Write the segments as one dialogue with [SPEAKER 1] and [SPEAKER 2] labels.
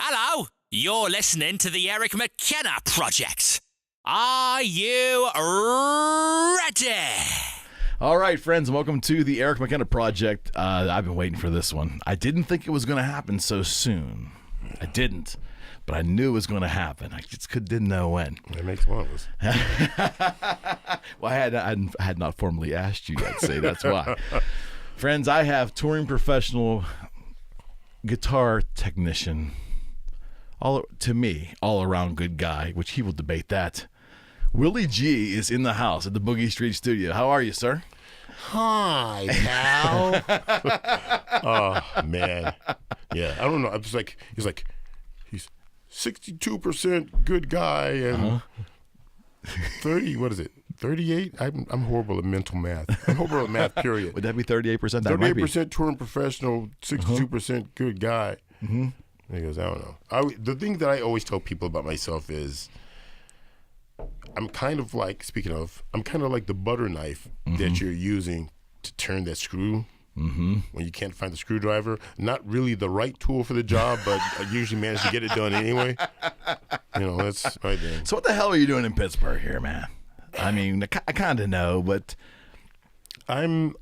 [SPEAKER 1] Hello, you're listening to the Eric McKenna Project. Are you ready?
[SPEAKER 2] All right, friends, welcome to the Eric McKenna Project. I've been waiting for this one. I didn't think it was going to happen so soon. I didn't, but I knew it was going to happen. I just didn't know when.
[SPEAKER 3] That makes one of us.
[SPEAKER 2] Well, I had not formally asked you yet, say that's why. Friends, I have touring professional guitar technician, all-around good guy, which he will debate that. Willie Gee is in the house at the Boogie Street Studio. How are you, sir?
[SPEAKER 3] Hi, pal. Oh, man. Yeah, I don't know. I was like, he's 62% good guy and 38? I'm horrible at mental math. I'm horrible at math, period.
[SPEAKER 2] Would that be 38%?
[SPEAKER 3] 38% touring professional, 62% good guy. Mm-hmm. He goes, I don't know. The thing that I always tell people about myself is I'm kind of like the butter knife that you're using to turn that screw when you can't find the screwdriver. Not really the right tool for the job, but I usually manage to get it done anyway. That's right there.
[SPEAKER 2] So what the hell are you doing in Pittsburgh here, man? I mean, I kind of know, but
[SPEAKER 3] I'm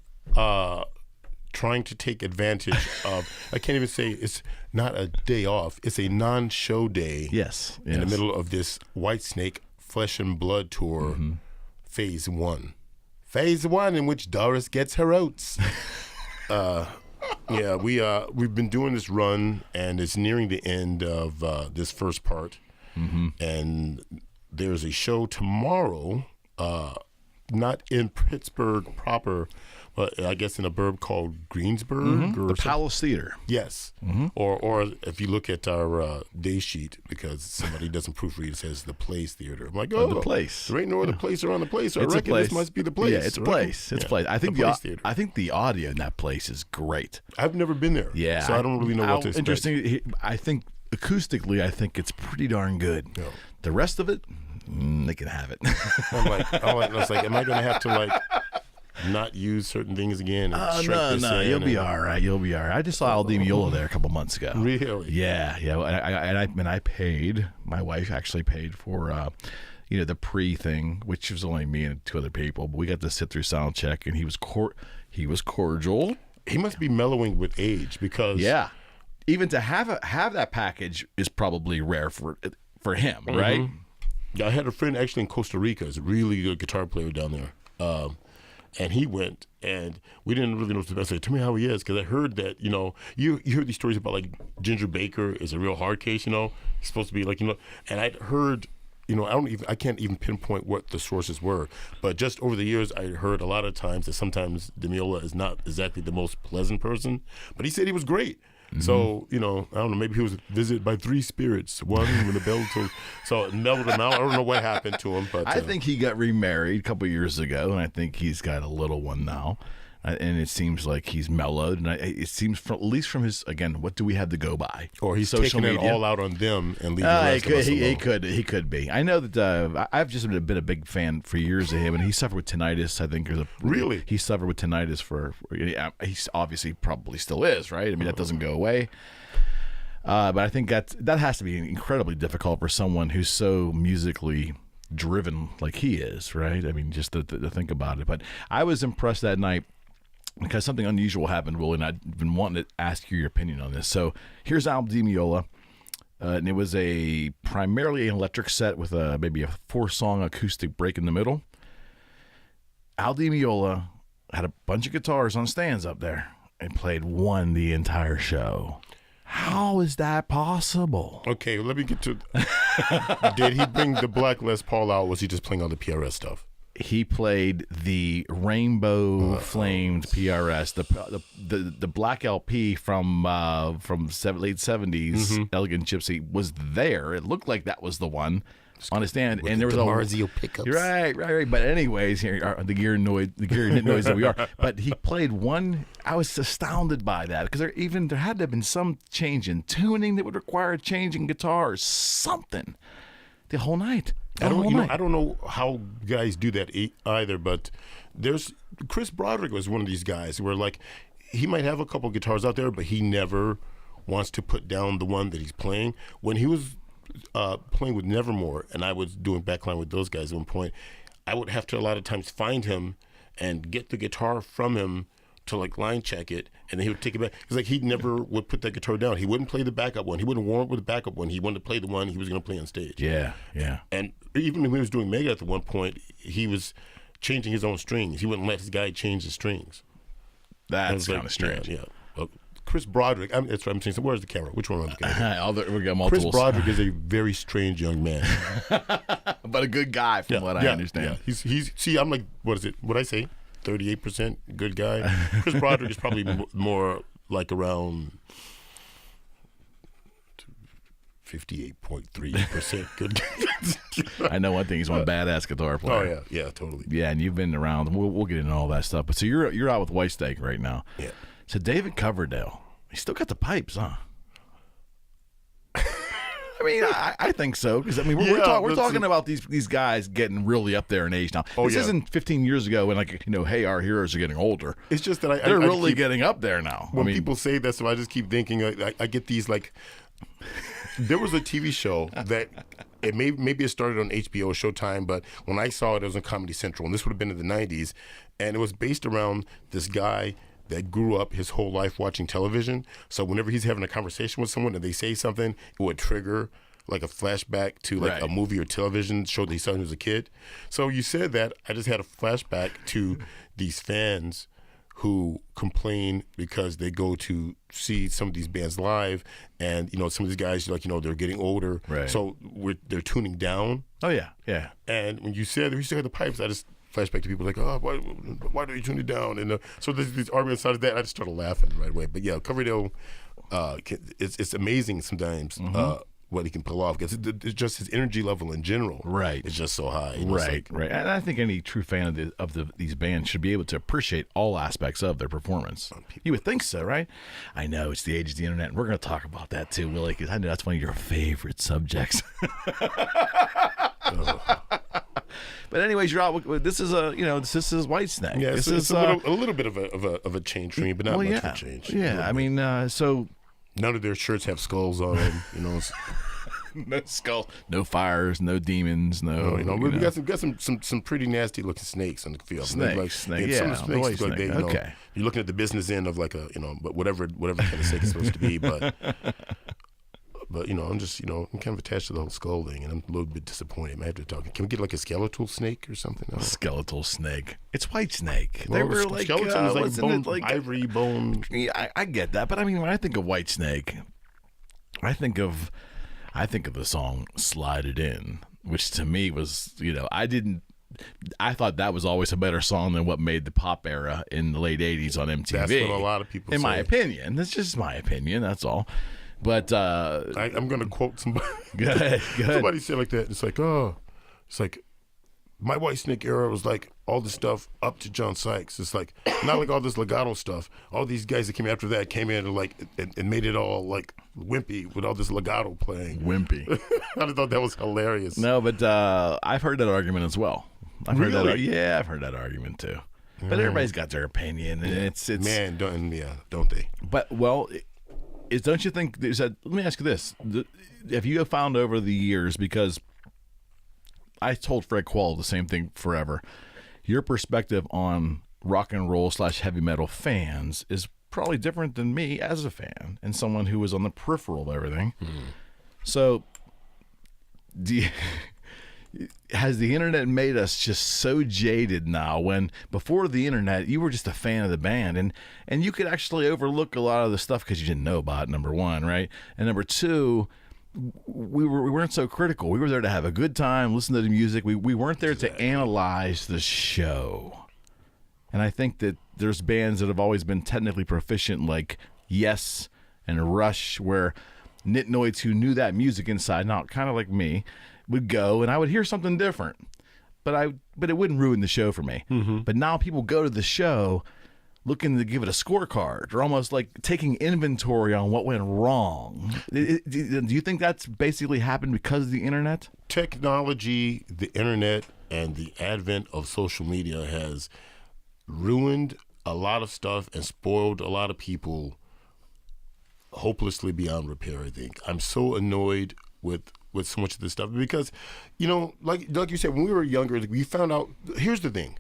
[SPEAKER 3] trying to take advantage of, I can't even say it's not a day off, it's a non-show day.
[SPEAKER 2] Yes.
[SPEAKER 3] In the middle of this Whitesnake Flesh and Blood tour, phase one. Phase one in which Doris gets her oats. We've been doing this run, and it's nearing the end of this first part. And there's a show tomorrow, not in Pittsburgh proper, but I guess in a burb called Greensburg. Or
[SPEAKER 2] the Palace Theater.
[SPEAKER 3] Yes. Or if you look at our day sheet, because somebody doesn't proofread, it says the Place Theater. I'm like,
[SPEAKER 2] The Place.
[SPEAKER 3] There ain't no other place around the place. So I reckon this must be the Place.
[SPEAKER 2] Yeah, it's a place. It's a place. I think I think the audio in that place is great.
[SPEAKER 3] I've never been there.
[SPEAKER 2] Yeah.
[SPEAKER 3] So I don't really know what to expect.
[SPEAKER 2] Interesting. I think acoustically, it's pretty darn good. Yeah. The rest of it, they can have it.
[SPEAKER 3] I'm like, am I going to have to not use certain things again?
[SPEAKER 2] No, you'll be all right. I just saw Al Di Meola there a couple months ago.
[SPEAKER 3] Really?
[SPEAKER 2] Yeah. I paid. My wife actually paid for, the pre thing, which was only me and two other people. But we got to sit through sound check, and he was cordial. He
[SPEAKER 3] must be mellowing with age because
[SPEAKER 2] even to have that package is probably rare for him, right?
[SPEAKER 3] I had a friend actually in Costa Rica, is a really good guitar player down there. And he went, and we didn't really know what to do. I said, tell me how he is, because I heard that, you hear these stories about, Ginger Baker is a real hard case, he's supposed to be and I'd heard, I can't even pinpoint what the sources were, but just over the years, I heard a lot of times that sometimes Di Meola is not exactly the most pleasant person, but he said he was great. So, I don't know, maybe he was visited by three spirits, one with a bell to, so it mellowed him out. I don't know what happened to him. But
[SPEAKER 2] I think he got remarried a couple years ago, and I think he's got a little one now. And it seems like he's mellowed, and it seems, at least from his, again, what do we have to go by?
[SPEAKER 3] Or he's taking it all out on them and leaving the rest of us alone.
[SPEAKER 2] He could be. I know that I've just been a big fan for years of him, and he suffered with tinnitus. I think
[SPEAKER 3] really
[SPEAKER 2] he suffered with tinnitus for he obviously probably still is, right? I mean, that doesn't go away. But I think that has to be incredibly difficult for someone who's so musically driven like he is, right? I mean, just to think about it. But I was impressed that night, because something unusual happened, Will, and I've been wanting to ask you your opinion on this. So here's Al Di Meola, and it was primarily an electric set with maybe a 4-song acoustic break in the middle. Al Di Meola had a bunch of guitars on stands up there and played one the entire show. How is that possible?
[SPEAKER 3] Okay, let me get to. Did he bring the Black Les Paul out? Or was he just playing all the PRS stuff?
[SPEAKER 2] He played the rainbow flamed PRS, the black LP from late 70s. Elegant Gypsy was there. It looked like that was the one on a stand, and there was
[SPEAKER 3] Marzio pickups.
[SPEAKER 2] Right. But anyways, here are the gear noise that we are. But he played one. I was astounded by that, because there had to have been some change in tuning that would require changing guitars, something, the whole night.
[SPEAKER 3] I don't know how guys do that either, but there's Chris Broderick was one of these guys where he might have a couple guitars out there, but he never wants to put down the one that he's playing. When he was playing with Nevermore, and I was doing backline with those guys at one point, I would have to a lot of times find him and get the guitar from him to like line check it, and then he would take it back. It's like he never would put that guitar down. He wouldn't play the backup one. He wouldn't warm up with the backup one. He wanted to play the one he was going to play on stage.
[SPEAKER 2] Yeah.
[SPEAKER 3] And even when he was doing Megadeth at one point, he was changing his own strings. He wouldn't let his guy change the strings.
[SPEAKER 2] That's kind of strange.
[SPEAKER 3] Yeah. Chris Broderick, that's what I'm saying. So where's the camera? Which one am I looking at?
[SPEAKER 2] We got multiples.
[SPEAKER 3] Chris Broderick is a very strange young man.
[SPEAKER 2] But a good guy from what I understand.
[SPEAKER 3] Yeah. He's see, I'm like, what is it? What'd I say? 38% good guy. Chris Broderick is probably more like around 58.3% good guy.
[SPEAKER 2] I know one thing. He's one badass guitar player.
[SPEAKER 3] Oh yeah, totally.
[SPEAKER 2] Yeah, and you've been around. We'll get into all that stuff. But so you're out with Whitesnake right now.
[SPEAKER 3] Yeah.
[SPEAKER 2] So David Coverdale, he's still got the pipes, huh? I mean, I think so, because I mean we're talking about these guys getting really up there in age now. This isn't 15 years ago when hey, our heroes are getting older.
[SPEAKER 3] It's just that
[SPEAKER 2] they're really getting up there now.
[SPEAKER 3] When people say that, so I just keep thinking I get these like. There was a TV show that maybe it started on HBO Showtime, but when I saw it was on Comedy Central, and this would have been in the 90s, and it was based around this guy that grew up his whole life watching television. So whenever he's having a conversation with someone and they say something, it would trigger like a flashback to like a movie or television show that he saw when he was a kid. So you said that, I just had a flashback to these fans who complain because they go to see some of these bands live, and some of these guys they're getting older,
[SPEAKER 2] right?
[SPEAKER 3] So they're tuning down.
[SPEAKER 2] Oh yeah.
[SPEAKER 3] And when you said we still had the pipes, I just flashback to people like, oh, why do you tune it down? And so there's these arguments out of that. I just started laughing right away. But yeah, Coverdale, it's amazing sometimes. What he can pull off, because it's just his energy level in general.
[SPEAKER 2] Right,
[SPEAKER 3] it's just so high.
[SPEAKER 2] Right. And I think any true fan of these bands should be able to appreciate all aspects of their performance. You would think so, right? I know it's the age of the internet, and we're going to talk about that too, Willie, because I know that's one of your favorite subjects. But anyways, you're out. This is this is Whitesnake.
[SPEAKER 3] Yeah,
[SPEAKER 2] this
[SPEAKER 3] is a little bit of a change for me, but not much of a change.
[SPEAKER 2] Yeah, I mean, so.
[SPEAKER 3] None of their shirts have skulls on them,
[SPEAKER 2] No skull, no fires, no demons, no.
[SPEAKER 3] We got some pretty nasty looking snakes on the field.
[SPEAKER 2] Snake.
[SPEAKER 3] Some of the snakes look like
[SPEAKER 2] okay.
[SPEAKER 3] You're looking at the business end of like but whatever kind of snake it's supposed to be, but I'm just I'm kind of attached to the whole skull thing, and I'm a little bit disappointed. I might have to talk. Can we get like a skeletal snake or something?
[SPEAKER 2] Skeletal snake. It's Whitesnake.
[SPEAKER 3] Well,
[SPEAKER 2] they were like
[SPEAKER 3] skeleton is like ivory bone.
[SPEAKER 2] Yeah, I get that, but I mean when I think of Whitesnake, I think of the song "Slide It In," which to me was I thought that was always a better song than what made the pop era in the late '80s on MTV.
[SPEAKER 3] That's what a lot of people say.
[SPEAKER 2] In my opinion, that's just my opinion. That's all. But
[SPEAKER 3] I'm going to quote somebody.
[SPEAKER 2] Go ahead.
[SPEAKER 3] Somebody said like that. It's like, my Whitesnake era was like all the stuff up to John Sykes. It's like not like all this legato stuff. All these guys that came after that came in and made it all like wimpy with all this legato playing.
[SPEAKER 2] Wimpy.
[SPEAKER 3] I thought that was hilarious.
[SPEAKER 2] No, but I've heard that argument as well. I've heard that argument too. But everybody's got their opinion, and it's
[SPEAKER 3] man, don't they?
[SPEAKER 2] But don't you think? Let me ask you this: have you found over the years, because I told Fred Quall the same thing forever, your perspective on rock and roll / heavy metal fans is probably different than me as a fan and someone who was on the peripheral of everything. So, has the internet made us just so jaded now, when before the internet you were just a fan of the band and you could actually overlook a lot of the stuff because you didn't know about it, number one, right? And number two, we weren't so critical. We were there to have a good time, listen to the music. We weren't there to analyze the show. And I think that there's bands that have always been technically proficient, like Yes and Rush, where nitnoids who knew that music inside, not kind of like me, would go and I would hear something different, but it wouldn't ruin the show for me. But now people go to the show looking to give it a scorecard, or almost like taking inventory on what went wrong. Do you think that's basically happened because of the internet?
[SPEAKER 3] Technology, the internet, and the advent of social media has ruined a lot of stuff and spoiled a lot of people hopelessly beyond repair. I think I'm so annoyed with so much of this stuff because, like you said, when we were younger, we found out. Here's the thing.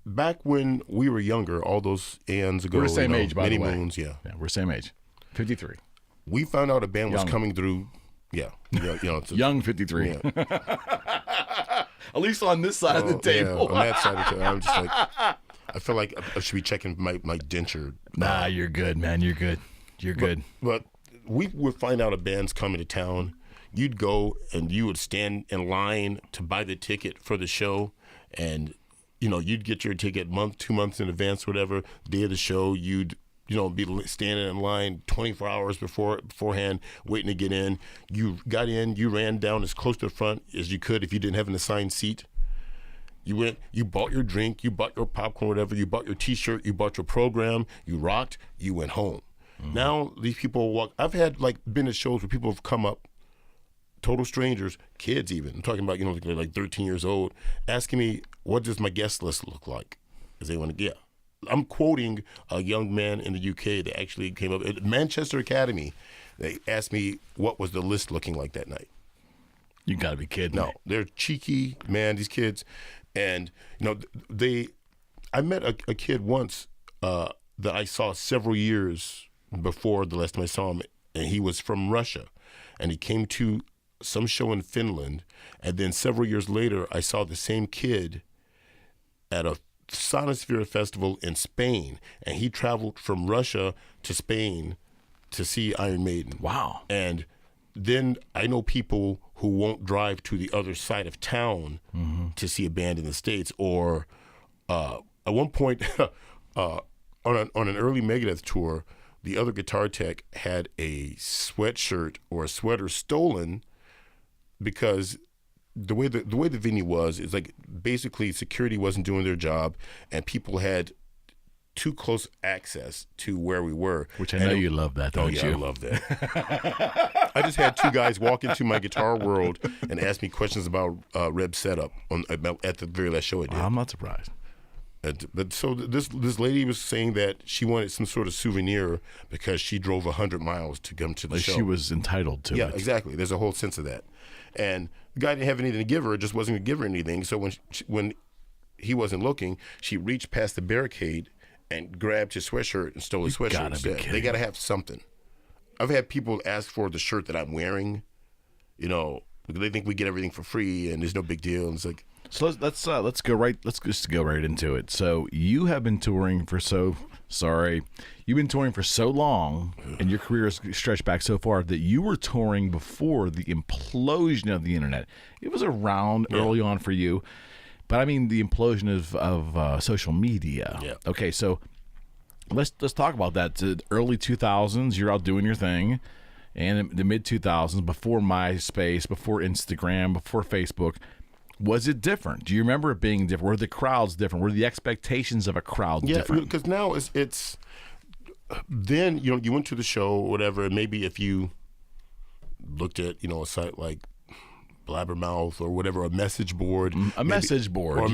[SPEAKER 3] Back when we were younger, all those aeons ago,
[SPEAKER 2] we're the same age, by the way.
[SPEAKER 3] Many moons, yeah,
[SPEAKER 2] we're the same age, 53.
[SPEAKER 3] We found out a band was coming through. Yeah,
[SPEAKER 2] young 53.
[SPEAKER 3] Yeah.
[SPEAKER 2] At least on this side of the table.
[SPEAKER 3] Yeah, on that side of the table, I'm just like, I feel like I should be checking my denture.
[SPEAKER 2] Nah, you're good, man. You're good. You're good.
[SPEAKER 3] But we would find out a band's coming to town. You'd go and you would stand in line to buy the ticket for the show, and you'd get your ticket 2 months in advance, whatever. Day of the show, you'd be standing in line 24 hours beforehand, waiting to get in. You got in, you ran down as close to the front as you could if you didn't have an assigned seat. You went, you bought your drink, you bought your popcorn, whatever, you bought your T-shirt, you bought your program, you rocked, you went home. Mm-hmm. Now these people walk. I've had been at shows where people have come up, total strangers, kids even. I'm talking about they're like 13 years old, asking me, what does my guest list look like? Because they want to get. I'm quoting a young man in the UK that actually came up at Manchester Academy. They asked me what was the list looking like that night.
[SPEAKER 2] You got to be kidding me.
[SPEAKER 3] No, they're cheeky, man, these kids. And, I met a kid once that I saw several years before the last time I saw him, and he was from Russia. And he came to some show in Finland, and then several years later, I saw the same kid at a Sonosphere Festival in Spain, and he traveled from Russia to Spain to see Iron Maiden.
[SPEAKER 2] Wow.
[SPEAKER 3] And then I know people who won't drive to the other side of town to see a band in the States. Or at one point on an early Megadeth tour, the other guitar tech had a sweatshirt or a sweater stolen because the way the venue was is like basically security wasn't doing their job and people had too close access to where we were.
[SPEAKER 2] Which I know you love that, don't you?
[SPEAKER 3] I love that. I just had two guys walk into my Guitar World and ask me questions about Reb setup at the very last show I did.
[SPEAKER 2] I'm not surprised.
[SPEAKER 3] But so this lady was saying that she wanted some sort of souvenir because she drove 100 miles to come to the show.
[SPEAKER 2] She was entitled to it.
[SPEAKER 3] Yeah, exactly. There's a whole sense of that. And the guy didn't have anything to give her, just wasn't going to give her anything. So when he wasn't looking, she reached past the barricade and grabbed his sweatshirt and stole his sweatshirt instead. They got to have something. I've had people ask for the shirt that I'm wearing. They think we get everything for free and there's no big deal. And it's like,
[SPEAKER 2] so let's go right into it. So you have been touring for you've been touring for so long, and your career has stretched back so far that you were touring before the implosion of the internet. It was around early on for you, but I mean the implosion of social media.
[SPEAKER 3] Yeah.
[SPEAKER 2] Okay, so let's talk about that. The early 2000s, you're out doing your thing, and the mid 2000s, before MySpace, before Instagram, before Facebook. Was it different? Do you remember it being different? Were the crowds different? Were the expectations of a crowd different?
[SPEAKER 3] Yeah, because now it's then you went to the show or whatever, and maybe if you looked at a site like Blabbermouth or whatever, a message board,
[SPEAKER 2] message board,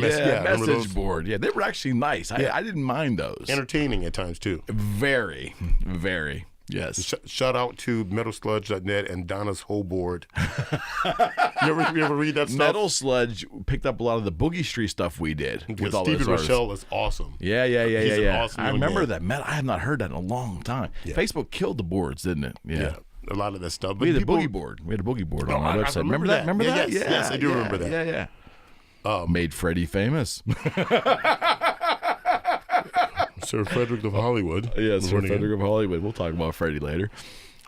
[SPEAKER 2] yeah, they were actually nice. I didn't mind those.
[SPEAKER 3] Entertaining at times too.
[SPEAKER 2] Very, very. Yes.
[SPEAKER 3] Shout out to metalsludge.net and Donna's whole board. you ever read that stuff?
[SPEAKER 2] Metal Sludge picked up a lot of the Boogie Street stuff we did.
[SPEAKER 3] With all Stevie Rochelle is awesome.
[SPEAKER 2] Yeah.
[SPEAKER 3] He's an awesome
[SPEAKER 2] I remember
[SPEAKER 3] man.
[SPEAKER 2] that. I have not heard that in a long time. Yeah. Facebook killed the boards, didn't it? Yeah.
[SPEAKER 3] A lot of that stuff.
[SPEAKER 2] But we had a boogie board. We had a boogie board on our website. Remember that? Remember that?
[SPEAKER 3] Yes, I do remember that.
[SPEAKER 2] Yeah. Made Freddie famous.
[SPEAKER 3] Sir Frederick of Hollywood.
[SPEAKER 2] Yeah, Sir Frederick of Hollywood. We'll talk about Freddie later.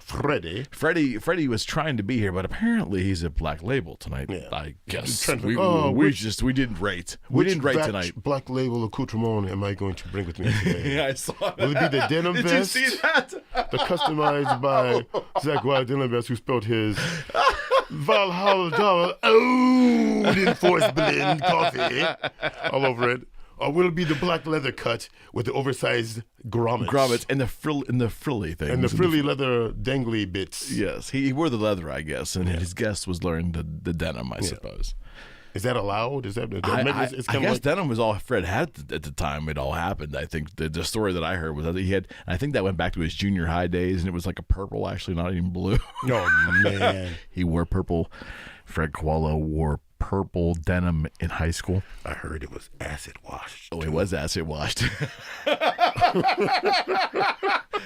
[SPEAKER 2] Freddie was trying to be here, but apparently he's a Black Label tonight. Yeah. I guess we didn't rate. We didn't rate tonight.
[SPEAKER 3] Black Label accoutrement am I going to bring with me today?
[SPEAKER 2] Yeah, I saw that.
[SPEAKER 3] Will it be the denim vest?
[SPEAKER 2] Did you see that?
[SPEAKER 3] The customized by Zakk Wyle denim vest, who spelled his Valhalla Enforced blend coffee all over it. Or will it be the black leather cut with the oversized grommets
[SPEAKER 2] and the frilly things
[SPEAKER 3] and the frilly leather dangly bits?
[SPEAKER 2] Yes, he wore the leather, I guess, and his guest was wearing the denim, I suppose.
[SPEAKER 3] Is that allowed? Is that?
[SPEAKER 2] I guess denim was all Fred had at the time it all happened. I think the story that I heard was that he had. I think that went back to his junior high days, and it was like a purple, actually, not even blue.
[SPEAKER 3] Oh man,
[SPEAKER 2] he wore purple. Fred Qualo wore purple denim in high school.
[SPEAKER 3] I heard it was acid washed.
[SPEAKER 2] Oh, it was acid washed.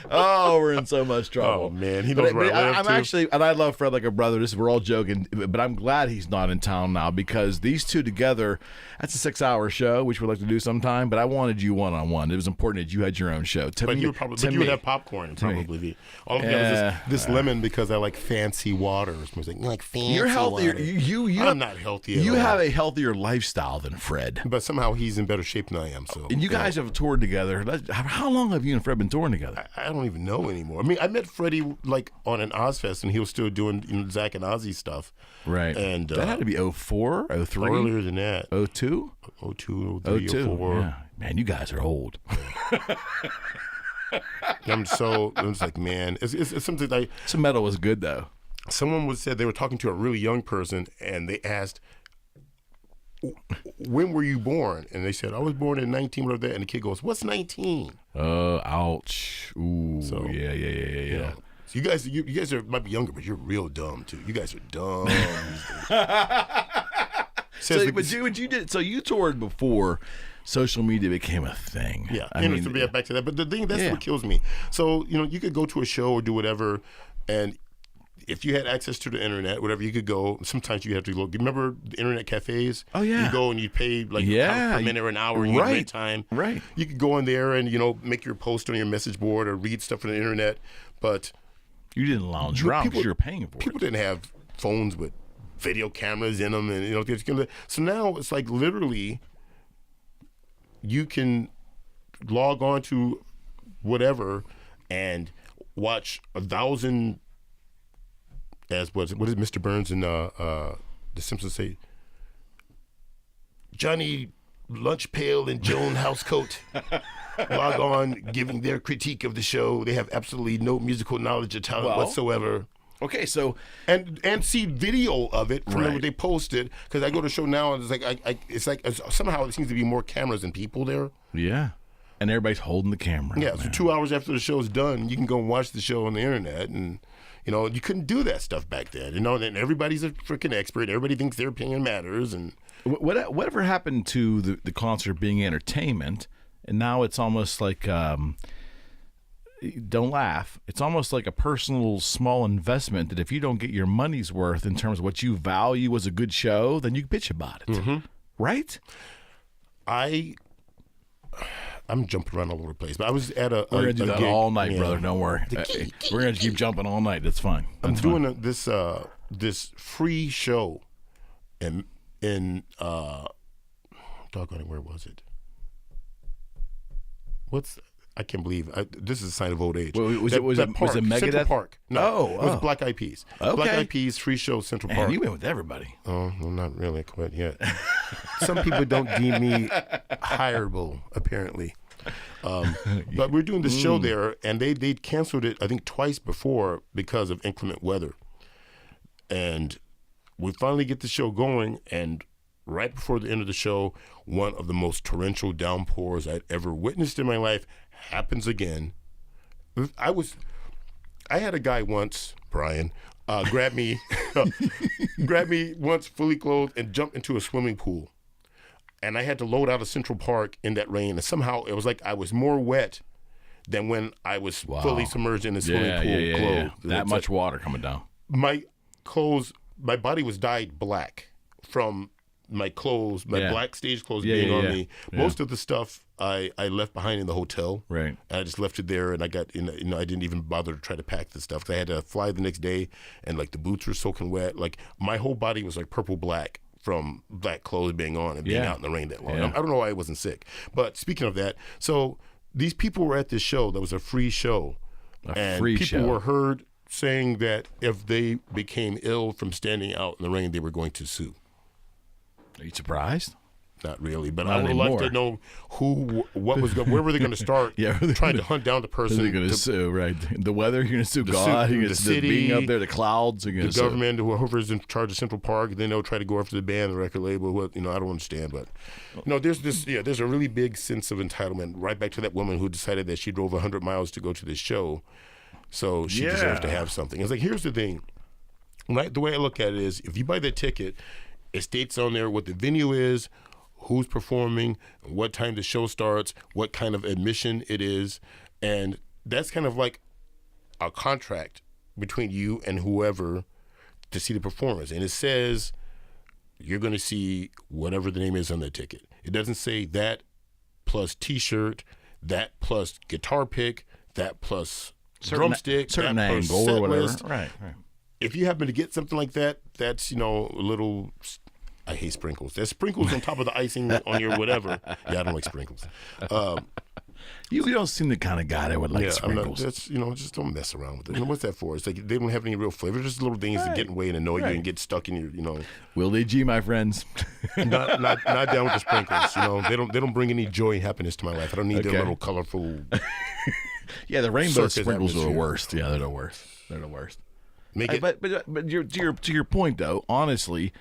[SPEAKER 2] Oh, we're in so much trouble.
[SPEAKER 3] Oh man, he knows where I live
[SPEAKER 2] I'm
[SPEAKER 3] too.
[SPEAKER 2] actually, and I love Fred like a brother. We're all joking, but I'm glad he's not in town now because these two together, that's a 6-hour show, which we'd like to do sometime. But I wanted you one-on-one. It was important that you had your own show.
[SPEAKER 3] But you would have popcorn probably. All of this lemon because I like fancy waters. I was like, you like fancy. You're
[SPEAKER 2] healthier.
[SPEAKER 3] Water. I'm not healthy.
[SPEAKER 2] You have a healthier lifestyle than Fred.
[SPEAKER 3] But somehow he's in better shape than I am. So.
[SPEAKER 2] And you guys have toured together. How long have you and Fred been touring together?
[SPEAKER 3] I don't even know anymore. I mean, I met Freddie like on an Ozfest, and he was still doing Zakk and Ozzy stuff.
[SPEAKER 2] Right.
[SPEAKER 3] And
[SPEAKER 2] that had to be 04, 03?
[SPEAKER 3] Earlier than that.
[SPEAKER 2] 02?
[SPEAKER 3] 02, 03, 04.
[SPEAKER 2] Yeah. Man, you guys are old.
[SPEAKER 3] I'm just like, man, it's something like.
[SPEAKER 2] Some metal was good though.
[SPEAKER 3] Someone said they were talking to a really young person, and they asked, when were you born? And they said, I was born in 19, whatever that. And the kid goes, what's 19?
[SPEAKER 2] Ouch. Ooh, so, yeah.
[SPEAKER 3] You know, so you guys might be younger, but you're real dumb, too. You guys are dumb.
[SPEAKER 2] So you toured before social media became a thing.
[SPEAKER 3] Yeah, back to that. But the thing, that's what kills me. So, you could go to a show or do whatever, and if you had access to the internet, whatever, you could go. Sometimes you have to go. Remember the internet cafes?
[SPEAKER 2] Oh, yeah.
[SPEAKER 3] You go and you pay like per minute or an hour and you get time.
[SPEAKER 2] Right.
[SPEAKER 3] You could go in there and, make your post on your message board or read stuff on the internet. But
[SPEAKER 2] you didn't lounge around because you were paying for it.
[SPEAKER 3] People didn't have phones with video cameras in them. And, so now it's like literally you can log on to whatever and watch 1,000 as what did Mr. Burns and The Simpsons say? Johnny Lunch Pail and Joan Housecoat log on, giving their critique of the show. They have absolutely no musical knowledge or talent whatsoever.
[SPEAKER 2] Okay, so
[SPEAKER 3] and see video of it from what they posted, because I go to a show now and it's like somehow it seems to be more cameras than people there.
[SPEAKER 2] Yeah, and everybody's holding the camera.
[SPEAKER 3] Yeah, so 2 hours after the show's done, you can go and watch the show on the internet, and you couldn't do that stuff back then. And everybody's a freaking expert. Everybody thinks their opinion matters. And
[SPEAKER 2] whatever happened to the concert being entertainment, and now it's almost like. Don't laugh. It's almost like a personal small investment that if you don't get your money's worth in terms of what you value as a good show, then you bitch about it. Mm-hmm. Right?
[SPEAKER 3] I'm jumping around all over the place, but I was at a
[SPEAKER 2] We're going to do that
[SPEAKER 3] gig.
[SPEAKER 2] all night, brother. Don't worry. We're going to keep jumping all night. That's fine.
[SPEAKER 3] I'm doing this free show in doggone it, where was it? I can't believe this is a sign of old age.
[SPEAKER 2] Was it Megadeth?
[SPEAKER 3] Central Park. No, it was
[SPEAKER 2] Oh.
[SPEAKER 3] Black Eyed Peas.
[SPEAKER 2] Okay.
[SPEAKER 3] Black Eyed Peas free show, Central Park.
[SPEAKER 2] Man, you went with everybody.
[SPEAKER 3] Oh, well, not really quite yet. Some people don't deem me hireable, apparently. But we're doing this show there, and they canceled it, I think, twice before because of inclement weather. And we finally get the show going, and right before the end of the show, one of the most torrential downpours I'd ever witnessed in my life happens again. I had a guy once, Brian, grab me once fully clothed and jump into a swimming pool. And I had to load out of Central Park in that rain. And somehow it was like I was more wet than when I was fully submerged in the swimming pool clothed.
[SPEAKER 2] That much water coming down.
[SPEAKER 3] My body was dyed black from my clothes, black stage clothes being on me. Most of the stuff I left behind in the hotel.
[SPEAKER 2] Right.
[SPEAKER 3] And I just left it there, and I got I didn't even bother to try to pack the stuff because I had to fly the next day, and like the boots were soaking wet. Like my whole body was like purple black from black clothes being on and being out in the rain that long. I don't know why I wasn't sick. But speaking of that, so these people were at this show that was a free show, people were heard saying that if they became ill from standing out in the rain, they were going to sue.
[SPEAKER 2] Are you surprised?
[SPEAKER 3] Not really, but
[SPEAKER 2] Not
[SPEAKER 3] I would have liked to know where were they going to start trying to hunt down the person.
[SPEAKER 2] They're going to sue, right? The weather, you're going to sue God, you're going to sue the city, being up there, the clouds, the
[SPEAKER 3] government, whoever's in charge of Central Park. Then they'll try to go after the band, the record label. I don't understand, but there's a really big sense of entitlement. Right back to that woman who decided that she drove 100 miles to go to this show, so she deserves to have something. It's like, here's the thing. The way I look at it is, if you buy that ticket, it states on there what the venue is, who's performing, what time the show starts, what kind of admission it is, and that's kind of like a contract between you and whoever to see the performance. And it says you're going to see whatever the name is on the ticket. It doesn't say that plus T-shirt, that plus guitar pick, that plus drumstick,
[SPEAKER 2] certain
[SPEAKER 3] that plus
[SPEAKER 2] angle
[SPEAKER 3] set
[SPEAKER 2] or whatever.
[SPEAKER 3] list.
[SPEAKER 2] Right.
[SPEAKER 3] If you happen to get something like that, that's, a little... I hate sprinkles. There's sprinkles on top of the icing on your whatever. Yeah, I don't like sprinkles.
[SPEAKER 2] You don't seem the kind of guy that would like sprinkles.
[SPEAKER 3] Just don't mess around with it. What's that for? It's like they don't have any real flavor. Just little things that get in the way and annoy you and get stuck in your,
[SPEAKER 2] Willie Gee, my friends.
[SPEAKER 3] not down with the sprinkles. They don't bring any joy and happiness to my life. I don't need their little colorful.
[SPEAKER 2] Yeah, the rainbow sprinkles are the worst. Yeah, they're the worst. But to your point though, honestly.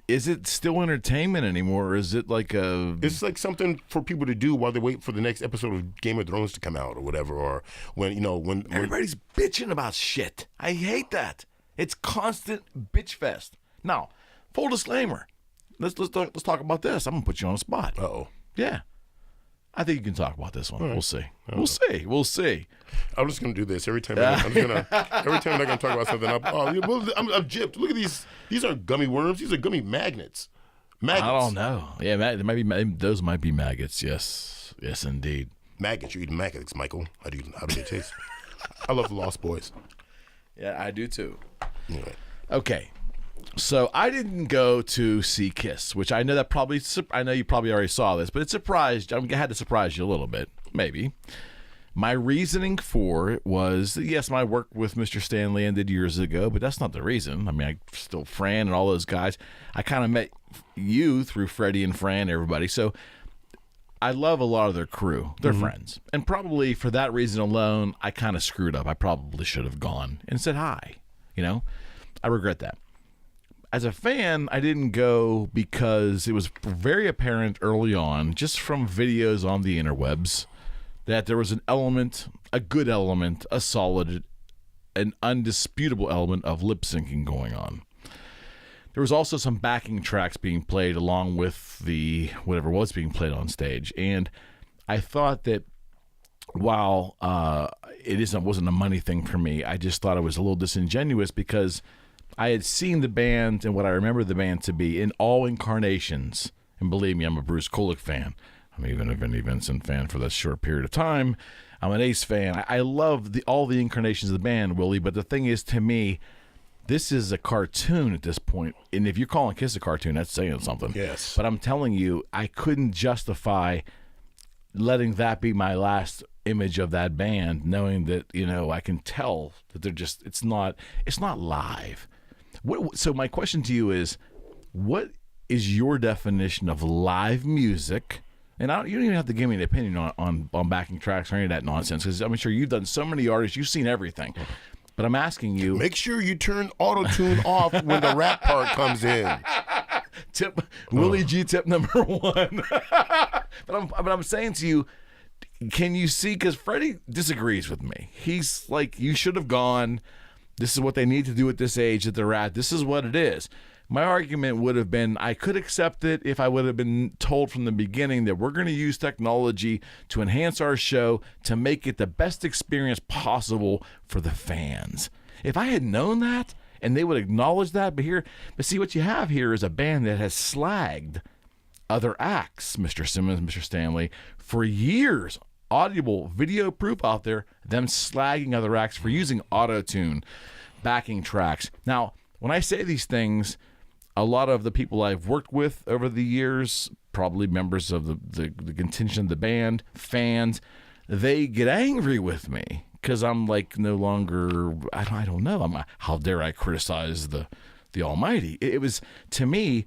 [SPEAKER 2] Is it still entertainment anymore, or is it like a...
[SPEAKER 3] It's like something for people to do while they wait for the next episode of Game of Thrones to come out or whatever, or when
[SPEAKER 2] everybody's bitching about shit. I hate that. It's constant bitch fest. Now, full disclaimer. Let's talk about this. I'm going to put you on the spot.
[SPEAKER 3] Uh-oh.
[SPEAKER 2] Yeah. I think you can talk about this one.
[SPEAKER 3] Right.
[SPEAKER 2] We'll see. We'll see.
[SPEAKER 3] I'm just gonna do this every time. Every time I'm gonna talk about something. I'm gypped. Look at these. These aren't gummy worms. These are gummy magnets.
[SPEAKER 2] I don't know. Yeah, those might be maggots. Yes, indeed.
[SPEAKER 3] Maggots. You're eating maggots, Michael. How do they taste? I love the Lost Boys.
[SPEAKER 2] Yeah, I do too.
[SPEAKER 3] Anyway.
[SPEAKER 2] Okay. So I didn't go to see Kiss, which I know you probably already saw this, but I had to surprise you a little bit, maybe. My reasoning for it was, yes, my work with Mr. Stanley ended years ago, but that's not the reason. I mean, I still Fran and all those guys. I kind of met you through Freddie and Fran, everybody. So I love a lot of their crew. They're friends. And probably for that reason alone, I kind of screwed up. I probably should have gone and said hi. I regret that. As a fan, I didn't go because it was very apparent early on, just from videos on the interwebs, that there was a good element, a solid, an undisputable element of lip syncing going on. There was also some backing tracks being played along with the whatever was being played on stage. And I thought that while wasn't a money thing for me, I just thought it was a little disingenuous because I had seen the band and what I remember the band to be in all incarnations. And believe me, I'm a Bruce Kulick fan. I'm even a Vinnie Vincent fan for that short period of time. I'm an Ace fan. I love all the incarnations of the band, Willie. But the thing is, to me, this is a cartoon at this point. And if you're calling Kiss a cartoon, that's saying something.
[SPEAKER 3] Yes.
[SPEAKER 2] But I'm telling you, I couldn't justify letting that be my last image of that band, knowing that, I can tell that it's not live. So my question to you is, what is your definition of live music? And you don't even have to give me an opinion on backing tracks or any of that nonsense, because I'm sure you've done so many artists, you've seen everything. But I'm asking you...
[SPEAKER 3] Make sure you turn auto-tune off when the rap part comes in.
[SPEAKER 2] Willie Gee tip number 1. But I'm saying to you, can you see, because Freddie disagrees with me. He's like, you should have gone... This is what they need to do at this age that they're at. This is what it is. My argument would have been, I could accept it if I would have been told from the beginning that we're going to use technology to enhance our show to make it the best experience possible for the fans. If I had known that, and they would acknowledge that, but see, what you have here is a band that has slagged other acts, Mr. Simmons, Mr. Stanley, for years. Audible video proof out there, them slagging other acts for using auto-tune backing tracks. Now, when I say these things, a lot of the people I've worked with over the years, probably members of the contingent of the band, fans, they get angry with me because I'm like no longer, I don't know, how dare I criticize the Almighty. It was, to me,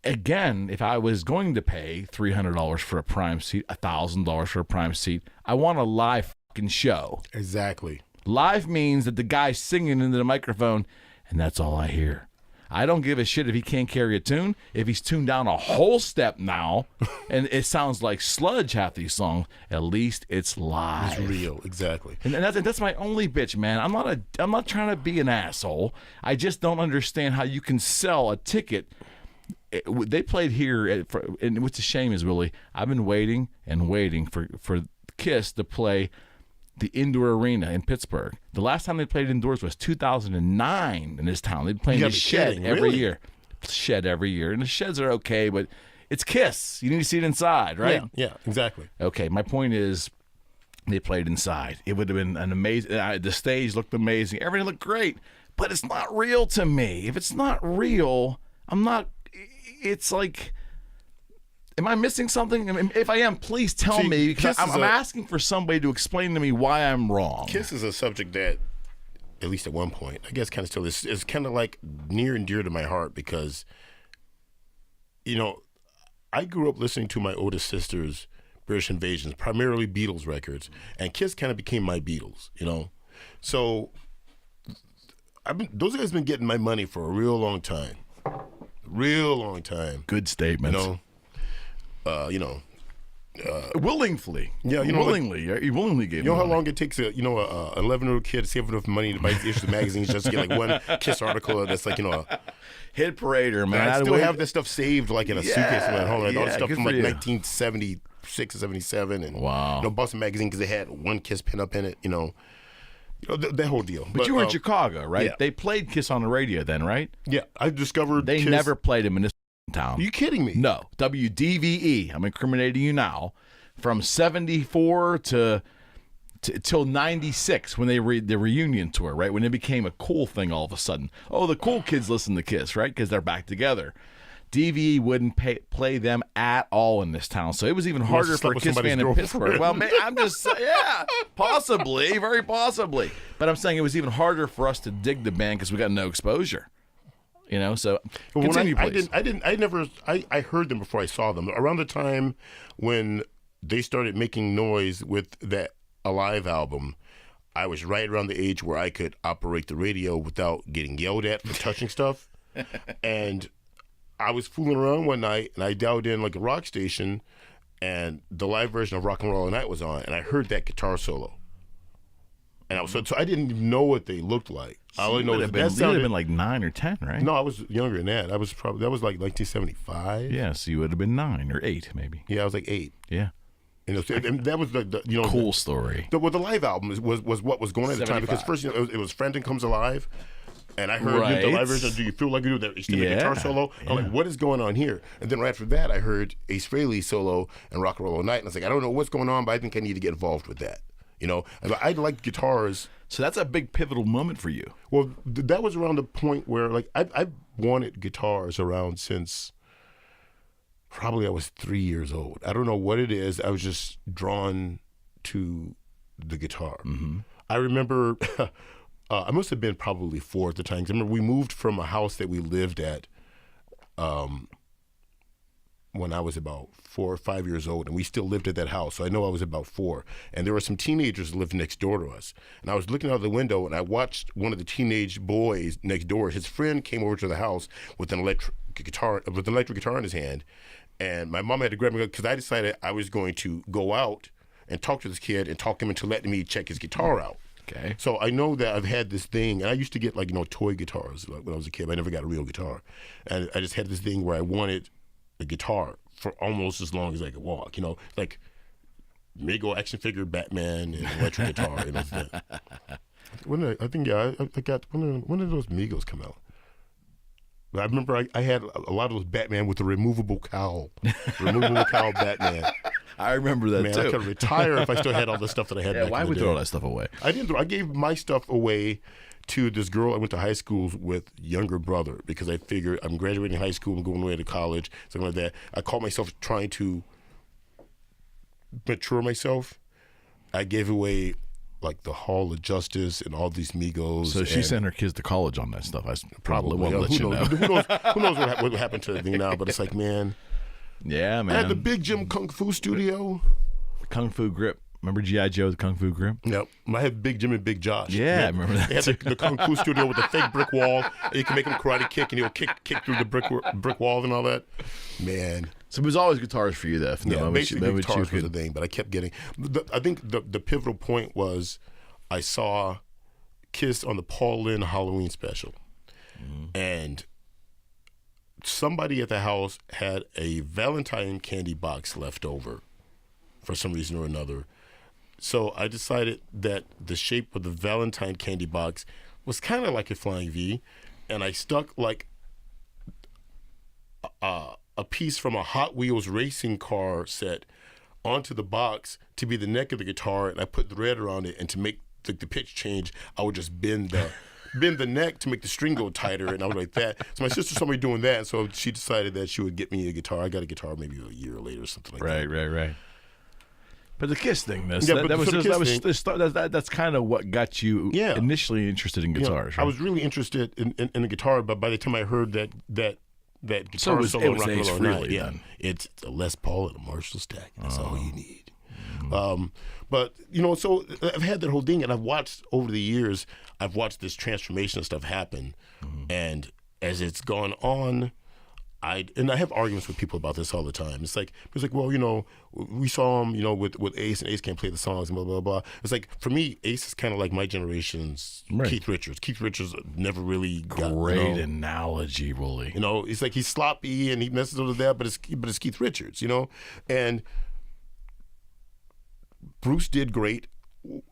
[SPEAKER 2] again, if I was going to pay $300 for a prime seat, $1,000 for a prime seat, I want a live fucking show.
[SPEAKER 3] Exactly.
[SPEAKER 2] Live means that the guy's singing into the microphone, and that's all I hear. I don't give a shit if he can't carry a tune. If he's tuned down a whole step now, and it sounds like sludge half these songs, at least it's live.
[SPEAKER 3] It's real, exactly.
[SPEAKER 2] And that's my only bitch, man. I'm not trying to be an asshole. I just don't understand how you can sell a ticket. They played here, and what's a shame is, Willie, I've been waiting and waiting for Kiss to play the indoor arena in Pittsburgh. The last time they played indoors was 2009 in this town. They play in the shed every year. Shed every year. And the sheds are okay, but it's Kiss. You need to see it inside, right?
[SPEAKER 3] Yeah, exactly.
[SPEAKER 2] Okay, my point is they played inside. It would have been an amazing... the stage looked amazing. Everything looked great, but it's not real to me. If it's not real, I'm not... It's like... Am I missing something? I mean, if I am, please tell me, because I'm asking for somebody to explain to me why I'm wrong.
[SPEAKER 3] Kiss is a subject that, at least at one point, I guess kind of still is kind of like near and dear to my heart because, I grew up listening to my oldest sister's British Invasions, primarily Beatles records, and Kiss kind of became my Beatles, So those guys have been getting my money for a real long time. Real long time.
[SPEAKER 2] Good statements. Willingly.
[SPEAKER 3] Yeah,
[SPEAKER 2] willingly. You willingly gave.
[SPEAKER 3] You know how long it takes a 11-year-old kid to save enough money to buy issues of magazines just to get like one Kiss article that's like
[SPEAKER 2] hit parader, man.
[SPEAKER 3] I still have this stuff saved like in a suitcase at home. All the stuff from like 1976 or 77, and Boston Magazine because they had one Kiss pin up in it. That whole deal.
[SPEAKER 2] But you were in Chicago, right?
[SPEAKER 3] Yeah.
[SPEAKER 2] They played Kiss on the radio then, right?
[SPEAKER 3] Yeah, I discovered
[SPEAKER 2] they
[SPEAKER 3] Kiss.
[SPEAKER 2] never played him in this town.
[SPEAKER 3] Are you kidding me?
[SPEAKER 2] No. WDVE, I'm incriminating you now, from 74 till 96 when they the reunion tour, right? When it became a cool thing all of a sudden. Oh, the cool kids listen to Kiss, right? Because they're back together. DVE wouldn't play them at all in this town, so it was even harder for a Kiss fan in Pittsburgh. Well, I'm just saying, possibly, very possibly. But I'm saying it was even harder for us to dig the band because we got no exposure. So continue, please.
[SPEAKER 3] I heard them before I saw them. Around the time when they started making noise with that Alive album, I was right around the age where I could operate the radio without getting yelled at for touching stuff. And I was fooling around one night, and I dialed in like a rock station, and the live version of Rock and Roll All Night was on, and I heard that guitar solo. And so I didn't even know what they looked like. I only know
[SPEAKER 2] you would have been like 9 or 10, right?
[SPEAKER 3] No, I was younger than that. That was like 1975.
[SPEAKER 2] Yeah, so you would have been 9 or 8, maybe.
[SPEAKER 3] Yeah, I was like 8.
[SPEAKER 2] Yeah.
[SPEAKER 3] And that was the
[SPEAKER 2] cool story.
[SPEAKER 3] The live album was what was going on at the time, because first it was Friendin' Comes Alive, and I heard the live version of Do You Feel Like You Do, that guitar solo. I'm like, what is going on here? And then right after that, I heard Ace Frehley solo and Rock and Roll All Night, and I was like, I don't know what's going on, but I think I need to get involved with that. I like guitars.
[SPEAKER 2] So that's a big pivotal moment for you.
[SPEAKER 3] Well, that was around the point where, like, I've wanted guitars around since probably I was 3 years old. I don't know what it is. I was just drawn to the guitar. Mm-hmm. I remember, I must have been probably 4 at the time. 'Cause I remember we moved from a house that we lived at when I was about 4 or 5 years old, and we still lived at that house. So I know I was about 4. And there were some teenagers that lived next door to us. And I was looking out the window, and I watched one of the teenage boys next door. His friend came over to the house with an electric guitar in his hand. And my mom had to grab me because I decided I was going to go out and talk to this kid and talk him into letting me check his guitar out.
[SPEAKER 2] Okay.
[SPEAKER 3] So I know that I've had this thing, and I used to get toy guitars when I was a kid. I never got a real guitar. And I just had this thing where I wanted a guitar for almost as long as I could walk, like Mego action figure Batman and electric guitar. I got when did those Migos come out? I remember I had a lot of those Batman with the removable cowl Batman.
[SPEAKER 2] I remember that too.
[SPEAKER 3] I could retire if I still had all the stuff that I had.
[SPEAKER 2] Yeah,
[SPEAKER 3] back
[SPEAKER 2] why
[SPEAKER 3] in the
[SPEAKER 2] would
[SPEAKER 3] day.
[SPEAKER 2] throw all that stuff away?
[SPEAKER 3] I didn't. I gave my stuff away to this girl I went to high school with, younger brother, because I figured I'm graduating high school and going away to college, something like that. I caught myself trying to mature myself. I gave away like the Hall of Justice and all these Migos.
[SPEAKER 2] So she sent her kids to college on that stuff. I probably won't let you know.
[SPEAKER 3] Who knows what happened to the thing now? But it's like, man.
[SPEAKER 2] Yeah, man.
[SPEAKER 3] I had the Big Jim Kung Fu studio.
[SPEAKER 2] Kung Fu grip. Remember G.I. Joe, the Kung Fu grip?
[SPEAKER 3] Yep. I had Big Jim and Big Josh.
[SPEAKER 2] Yeah, I remember that.
[SPEAKER 3] They had the Kung Fu studio with the fake brick wall. And you can make him karate kick, and he'll kick through the brick wall and all that. Man.
[SPEAKER 2] So it was always guitars for you, though.
[SPEAKER 3] Basically guitars was the thing, but I kept getting. I think the pivotal point was I saw Kiss on the Paul Lynde Halloween special, and somebody at the house had a Valentine candy box left over for some reason or another. So I decided that the shape of the Valentine candy box was kind of like a flying V, and I stuck like a piece from a Hot Wheels racing car set onto the box to be the neck of the guitar, and I put thread around it, and to make the pitch change, I would just bend the neck to make the string go tighter, and I was like that. So my sister saw me doing that, and so she decided that she would get me a guitar. I got a guitar maybe a year later or something like that.
[SPEAKER 2] Right. But the Kiss thing, that's kind of what got you initially interested in guitars. Right?
[SPEAKER 3] I was really interested in the guitar, but by the time I heard that guitar solo in Rock and Roll Night, it's a Les Paul and a Marshall stack. That's all you need. But so I've had that whole thing, and I've watched over the years. I've watched this transformation of stuff happen, and as it's gone on, I have arguments with people about this all the time. It's like, well, we saw him, with Ace, and Ace can't play the songs and blah, blah, blah. It's like, for me, Ace is kind of like my generation's Keith Richards. Keith Richards never really got...
[SPEAKER 2] Great analogy, Willie.
[SPEAKER 3] It's like he's sloppy and he messes with that, but it's Keith Richards, And Bruce did great,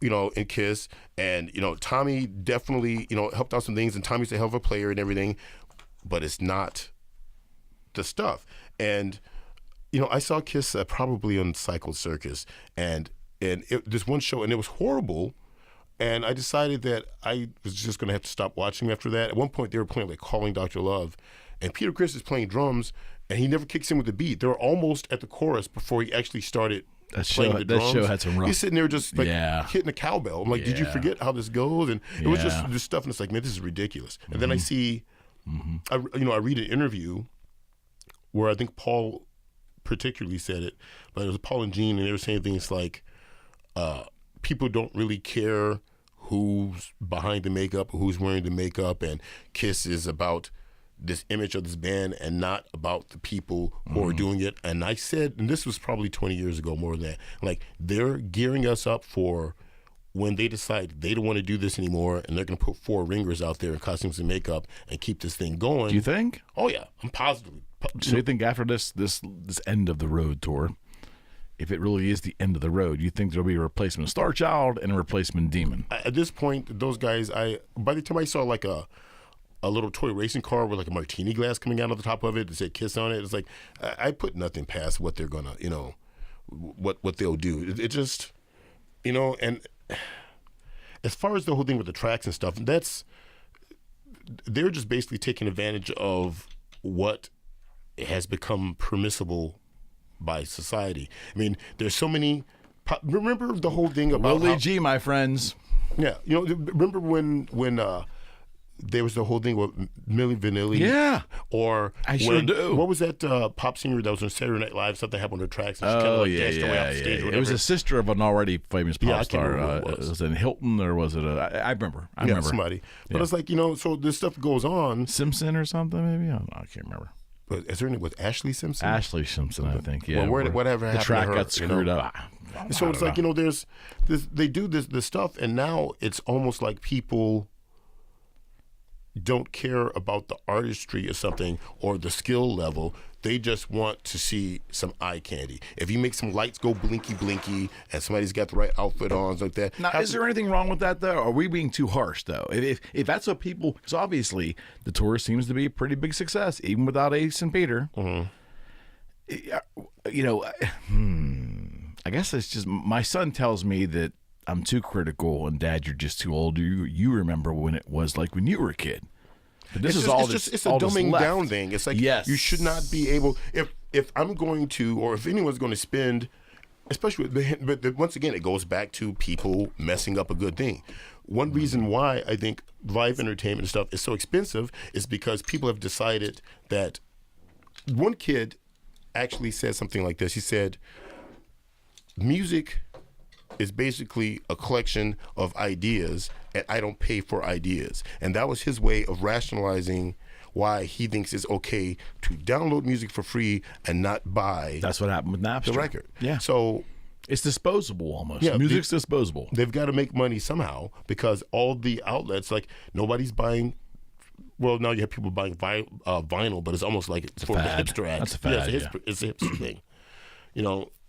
[SPEAKER 3] in Kiss, and, Tommy definitely, helped out some things, and Tommy's a hell of a player and everything, but it's not the stuff. And I saw Kiss probably on Cycle Circus, and this one show, and it was horrible, and I decided that I was just going to have to stop watching after that. At one point they were playing like Calling Dr. Love, and Peter Criss is playing drums, and he never kicks in with the beat. They were almost at the chorus before he actually started playing the drums.
[SPEAKER 2] That show had some rough...
[SPEAKER 3] He's sitting there just like hitting a cowbell. I'm like, did you forget how this goes? And it was just this stuff, and it's like, man, this is ridiculous. And then I see, I read an interview where I think Paul particularly said it, but it was Paul and Gene, and they were saying things like, people don't really care who's behind the makeup or who's wearing the makeup, and Kiss is about this image of this band and not about the people who are doing it. And I said, and this was probably 20 years ago, more than that, like, they're gearing us up for when they decide they don't want to do this anymore, and they're going to put 4 ringers out there in costumes and makeup and keep this thing going.
[SPEAKER 2] Do you think?
[SPEAKER 3] Oh, yeah. I'm positive.
[SPEAKER 2] So you think after this end of the road tour, if it really is the end of the road, you think there'll be a replacement Star Child and a replacement Demon?
[SPEAKER 3] At this point, those guys, by the time I saw like a little toy racing car with like a martini glass coming out of the top of it that said Kiss on it, it's like, I put nothing past what they're gonna, what they'll do. It just, and as far as the whole thing with the tracks and stuff, they're just basically taking advantage of what has become permissible by society. I mean, there's so many. Remember the whole thing about
[SPEAKER 2] Willie Gee, my friends.
[SPEAKER 3] Yeah, remember when there was the whole thing with Milli Vanilli?
[SPEAKER 2] Yeah.
[SPEAKER 3] Or
[SPEAKER 2] I sure do.
[SPEAKER 3] What was that pop singer that was on Saturday Night Live? Something happened on her tracks, and she kind of danced away off the stage. Or whatever.
[SPEAKER 2] It was a sister of an already famous pop star.
[SPEAKER 3] Was
[SPEAKER 2] it Hilton or was it I remember. I remember
[SPEAKER 3] somebody. But it's like, so this stuff goes on.
[SPEAKER 2] Simpson or something maybe. I can't remember.
[SPEAKER 3] But is there any with Ashley Simpson?
[SPEAKER 2] Ashley Simpson, I think. Yeah.
[SPEAKER 3] Well, whatever happened
[SPEAKER 2] the track
[SPEAKER 3] to her,
[SPEAKER 2] got screwed up.
[SPEAKER 3] So it's like, there's this. They do this stuff, and now it's almost like people don't care about the artistry of something or the skill level. They just want to see some eye candy. If you make some lights go blinky blinky and somebody's got the right outfit on, like that.
[SPEAKER 2] Now, is there anything wrong with that, though? Are we being too harsh, though? If that's what people, because obviously the tour seems to be a pretty big success, even without Ace and Peter.
[SPEAKER 3] Mm-hmm.
[SPEAKER 2] I guess it's just my son tells me that I'm too critical, and Dad, you're just too old. You remember when it was like when you were a kid. But this is all
[SPEAKER 3] it's a dumbing down thing. It's like,
[SPEAKER 2] yes,
[SPEAKER 3] you should not be able, if I'm going to, or if anyone's going to spend especially, but once again, it goes back to people messing up a good thing. One reason why I think live entertainment and stuff is so expensive is because people have decided that. One kid actually said something like this. He said, music is basically a collection of ideas, and I don't pay for ideas. And that was his way of rationalizing why he thinks it's okay to download music for free and not buy.
[SPEAKER 2] That's what happened with Napster.
[SPEAKER 3] The record.
[SPEAKER 2] Yeah.
[SPEAKER 3] So
[SPEAKER 2] it's disposable almost.
[SPEAKER 3] Yeah,
[SPEAKER 2] Music's disposable.
[SPEAKER 3] They've got to make money somehow because all the outlets, like nobody's buying. Well, now you have people buying vinyl, but it's almost like it's for the hipster act.
[SPEAKER 2] That's a fad.
[SPEAKER 3] Yeah, it's a hipster thing,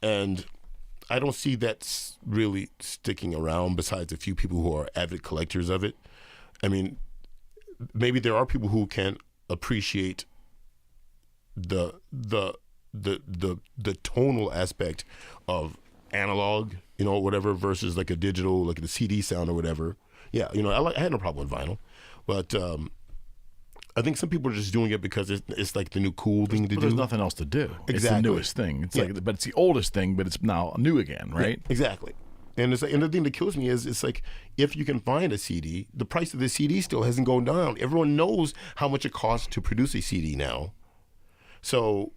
[SPEAKER 3] and I don't see that really sticking around. Besides a few people who are avid collectors of it, I mean, maybe there are people who can appreciate the tonal aspect of analog, whatever, versus like a digital, like the CD sound or whatever. Yeah, I had no problem with vinyl, but I think some people are just doing it because it's like the new cool thing to do.
[SPEAKER 2] There's nothing else to do.
[SPEAKER 3] Exactly.
[SPEAKER 2] It's the newest thing. It's but it's the oldest thing, but it's now new again, right?
[SPEAKER 3] Yeah, exactly. And the thing that kills me is it's like if you can find a CD, the price of the CD still hasn't gone down. Everyone knows how much it costs to produce a CD now. So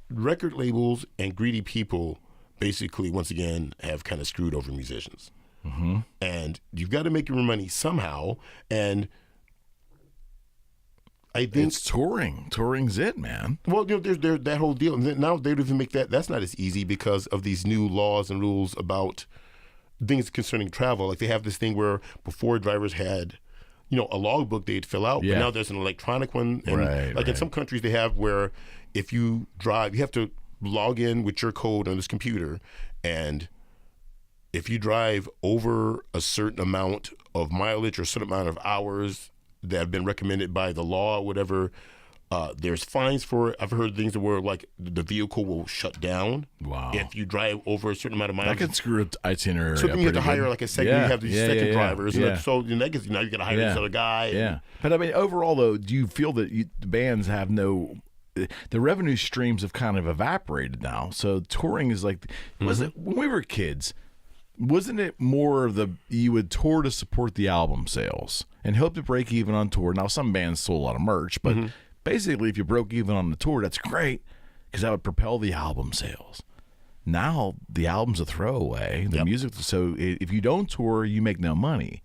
[SPEAKER 3] record labels and greedy people basically, once again, have kind of screwed over musicians. Mm-hmm. And you've got to make your money somehow. And I think
[SPEAKER 2] it's touring. Touring's it, man.
[SPEAKER 3] Well, there's that whole deal. And now they don't even make that. That's not as easy because of these new laws and rules about things concerning travel. Like they have this thing where before drivers had, a logbook they'd fill out, but now there's an electronic one. And in some countries they have where if you drive, you have to log in with your code on this computer, and if you drive over a certain amount of mileage or a certain amount of hours that have been recommended by the law or whatever, there's fines for it. I've heard things where like the vehicle will shut down.
[SPEAKER 2] Wow.
[SPEAKER 3] If you drive over a certain amount of miles.
[SPEAKER 2] That could screw an itinerary.
[SPEAKER 3] So then you have to hire like a second. You have these second drivers.
[SPEAKER 2] Yeah.
[SPEAKER 3] And so now you got to hire this other guy.
[SPEAKER 2] Yeah. But I mean, overall though, do you feel that the bands have the revenue streams have kind of evaporated now? So touring is like, was it when we were kids? Wasn't it more you would tour to support the album sales and hope to break even on tour? Now, some bands sold a lot of merch, but basically, if you broke even on the tour, that's great because that would propel the album sales. Now, the album's a throwaway. The music, so if you don't tour, you make no money.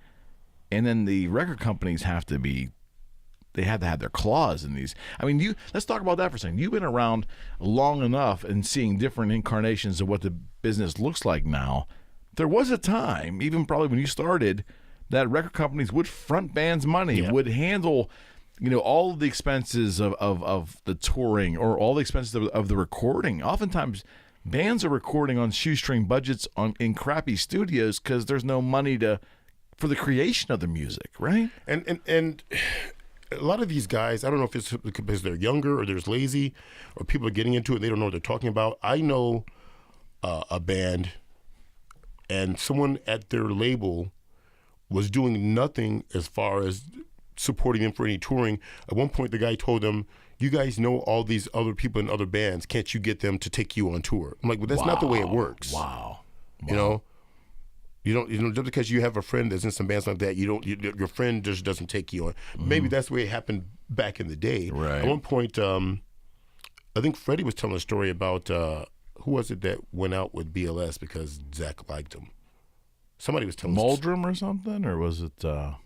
[SPEAKER 2] And then the record companies have to have their claws in these. I mean, let's talk about that for a second. You've been around long enough and seeing different incarnations of what the business looks like now. There was a time, even probably when you started, that record companies would front bands' money, would handle, all of the expenses of the touring or all the expenses of the recording. Oftentimes, bands are recording on shoestring budgets in crappy studios because there's no money for the creation of the music, right?
[SPEAKER 3] And a lot of these guys, I don't know if it's because they're younger or they're lazy or people are getting into it and they don't know what they're talking about. I know a band, and someone at their label was doing nothing as far as supporting them for any touring. At one point, the guy told them, "You guys know all these other people in other bands. Can't you get them to take you on tour?" I'm like, "Well, that's not the way it works."
[SPEAKER 2] Wow.
[SPEAKER 3] You don't just because you have a friend that's in some bands like that, your friend just doesn't take you on. Maybe that's the way it happened back in the day.
[SPEAKER 2] Right.
[SPEAKER 3] At one point, I think Freddie was telling a story about who was it that went out with BLS because Zakk liked him. Somebody was telling
[SPEAKER 2] Muldrum or something, or was it?
[SPEAKER 3] I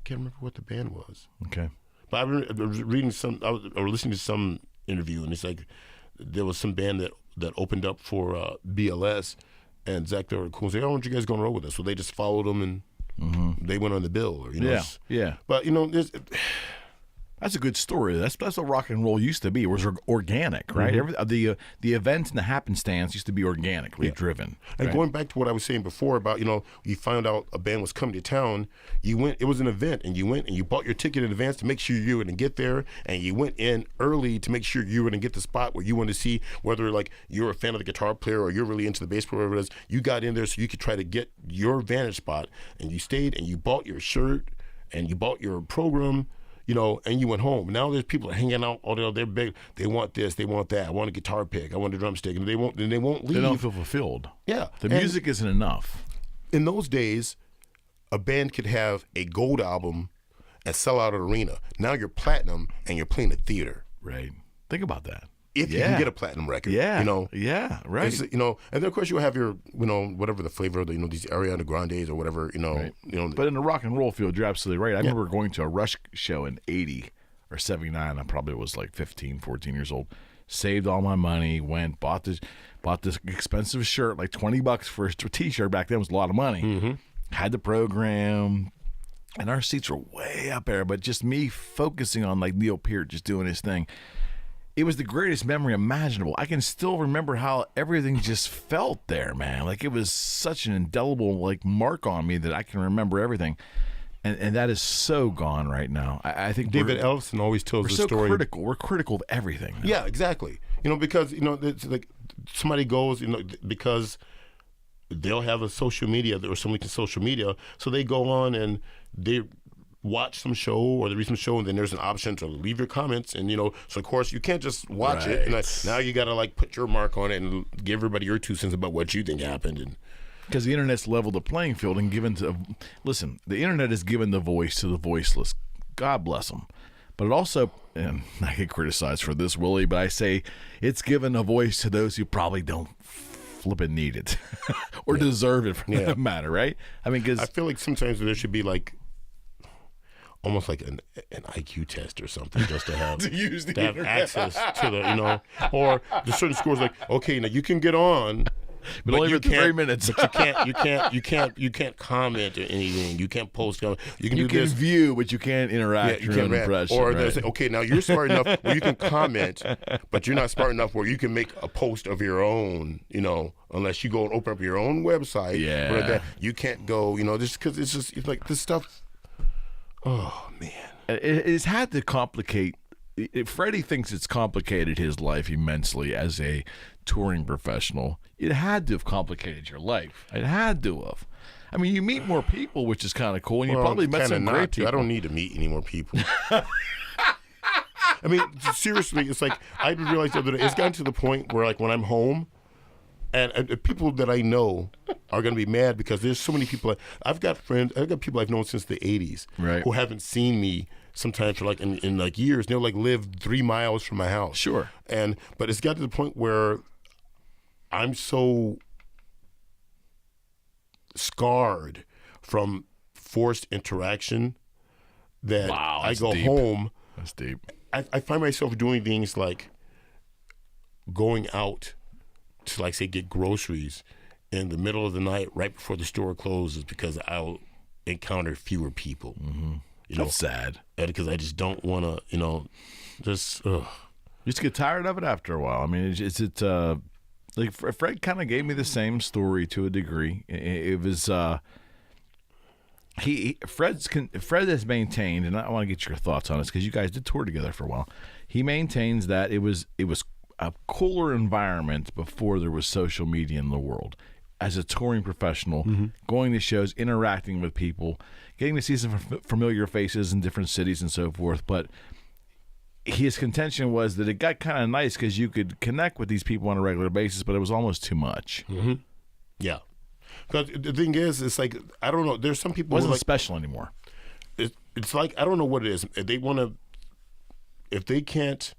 [SPEAKER 3] can't remember what the band was.
[SPEAKER 2] Okay.
[SPEAKER 3] But I was reading or listening to some interview, and it's like there was some band that opened up for BLS, and Zakk, they were cool. Say, "Oh, aren't you guys going to roll with us?" So they just followed them, and they went on the bill. Or,
[SPEAKER 2] Yeah.
[SPEAKER 3] But
[SPEAKER 2] that's a good story. That's what rock and roll used to be. It was organic, right? The events and the happenstance used to be organically driven.
[SPEAKER 3] And
[SPEAKER 2] right?
[SPEAKER 3] going back to what I was saying before about, you found out a band was coming to town, you went, it was an event, and you went and you bought your ticket in advance to make sure you were going to get there, and you went in early to make sure you were going to get the spot where you wanted to see whether like you're a fan of the guitar player or you're really into the bass player, whatever it is. You got in there so you could try to get your vantage spot, and you stayed and you bought your shirt and you bought your program. you know, and you went home. Now there's people hanging out all day. They're big. They want this. They want that. I want a guitar pick. I want a drumstick. And they won't leave.
[SPEAKER 2] They don't feel fulfilled.
[SPEAKER 3] Yeah.
[SPEAKER 2] The music isn't enough.
[SPEAKER 3] In those days, a band could have a gold album and sell out an arena. Now you're platinum and you're playing a theater.
[SPEAKER 2] Right. Think about that.
[SPEAKER 3] If you can get a platinum record.
[SPEAKER 2] Yeah.
[SPEAKER 3] You know.
[SPEAKER 2] Yeah. Right.
[SPEAKER 3] You know, and then of course you have your, you know, whatever the flavor of the, you know, these Ariana Grandes or whatever, you know.
[SPEAKER 2] Right.
[SPEAKER 3] You know.
[SPEAKER 2] But in the rock and roll field, you're absolutely right. I remember going to a Rush show in 80 or 79. I probably was like 15, 14 years old. Saved all my money, went, bought this expensive shirt, like $20 for a t-shirt. Back then was a lot of money.
[SPEAKER 3] Mm-hmm.
[SPEAKER 2] Had the program, and our seats were way up there. But just me focusing on like Neil Peart just doing his thing. It was the greatest memory imaginable. I can still remember how everything just felt there, man. Like it was such an indelible like mark on me that I can remember everything. And that is so gone right now. I think
[SPEAKER 3] David Ellison always tells the story.
[SPEAKER 2] Critical. We're critical of everything now.
[SPEAKER 3] Yeah, exactly. You know, because, you know, it's like somebody goes, you know, because they'll have a social media or somebody to social media, so they go on and they watch some show or they read some show, and then there's an option to leave your comments, and you know, so of course you can't just watch it, and like, now you got to like put your mark on it and give everybody your 2 cents about what you think happened. And
[SPEAKER 2] because the internet's leveled the playing field and listen, the internet has given the voice to the voiceless. God bless them. But it also, and I get criticized for this, Willie, but I say it's given a voice to those who probably don't flipping need it or deserve it for that matter, right? I mean, because
[SPEAKER 3] I feel like sometimes there should be like almost like an IQ test or something, just to have
[SPEAKER 2] to
[SPEAKER 3] have access to the, you know, or there's certain scores like, okay, now you can get on,
[SPEAKER 2] but only for 3 minutes.
[SPEAKER 3] But you can't comment or anything. You can't post. You can
[SPEAKER 2] view, but you can't interact.
[SPEAKER 3] You can't
[SPEAKER 2] impression.
[SPEAKER 3] Or they say, okay, now you're smart enough where you can comment, but you're not smart enough where you can make a post of your own. You know, unless you go and open up your own website.
[SPEAKER 2] Yeah.
[SPEAKER 3] Or that you can't go. You know, just because it's like this stuff. Oh man,
[SPEAKER 2] it's had to complicate. Freddie thinks it's complicated his life immensely as a touring professional. It had to have complicated your life. It had to have. I mean, you meet more people, which is kind of cool, and you probably met some great people.
[SPEAKER 3] I don't need to meet any more people. I mean, seriously, it's like I realized the other day, it's gotten to the point where, like, when I'm home, and people that I know are going to be mad because there's so many people. I've got friends, I've got people I've known since the 80s who haven't seen me sometimes for like in like years. They'll like live 3 miles from my house.
[SPEAKER 2] Sure.
[SPEAKER 3] But it's got to the point where I'm so scarred from forced interaction that I go home.
[SPEAKER 2] That's deep.
[SPEAKER 3] I find myself doing things like going out to, like, say, get groceries in the middle of the night right before the store closes because I'll encounter fewer people.
[SPEAKER 2] Mm-hmm.
[SPEAKER 3] You know,
[SPEAKER 2] that's sad.
[SPEAKER 3] Because I just don't want to, you know, just. You
[SPEAKER 2] just get tired of it after a while. I mean, like Fred kind of gave me the same story to a degree. It was Fred has maintained, and I want to get your thoughts on this because you guys did tour together for a while. He maintains that it was a cooler environment before there was social media in the world. As a touring professional, going to shows, interacting with people, getting to see some familiar faces in different cities and so forth. But his contention was that it got kind of nice because you could connect with these people on a regular basis, but it was almost too much.
[SPEAKER 3] Mm-hmm. Yeah. Because the thing is, it's like, I don't know, there's some people
[SPEAKER 2] it wasn't
[SPEAKER 3] like,
[SPEAKER 2] special anymore.
[SPEAKER 3] It's like, I don't know what it is. If they can't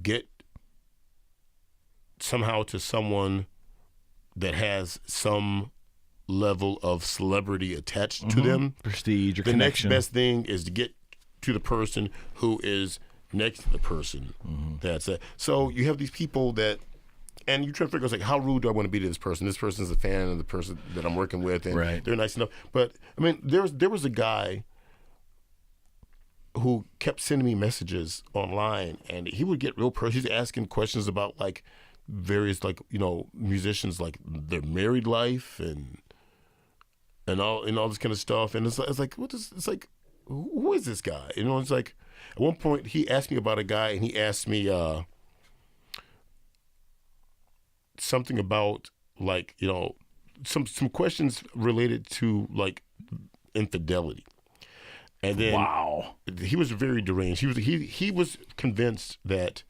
[SPEAKER 3] get somehow to someone that has some level of celebrity attached to them,
[SPEAKER 2] prestige or
[SPEAKER 3] the
[SPEAKER 2] connection.
[SPEAKER 3] next best thing is to get to the person who is next to the person. That's it. So you have these people that, and you try to figure out, like, how rude do I want to be to this person? This person's a fan of the person that I'm working with, and they're nice enough. But I mean, there was a guy who kept sending me messages online, and he would get real personal. He's asking questions about, like, various, like, you know, musicians, like their married life and all this kind of stuff. And it's like it's like, who is this guy? You know, it's like, at one point he asked me about a guy, and he asked me something about, like, you know, some questions related to, like, infidelity. And then
[SPEAKER 2] Wow.
[SPEAKER 3] He was very deranged. He was convinced that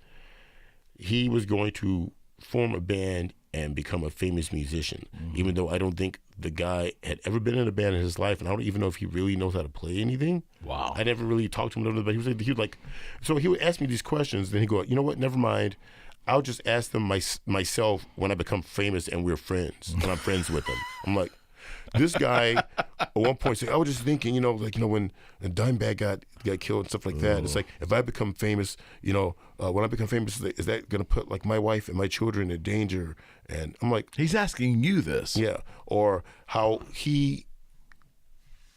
[SPEAKER 3] he was going to form a band and become a famous musician, even though I don't think the guy had ever been in a band in his life, and I don't even know if he really knows how to play anything.
[SPEAKER 2] Wow.
[SPEAKER 3] I never really talked to him, but he would like, so he would ask me these questions, then he'd go, you know what, never mind. I'll just ask them myself when I become famous and we're friends, and I'm friends with them. I'm like, this guy at one point said, I was just thinking, when Dimebag got killed and stuff like that, it's like, if I become famous, when I become famous, is that going to put like my wife and my children in danger? And I'm like,
[SPEAKER 2] he's asking you this.
[SPEAKER 3] Yeah. Or how he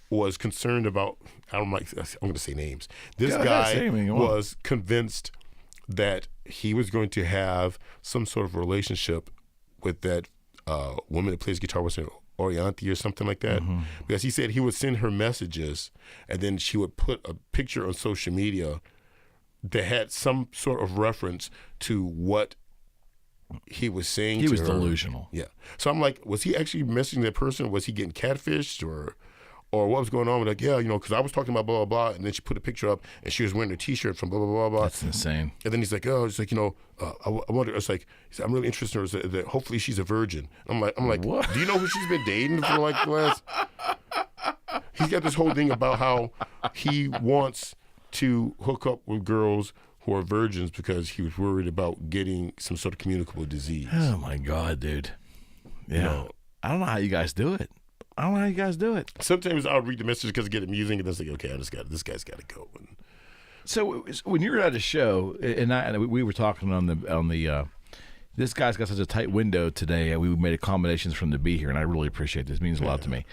[SPEAKER 3] was concerned about, I'm going to say names. This guy was convinced that he was going to have some sort of relationship with that woman that plays guitar with him, Orianthi or something like that, because he said he would send her messages and then she would put a picture on social media that had some sort of reference to what he was saying to her.
[SPEAKER 2] He was delusional.
[SPEAKER 3] Yeah. So I'm like, was he actually messaging that person? Was he getting catfished or what was going on? Like, yeah, because I was talking about blah, blah, blah, and then she put a picture up and she was wearing a T-shirt from blah, blah, blah, blah.
[SPEAKER 2] That's insane.
[SPEAKER 3] And then he's like, I wonder, it's like, he said, I'm really interested in her, that hopefully she's a virgin. I'm like, what? Do you know who she's been dating for like the last? He's got this whole thing about how he wants to hook up with girls who are virgins because he was worried about getting some sort of communicable disease.
[SPEAKER 2] Oh my God, dude. Yeah. I don't know how you guys do it.
[SPEAKER 3] Sometimes I'll read the message because I get amusing, and then it's like, okay, this guy's got to go.
[SPEAKER 2] So when you were at a show, and we were talking on the this guy's got such a tight window today. We made accommodations for him to be here, and I really appreciate this. It means a lot to me.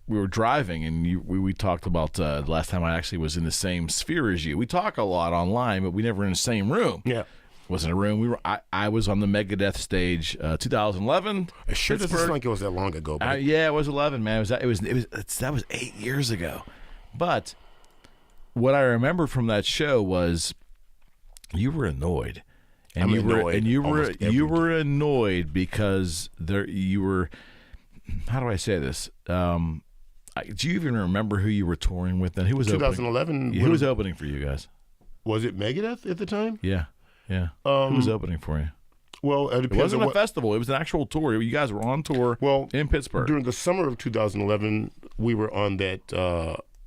[SPEAKER 2] We were driving, and we talked about the last time I actually was in the same sphere as you. We talk a lot online, but we never in the same room.
[SPEAKER 3] Yeah.
[SPEAKER 2] Wasn't a room. I was on the Megadeth stage, 2011.
[SPEAKER 3] It sure doesn't seem like it was that long ago.
[SPEAKER 2] Yeah, it was 11, man. That was 8 years ago. But what I remember from that show was you were annoyed, and you were annoyed because you were. How do I say this? Do you even remember who you were touring with then? Who was
[SPEAKER 3] 2011?
[SPEAKER 2] Who was opening for you guys?
[SPEAKER 3] Was it Megadeth at the time?
[SPEAKER 2] Yeah. Who was opening for you?
[SPEAKER 3] Well, it
[SPEAKER 2] wasn't a festival. It was an actual tour. You guys were on tour in Pittsburgh.
[SPEAKER 3] During the summer of 2011, we were on that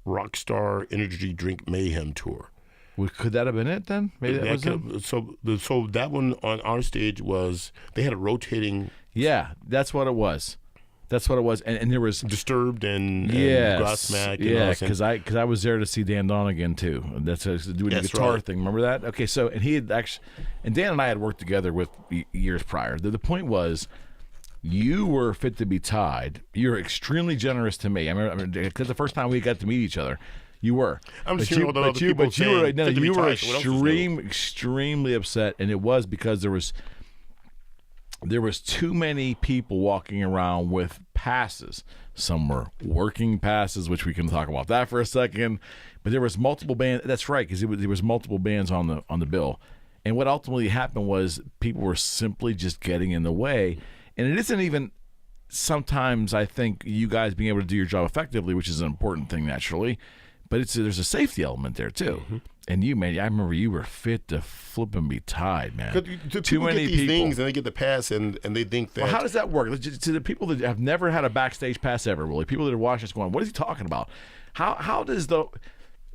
[SPEAKER 3] Rockstar Energy Drink Mayhem tour.
[SPEAKER 2] Well, could that have been it then? Maybe that was it?
[SPEAKER 3] So that one on our stage they had a rotating...
[SPEAKER 2] Yeah, that's what it was. And there was
[SPEAKER 3] Disturbed and Godsmack.
[SPEAKER 2] Yeah, because I was there to see Dan Donegan too. That's doing the guitar thing. Remember that? Okay, so and he had actually, and Dan and I had worked together with years prior. The point was, you were fit to be tied. You were extremely generous to me. I remember because the first time we got to meet each other, you were.
[SPEAKER 3] I'm just hearing all the other people saying
[SPEAKER 2] you were extremely upset, and it was because there was too many people walking around with passes. Some were working passes, which we can talk about that for a second. But there was multiple bands. That's right, because there was multiple bands on the bill. And what ultimately happened was people were simply just getting in the way. And it isn't even sometimes, I think, you guys being able to do your job effectively, which is an important thing naturally. But there's a safety element there too. Mm-hmm. And you, man, I remember you were fit to flip and be tied, man.
[SPEAKER 3] Too many get these things and they get the pass and they think that.
[SPEAKER 2] Well, how does that work? To the people that have never had a backstage pass ever, Willie, people that are watching us going, what is he talking about? How does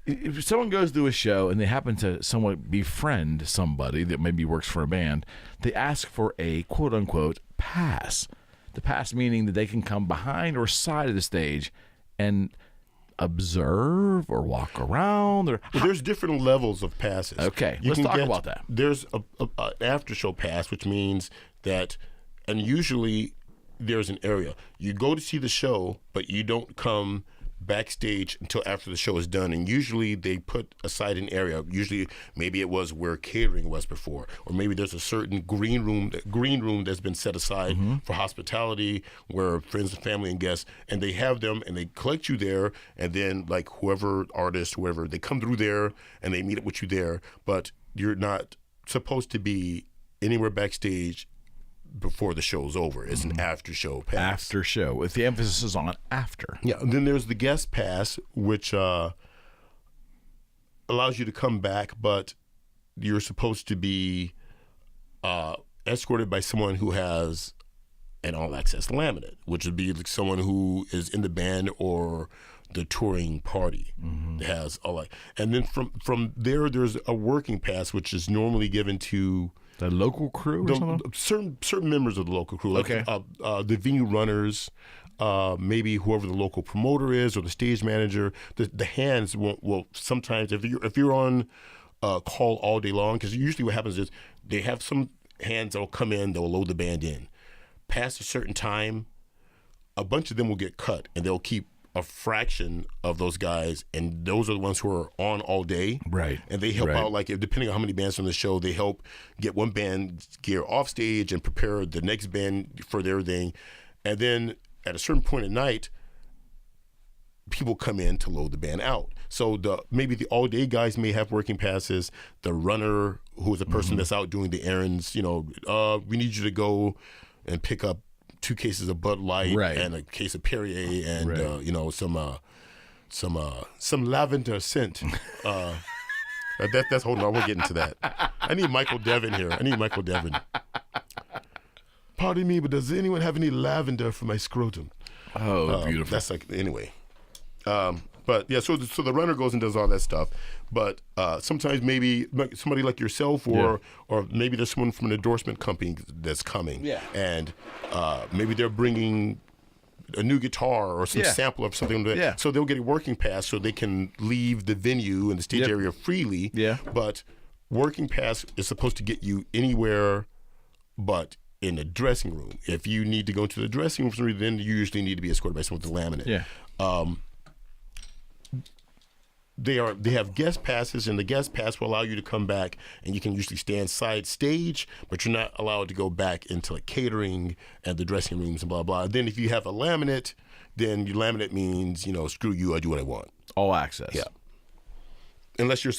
[SPEAKER 2] if someone goes to a show and they happen to somewhat befriend somebody that maybe works for a band, they ask for a quote unquote pass. The pass meaning that they can come behind or side of the stage and observe or walk around.
[SPEAKER 3] There's different levels of passes.
[SPEAKER 2] Okay, let's talk about that.
[SPEAKER 3] There's an after-show pass, which means that, and usually there's an area. You go to see the show, but you don't come backstage until after the show is done, and usually they put aside an area. Usually, maybe it was where catering was before, or maybe there's a certain green room that's been set aside for hospitality, where friends and family and guests, and they have them and they collect you there, and then like whoever artist, whoever, they come through there and they meet up with you there, but you're not supposed to be anywhere backstage before the show's over. It's an after show pass.
[SPEAKER 2] After show, with the emphasis is on after.
[SPEAKER 3] Yeah, and then there's the guest pass, which allows you to come back, but you're supposed to be escorted by someone who has an all-access laminate, which would be like someone who is in the band or the touring party that has all that. And then from there, there's a working pass, which is normally given to
[SPEAKER 2] the local crew or something?
[SPEAKER 3] Certain members of the local crew, like the venue runners, maybe whoever the local promoter is or the stage manager. The hands will sometimes, if you're on call all day long, because usually what happens is they have some hands that will come in, they'll load the band in. Past a certain time, a bunch of them will get cut, and they'll keep a fraction of those guys, and those are the ones who are on all day.
[SPEAKER 2] Right.
[SPEAKER 3] And they help out, like, depending on how many bands on the show, they help get one band gear off stage and prepare the next band for their thing. And then at a certain point at night, people come in to load the band out. So maybe the all-day guys may have working passes. The runner, who is the person that's out doing the errands, we need you to go and pick up 2 cases of Bud Light and a case of Perrier and some lavender scent. That's hold on, I won't get into that. I need Michael Devin here. Pardon me, but does anyone have any lavender for my scrotum?
[SPEAKER 2] Oh, beautiful.
[SPEAKER 3] That's like, anyway. But yeah, so the runner goes and does all that stuff. But sometimes maybe somebody like yourself or maybe there's someone from an endorsement company that's coming. Yeah. And maybe they're bringing a new guitar or some sample of something. So they'll get a working pass so they can leave the venue and the stage area freely. Yeah. But working pass is supposed to get you anywhere but in the dressing room. If you need to go to the dressing room, then you usually need to be escorted by someone with a laminate. Yeah. They have guest passes, and the guest pass will allow you to come back, and you can usually stand side stage, but you're not allowed to go back into like catering and the dressing rooms and blah blah. Then if you have a laminate, then your laminate means screw you, I do what I want.
[SPEAKER 2] All access.
[SPEAKER 3] Yeah. Unless there's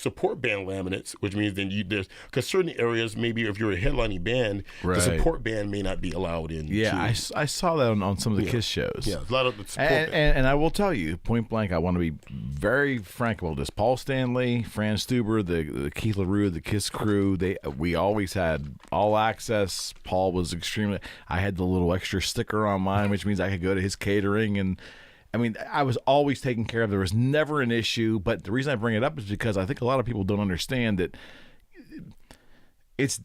[SPEAKER 3] support band laminates, which means then there's because certain areas, maybe if you're a headlining band, the support band may not be allowed in.
[SPEAKER 2] Yeah, I saw that on some of the Kiss shows.
[SPEAKER 3] Yeah, a lot of the support
[SPEAKER 2] and I will tell you, point blank, I want to be very frank about this. Paul Stanley, Franz Stuber, the Keith LaRue, the Kiss crew, we always had all access. Paul was extremely. I had the little extra sticker on mine, which means I could go to his catering and. I mean, I was always taken care of. There was never an issue. But the reason I bring it up is because I think a lot of people don't understand that it's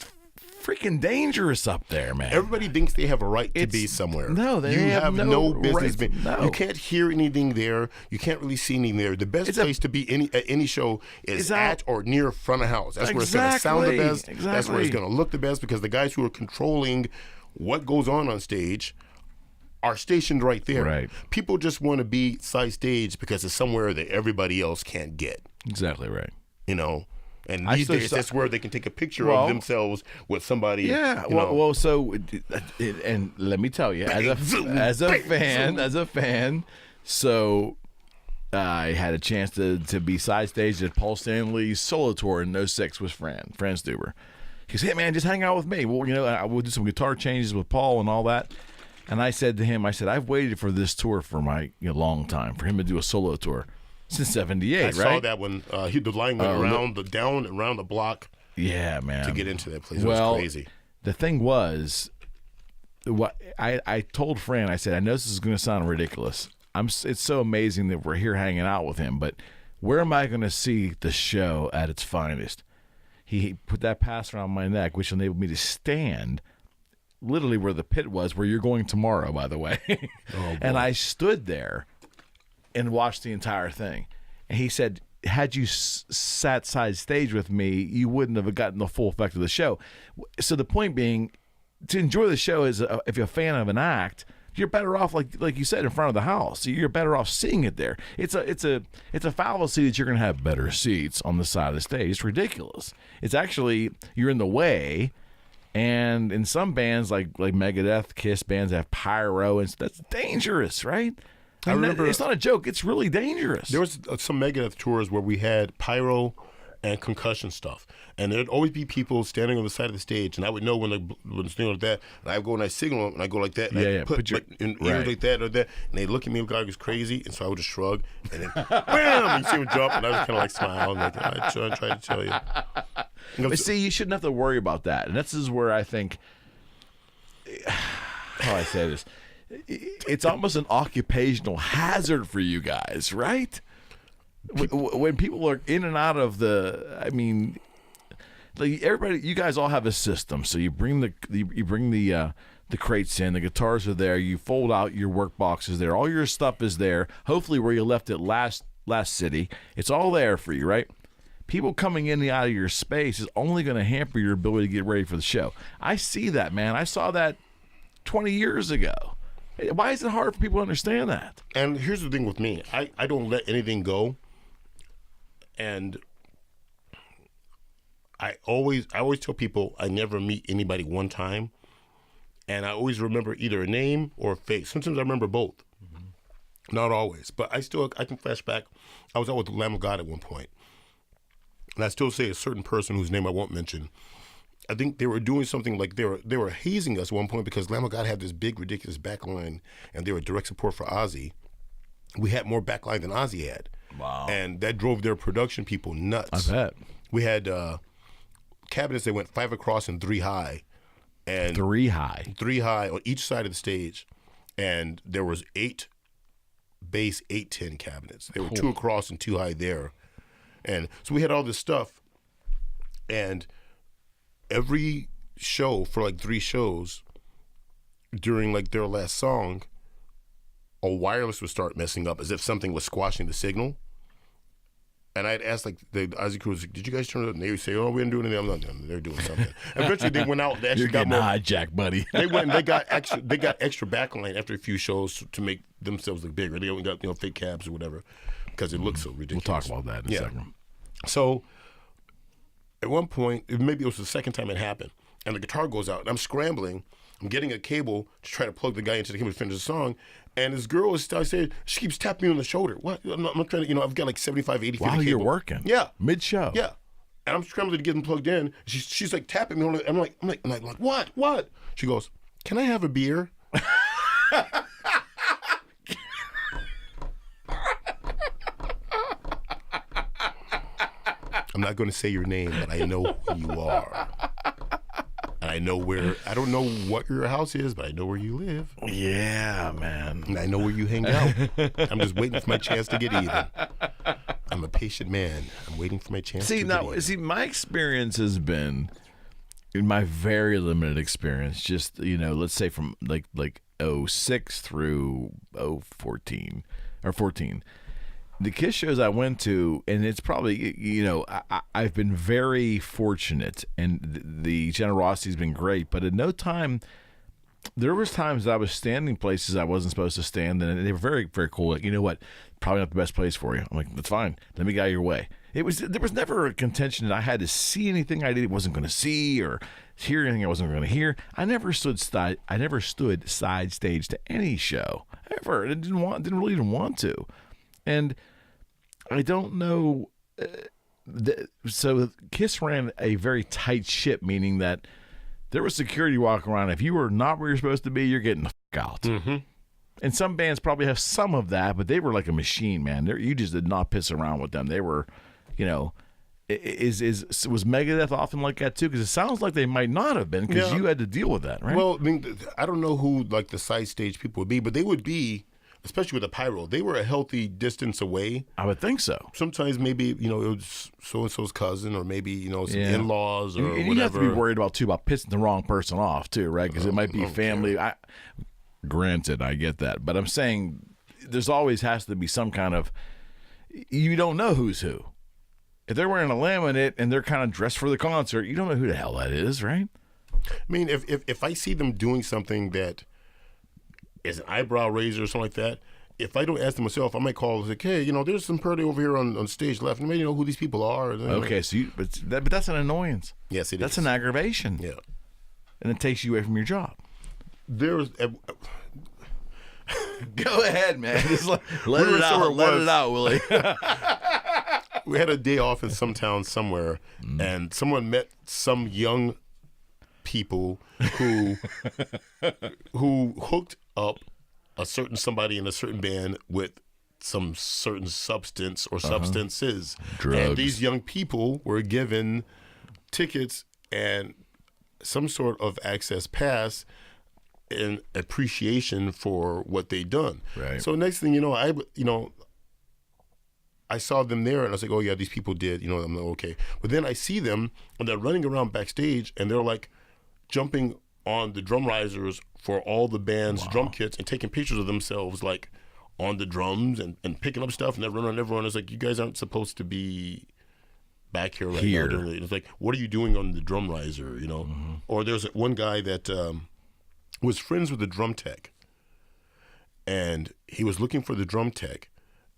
[SPEAKER 2] freaking dangerous up there, man.
[SPEAKER 3] Everybody thinks they have a right to be somewhere.
[SPEAKER 2] No, they
[SPEAKER 3] have no business
[SPEAKER 2] right,
[SPEAKER 3] being. No. You can't hear anything there. You can't really see anything there. The best place to be at any show is at or near front of house. That's where it's going to sound the best. Exactly. That's where it's going to look the best because the guys who are controlling what goes on stage are stationed right there. Right. People just want to be side stage because it's somewhere that everybody else can't get.
[SPEAKER 2] Exactly right.
[SPEAKER 3] And these days that's where they can take a picture of themselves with somebody.
[SPEAKER 2] Yeah. So and let me tell you, as a fan, so I had a chance to be side stage at Paul Stanley's solo tour in '06 with Franz Stuber. He said, "Hey man, just hang out with me. Well, I will do some guitar changes with Paul and all that." And I said to him, I've waited for this tour for my long time, for him to do a solo tour since '78, right? I saw
[SPEAKER 3] that when the line went down around the block.
[SPEAKER 2] Yeah, man.
[SPEAKER 3] To get into that place. It was crazy.
[SPEAKER 2] The thing was, what I told Fran, I said, I know this is going to sound ridiculous. It's so amazing that we're here hanging out with him, but where am I going to see the show at its finest? He put that pass around my neck, which enabled me to stand literally where the pit was, where you're going tomorrow, by the way. And I stood there and watched the entire thing. And he said, had you sat side stage with me, you wouldn't have gotten the full effect of the show. So the point being, to enjoy the show is if you're a fan of an act, you're better off, like you said, in front of the house. You're better off seeing it there. It's a fallacy that you're going to have better seats on the side of the stage. It's ridiculous. It's actually, you're in the way. And in some bands like Megadeth, Kiss bands have pyro, and that's dangerous, right? I remember it's not a joke. It's really dangerous.
[SPEAKER 3] There was some Megadeth tours where we had pyro and concussion stuff. And there'd always be people standing on the side of the stage, and I would know when it's doing like that, and I would go and I signal them, and I go like that, and I put your ears like that or that, and they look at me like I was crazy, and so I would just shrug, and then bam, you see them jump, and I was kind of like smiling, like I tried to tell you.
[SPEAKER 2] But see, you shouldn't have to worry about that, and this is where I think, how do I say this? It's almost an occupational hazard for you guys, right? When people are in and out of like everybody, you guys all have a system. So you bring the crates in, the guitars are there, you fold out your work boxes there, all your stuff is there. Hopefully, where you left it last city, it's all there for you, right? People coming in and out of your space is only going to hamper your ability to get ready for the show. I see that, man. I saw that 20 years ago. Why is it hard for people to understand that?
[SPEAKER 3] And here's the thing with me. I don't let anything go. And I always tell people I never meet anybody one time. And I always remember either a name or a face. Sometimes I remember both. Mm-hmm. Not always. But I can flash back. I was out with the Lamb of God at one point. And I still say a certain person whose name I won't mention. I think they were doing something like they were hazing us at one point because Lamb of God had this big, ridiculous backline, and they were direct support for Ozzy. We had more backline than Ozzy had.
[SPEAKER 2] Wow.
[SPEAKER 3] And that drove their production people nuts.
[SPEAKER 2] I bet.
[SPEAKER 3] We had cabinets that went 5 across and 3 high. And
[SPEAKER 2] 3 high?
[SPEAKER 3] 3 high on each side of the stage. And there was 8 bass 810 cabinets. There were 2 across and 2 high there. And so we had all this stuff. And every show for like 3 shows during like their last song, a wireless would start messing up as if something was squashing the signal. And I'd ask like the Ozzy crew, did you guys turn it up? And they would say, we didn't do anything. I'm not doing it. They're doing something. Eventually they went out. They actually
[SPEAKER 2] You're getting
[SPEAKER 3] got
[SPEAKER 2] hijacked, buddy.
[SPEAKER 3] They went and they got extra backline after a few shows to make themselves look bigger. They only got fake cabs or whatever because it looks so ridiculous.
[SPEAKER 2] We'll talk about that in a second.
[SPEAKER 3] So at one point, maybe it was the second time it happened, and the guitar goes out, and I'm scrambling. I'm getting a cable to try to plug the guy into the cable to finish the song, and this girl is, I said, she keeps tapping me on the shoulder. What? I'm not trying to, I've got like 75, 80 feet of cable.
[SPEAKER 2] While you're working?
[SPEAKER 3] Yeah.
[SPEAKER 2] Mid-show?
[SPEAKER 3] Yeah. And I'm scrambling to get them plugged in. She's like tapping me on it. I'm like, what? She goes, can I have a beer? I'm not going to say your name, but I know who you are. And I know I don't know what your house is, but I know where you live.
[SPEAKER 2] Yeah, man.
[SPEAKER 3] And I know where you hang out. I'm just waiting for my chance to get even. I'm a patient man. I'm waiting for my chance to get even.
[SPEAKER 2] See, my experience has been, in my very limited experience, just, let's say from like 06 through 14 or 14. The KISS shows I went to, and it's probably, I've been very fortunate, and the generosity's been great, but at no time, there was times that I was standing places I wasn't supposed to stand, and they were very, very cool. Like, you know what, probably not the best place for you. I'm like, that's fine. Let me get out of your way. There was never a contention that I had to see anything I wasn't going to see or hear anything I wasn't going to hear. I never stood side stage to any show ever. I didn't really even want to, and I don't know. So KISS ran a very tight ship, meaning that there was security walking around. If you were not where you're supposed to be, you're getting the fuck out. Mm-hmm. And some bands probably have some of that, but they were like a machine, man. You just did not piss around with them. They were, was Megadeth often like that too? Because it sounds like they might not have been, because you had to deal with that, right?
[SPEAKER 3] Well, I mean, I don't know who like the side stage people would be, but they would be. Especially with the pyro, they were a healthy distance away.
[SPEAKER 2] I would think so.
[SPEAKER 3] Sometimes maybe, it was so-and-so's cousin, or maybe, some in-laws or whatever.
[SPEAKER 2] You have to be worried about pissing the wrong person off too, right? Because it might be family. Granted, I get that. But I'm saying there's always has to be some kind of, you don't know who's who. If they're wearing a laminate and they're kind of dressed for the concert, you don't know who the hell that is, right?
[SPEAKER 3] I mean, if I see them doing something that is an eyebrow raiser or something like that, if I don't ask them myself, I might call and say, hey, there's some party over here on stage left. You may know who these people are.
[SPEAKER 2] Okay, so but that's an annoyance.
[SPEAKER 3] Yes,
[SPEAKER 2] that's an aggravation.
[SPEAKER 3] Yeah.
[SPEAKER 2] And it takes you away from your job.
[SPEAKER 3] There's...
[SPEAKER 2] Go ahead, man. Just let it out. Let it out, Willie.
[SPEAKER 3] we had a day off in some town somewhere, and someone met some young people who hooked up a certain somebody in a certain band with some certain substance or substances.
[SPEAKER 2] Drugs.
[SPEAKER 3] And these young people were given tickets and some sort of access pass in appreciation for what they done.
[SPEAKER 2] Right.
[SPEAKER 3] So next thing you know, I saw them there and I was like, oh yeah, these people did, I'm like, okay. But then I see them and they're running around backstage and they're like jumping on the drum risers for all the band's drum kits and taking pictures of themselves like on the drums and picking up stuff, and they're running on everyone. It's like, you guys aren't supposed to be back here right now doing it. It's like, what are you doing on the drum riser, Or there's one guy that was friends with the drum tech, and he was looking for the drum tech,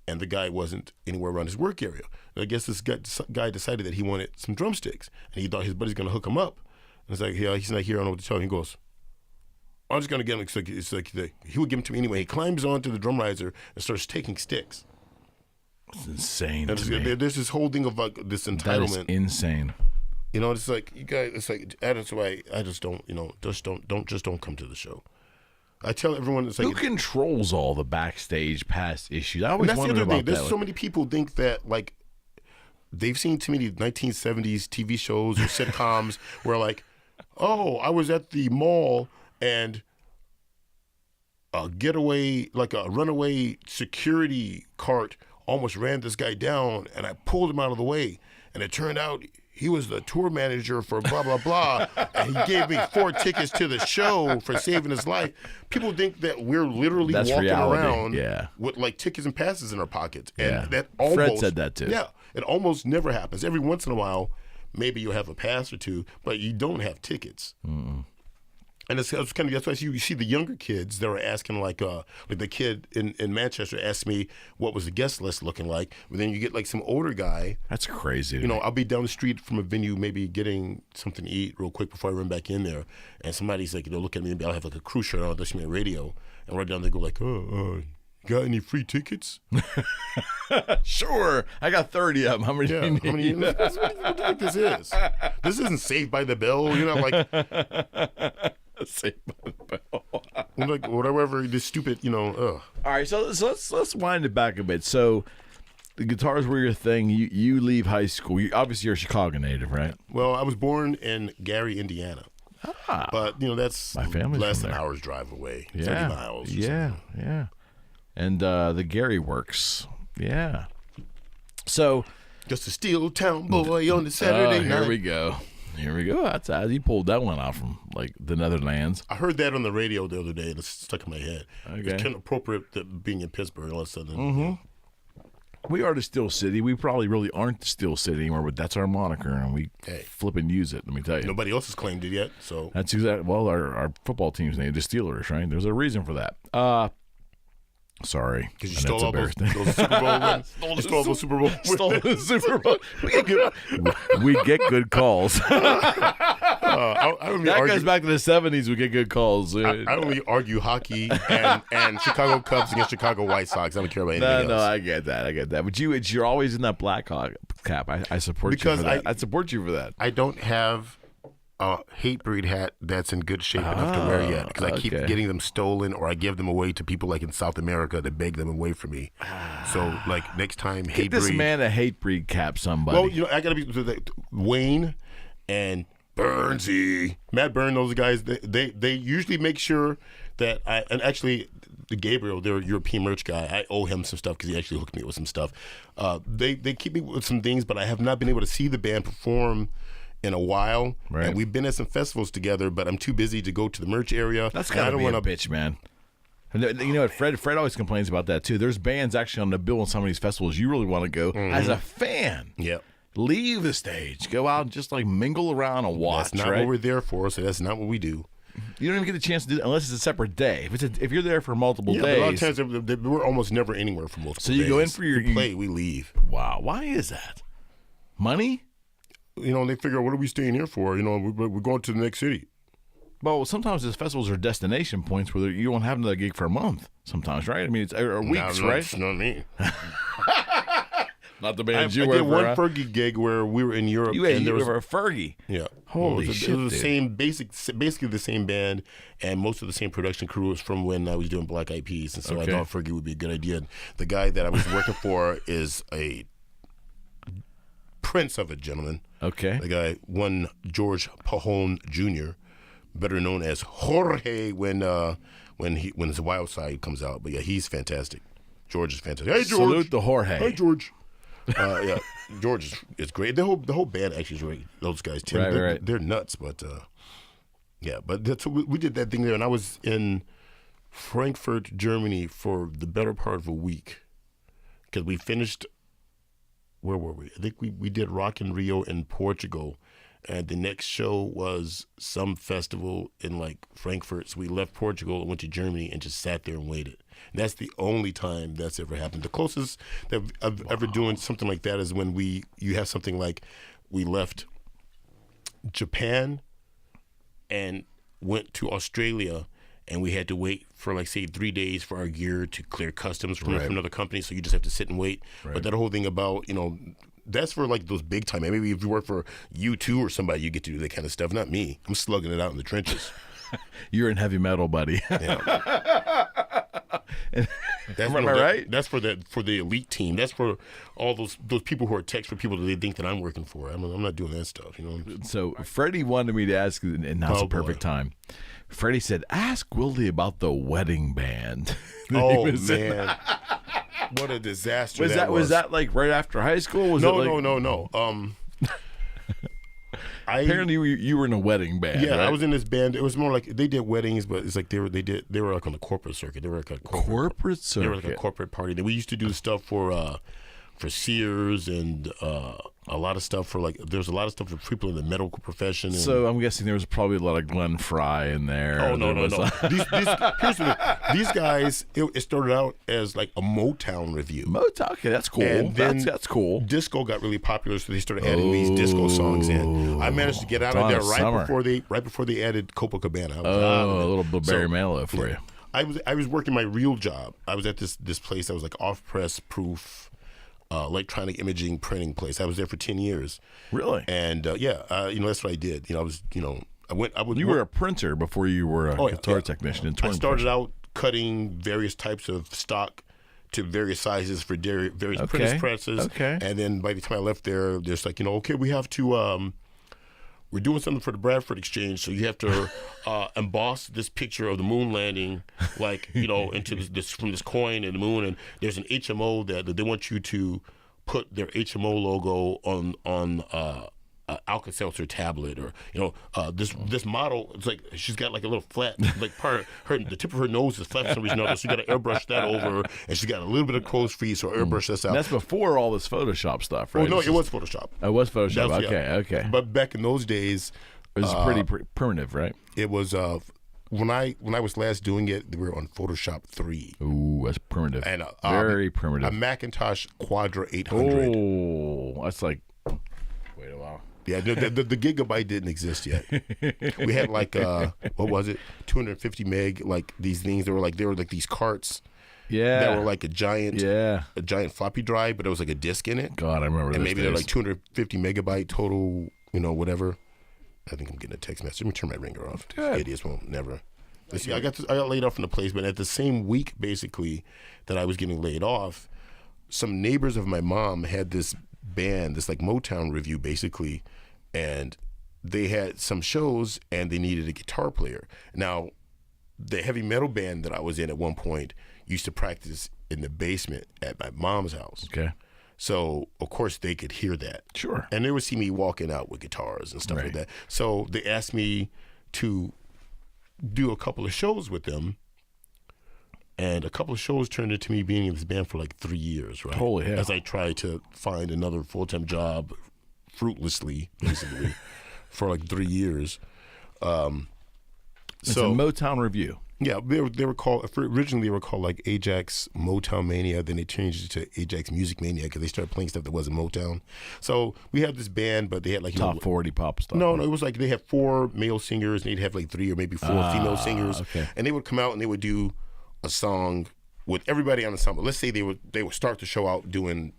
[SPEAKER 3] and the guy wasn't anywhere around his work area. And I guess this guy decided that he wanted some drumsticks, and he thought his buddy's going to hook him up. And it's like, yeah, he's not here. I don't know what to tell him. He goes, I'm just going to get him. It's like he would give him to me anyway. He climbs onto the drum riser and starts taking sticks.
[SPEAKER 2] It's insane.
[SPEAKER 3] There's this whole thing of like this entitlement.
[SPEAKER 2] That is insane.
[SPEAKER 3] It's like, you guys, it's like, that's why I just don't, don't come to the show. I tell everyone, it's like,
[SPEAKER 2] who controls all the backstage pass issues? I always
[SPEAKER 3] that's
[SPEAKER 2] wondered
[SPEAKER 3] the other
[SPEAKER 2] about
[SPEAKER 3] thing. There's
[SPEAKER 2] that.
[SPEAKER 3] so many people think that like they've seen too many 1970s TV shows or sitcoms where like, oh, I was at the mall and a runaway security cart almost ran this guy down, and I pulled him out of the way, and it turned out he was the tour manager for blah, blah, blah, and he gave me 4 tickets to the show for saving his life. People think that we're literally walking around with like tickets and passes in our pockets. And that almost,
[SPEAKER 2] Fred said that too.
[SPEAKER 3] Yeah, it almost never happens. Every once in a while, maybe you'll have a pass or two, but you don't have tickets. Mm-mm. And it's kind of, that's why you see the younger kids that are asking, like the kid in Manchester asked me what was the guest list looking like. But then you get like some older guy.
[SPEAKER 2] That's crazy.
[SPEAKER 3] I'll be down the street from a venue, maybe getting something to eat real quick before I run back in there. And somebody's like, look at me and I'll have like a cruise shirt on, listen to me on radio. And right down they go like, you got any free tickets?
[SPEAKER 2] Sure. I got 30 of them. How many do you need?
[SPEAKER 3] What do you think this is? This isn't Saved by the Bell.
[SPEAKER 2] Saved by the Bell.
[SPEAKER 3] Like whatever, this stupid, All
[SPEAKER 2] right, so let's wind it back a bit. So the guitars were your thing. You leave high school. Obviously, you're a Chicago native, right?
[SPEAKER 3] Well, I was born in Gary, Indiana. But, that's
[SPEAKER 2] my family's
[SPEAKER 3] less
[SPEAKER 2] from
[SPEAKER 3] than an
[SPEAKER 2] there.
[SPEAKER 3] hour's drive away.
[SPEAKER 2] Yeah.
[SPEAKER 3] 30 miles.
[SPEAKER 2] Yeah. And the Gary Works. Yeah. So
[SPEAKER 3] just a steel town boy on the Saturday night.
[SPEAKER 2] Here we go. That's how he pulled that one out from like the Netherlands.
[SPEAKER 3] I heard that on the radio the other day, and it's stuck in my head.
[SPEAKER 2] Okay.
[SPEAKER 3] It's kind of appropriate that being in Pittsburgh all of a sudden.
[SPEAKER 2] Mm-hmm. We are the Steel City. We probably really aren't the Steel City anymore, but that's our moniker, and we flip and use it. Let me tell you.
[SPEAKER 3] Nobody else has claimed it yet, so
[SPEAKER 2] that's exactly. Well, our football team's named the Steelers, right? There's a reason for that. Sorry,
[SPEAKER 3] because you stole all those Super Bowl wins. Stole the Super Bowl.
[SPEAKER 2] Stole the Super Bowl. We get good calls. That goes back to the 70s. We get good calls.
[SPEAKER 3] I only argue hockey and Chicago Cubs against Chicago White Sox. I don't care about anything else.
[SPEAKER 2] No, I get that. But you're always in that Blackhawk cap. I support you for that. I support you for that.
[SPEAKER 3] I don't have a Hatebreed hat that's in good shape enough to wear yet, because I keep getting them stolen, or I give them away to people like in South America that beg them away from me. So like next time,
[SPEAKER 2] Get this man a Hatebreed cap, somebody.
[SPEAKER 3] Well, I gotta be Wayne and Burnsy, Matt Byrne. Those guys, they usually make sure that and actually Gabriel, their European merch guy, I owe him some stuff because he actually hooked me with some stuff. They keep me with some things, but I have not been able to see the band perform in a while,
[SPEAKER 2] right.
[SPEAKER 3] And we've been at some festivals together, but I'm too busy to go to the merch area.
[SPEAKER 2] That's gotta be a bitch, man. And you know what, Fred always complains about that too. There's bands actually on the bill on some of these festivals you really want to go as a fan.
[SPEAKER 3] Yeah.
[SPEAKER 2] Leave the stage, go out and just like mingle around and watch.
[SPEAKER 3] That's not what we're there for, so that's not what we do.
[SPEAKER 2] You don't even get a chance to do that unless it's a separate day. If you're there for multiple days,
[SPEAKER 3] a lot of times we're almost never anywhere for multiple days.
[SPEAKER 2] So you go in for your
[SPEAKER 3] we play, we leave.
[SPEAKER 2] Wow, why is that? Money?
[SPEAKER 3] They figure, what are we staying here for? We're going to the next city.
[SPEAKER 2] Well, sometimes these festivals are destination points where you don't have another gig for a month. Sometimes, right? I mean, it's weeks, right?
[SPEAKER 3] It's not me.
[SPEAKER 2] Not the bands
[SPEAKER 3] I
[SPEAKER 2] you
[SPEAKER 3] did
[SPEAKER 2] were
[SPEAKER 3] one Fergie gig where we were in Europe.
[SPEAKER 2] You
[SPEAKER 3] and there was
[SPEAKER 2] were a Fergie.
[SPEAKER 3] Yeah.
[SPEAKER 2] Holy
[SPEAKER 3] it
[SPEAKER 2] shit,
[SPEAKER 3] was the
[SPEAKER 2] dude.
[SPEAKER 3] same basically the same band, and most of the same production crew was from when I was doing Black Eyed Peas, and so I thought Fergie would be a good idea. The guy that I was working for is a prince of a gentleman.
[SPEAKER 2] Okay.
[SPEAKER 3] The guy, one George Pahone Jr., better known as Jorge when his Wild Side comes out. But yeah, he's fantastic. George is fantastic. Hey, George.
[SPEAKER 2] Salute the Jorge.
[SPEAKER 3] Hey, George. Yeah, George is great. The whole band actually is great. Those guys, Tim, they're nuts. But yeah, but that's we did that thing there, and I was in Frankfurt, Germany, for the better part of a week because we finished. Where were we? I think we did Rock in Rio in Portugal, and the next show was some festival in like Frankfurt. So we left Portugal and went to Germany and just sat there and waited. And that's the only time that's ever happened. The closest that I've ever doing something like that is when you have something like we left Japan and went to Australia, and we had to wait for, like, say, 3 days for our gear to clear customs from another company, so you just have to sit and wait. Right. But that whole thing about, that's for, like, those big time. Maybe if you work for U2 or somebody, you get to do that kind of stuff. Not me. I'm slugging it out in the trenches.
[SPEAKER 2] You're in heavy metal, buddy.
[SPEAKER 3] Yeah.
[SPEAKER 2] Am I right?
[SPEAKER 3] That's for the elite team. That's for all those people who are techs for people that they think that I'm working for. I'm not doing that stuff.
[SPEAKER 2] So Freddie wanted me to ask, and now's the perfect time. Freddie said, "Ask Willie about the wedding band."
[SPEAKER 3] Oh man, what a disaster!
[SPEAKER 2] Was that like right after high school?
[SPEAKER 3] No.
[SPEAKER 2] Apparently, you were in a wedding band.
[SPEAKER 3] Yeah,
[SPEAKER 2] right?
[SPEAKER 3] I was in this band. It was more like they did weddings, but it's like they were like on the corporate circuit. They were like a corporate circuit. They were like a corporate party. We used to do stuff for Sears and a lot of stuff for there's a lot of stuff for people in the medical profession. And,
[SPEAKER 2] so I'm guessing there was probably a lot of Glenn Fry in there.
[SPEAKER 3] Oh no. Here's the thing. These guys, it started out as like a Motown review.
[SPEAKER 2] Motown, okay, that's cool.
[SPEAKER 3] And then
[SPEAKER 2] that's cool.
[SPEAKER 3] Disco got really popular, so they started adding these disco songs in. I managed to get out of there right before they added Copacabana.
[SPEAKER 2] A little Barry Manilow for you.
[SPEAKER 3] I was working my real job. I was at this place that was like off-press proof. Electronic imaging printing place. I was there for 10 years.
[SPEAKER 2] Really?
[SPEAKER 3] And that's what I did. I was,
[SPEAKER 2] You were a printer before you were a guitar technician. And
[SPEAKER 3] I started out cutting various types of stock to various sizes for various press presses.
[SPEAKER 2] Okay.
[SPEAKER 3] And then by the time I left there, there's like, okay, we have to. We're doing something for the Bradford Exchange, so you have to emboss this picture of the moon landing, into this from this coin and the moon. And there's an HMO that they want you to put their HMO logo on Alka-Seltzer tablet, or this model. It's like she's got like a little flat, like part the tip of her nose is flat for some reason or other. So you got to airbrush that over, and she got a little bit of crow's feet, so airbrush this out.
[SPEAKER 2] And that's before all this Photoshop stuff, right?
[SPEAKER 3] Oh no, it was Photoshop.
[SPEAKER 2] It was Photoshop. Okay.
[SPEAKER 3] But back in those days,
[SPEAKER 2] it was pretty primitive, right?
[SPEAKER 3] It was when I was last doing it, we were on Photoshop 3.
[SPEAKER 2] Ooh, that's primitive. And
[SPEAKER 3] very
[SPEAKER 2] primitive.
[SPEAKER 3] A Macintosh Quadra 800.
[SPEAKER 2] Oh, that's like wait a while.
[SPEAKER 3] Yeah, the gigabyte didn't exist yet. We had like what was it, 250 meg, like these things. They were like these carts.
[SPEAKER 2] Yeah.
[SPEAKER 3] That were like a giant floppy drive, but it was like a disc in it.
[SPEAKER 2] God, I remember.
[SPEAKER 3] And maybe they're like 250 megabyte total. Whatever. I think I'm getting a text message. Let me turn my ringer off.
[SPEAKER 2] Good.
[SPEAKER 3] Idiots won't never. Let's see, I got laid off from the place, but at the same week, basically, that I was getting laid off, some neighbors of my mom had this band, this like Motown review, basically. And they had some shows, and they needed a guitar player. Now, the heavy metal band that I was in at one point used to practice in the basement at my mom's house.
[SPEAKER 2] Okay.
[SPEAKER 3] So, of course, they could hear that.
[SPEAKER 2] Sure.
[SPEAKER 3] And they would see me walking out with guitars and stuff like that. So they asked me to do a couple of shows with them. And a couple of shows turned into me being in this band for like 3 years, right?
[SPEAKER 2] Holy hell.
[SPEAKER 3] As I tried to find another full-time fruitlessly, basically, for like 3 years.
[SPEAKER 2] It's a Motown review.
[SPEAKER 3] Yeah, they were called, originally they were called like Ajax Motown Mania, then they changed it to Ajax Music Mania because they started playing stuff that wasn't Motown. So we had this band, but they had like
[SPEAKER 2] top 40 pop stuff.
[SPEAKER 3] No, it was like they had 4 male singers and they'd have like 3 or maybe 4 female singers.
[SPEAKER 2] Okay.
[SPEAKER 3] And they would come out and they would do a song with everybody on the ensemble. Let's say they would start the show out doing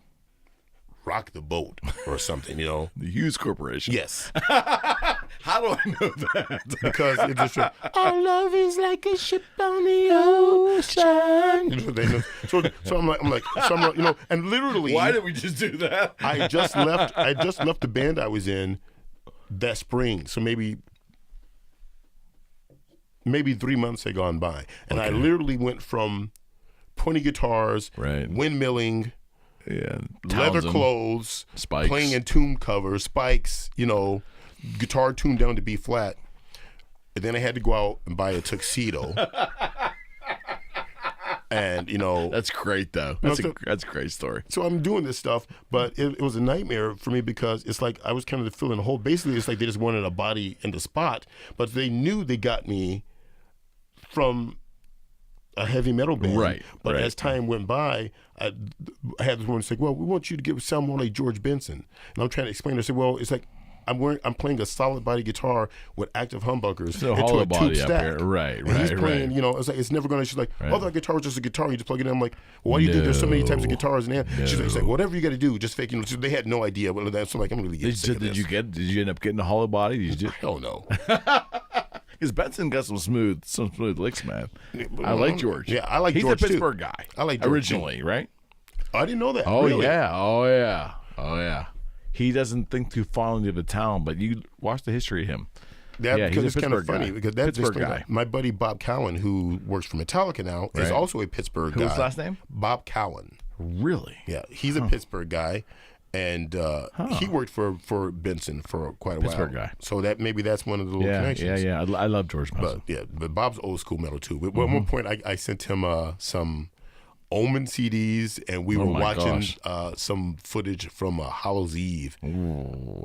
[SPEAKER 3] rock the boat or something, you know.
[SPEAKER 2] The Hughes Corporation.
[SPEAKER 3] Yes.
[SPEAKER 2] How do I know that?
[SPEAKER 3] Because it just our love is like a ship on the ocean. So I'm like, you know, and literally.
[SPEAKER 2] Why did we just do that?
[SPEAKER 3] I just left the band I was in that spring. So maybe 3 months had gone by, and I literally went from pointy guitars, windmilling, leather clothes,
[SPEAKER 2] spikes,
[SPEAKER 3] playing in tune covers, spikes, you know, guitar tuned down to B flat, and then I had to go out and buy a tuxedo. And, you know.
[SPEAKER 2] That's great, though. That's a great story.
[SPEAKER 3] So I'm doing this stuff, but it was a nightmare for me because it's like I was kind of filling a hole. Basically, it's like they just wanted a body in the spot, but they knew they got me from a heavy metal band.
[SPEAKER 2] Right.
[SPEAKER 3] But as time went by, I had this woman say, well, we want you to get sound more like George Benson. And I'm trying to explain to her, I said, well, it's like, I'm playing a solid body guitar with active humbuckers
[SPEAKER 2] so
[SPEAKER 3] into a tube stack.
[SPEAKER 2] Up here. Right.
[SPEAKER 3] And he's playing, you know, it's like, it's never going to, she's like, oh, that guitar is just a guitar. You just plug it in. I'm like, well, why do you think there's so many types of guitars in there? She's like, whatever you got to do, just fake, you know. So they had no idea. So I'm like, I'm really getting sick of this.
[SPEAKER 2] Did you end up getting a hollow body?
[SPEAKER 3] I don't know.
[SPEAKER 2] Because Benson got some smooth licks, man. I like George.
[SPEAKER 3] Yeah, I like
[SPEAKER 2] He's
[SPEAKER 3] George
[SPEAKER 2] a Pittsburgh guy.
[SPEAKER 3] I like George
[SPEAKER 2] originally,
[SPEAKER 3] too.
[SPEAKER 2] Right?
[SPEAKER 3] I didn't know that.
[SPEAKER 2] Oh,
[SPEAKER 3] really?
[SPEAKER 2] yeah. Oh, yeah. Oh, yeah. He doesn't think too fondly of the town, but you watch the history of him.
[SPEAKER 3] Because it's kind of funny.
[SPEAKER 2] Guy.
[SPEAKER 3] Because that's
[SPEAKER 2] Pittsburgh guy.
[SPEAKER 3] My buddy Bob Cowan, who works for Metallica now, is also a Pittsburgh guy.
[SPEAKER 2] Who's his last name?
[SPEAKER 3] Bob Cowan.
[SPEAKER 2] Really?
[SPEAKER 3] Yeah, he's a Pittsburgh guy, and he worked for Benson for quite a while.
[SPEAKER 2] Pittsburgh guy.
[SPEAKER 3] So that's one of the little connections.
[SPEAKER 2] Yeah. I love George Benson.
[SPEAKER 3] But Bob's old school metal too. At one point, I sent him some Omen CDs, and we were watching some footage from Hallows Eve.
[SPEAKER 2] Ooh,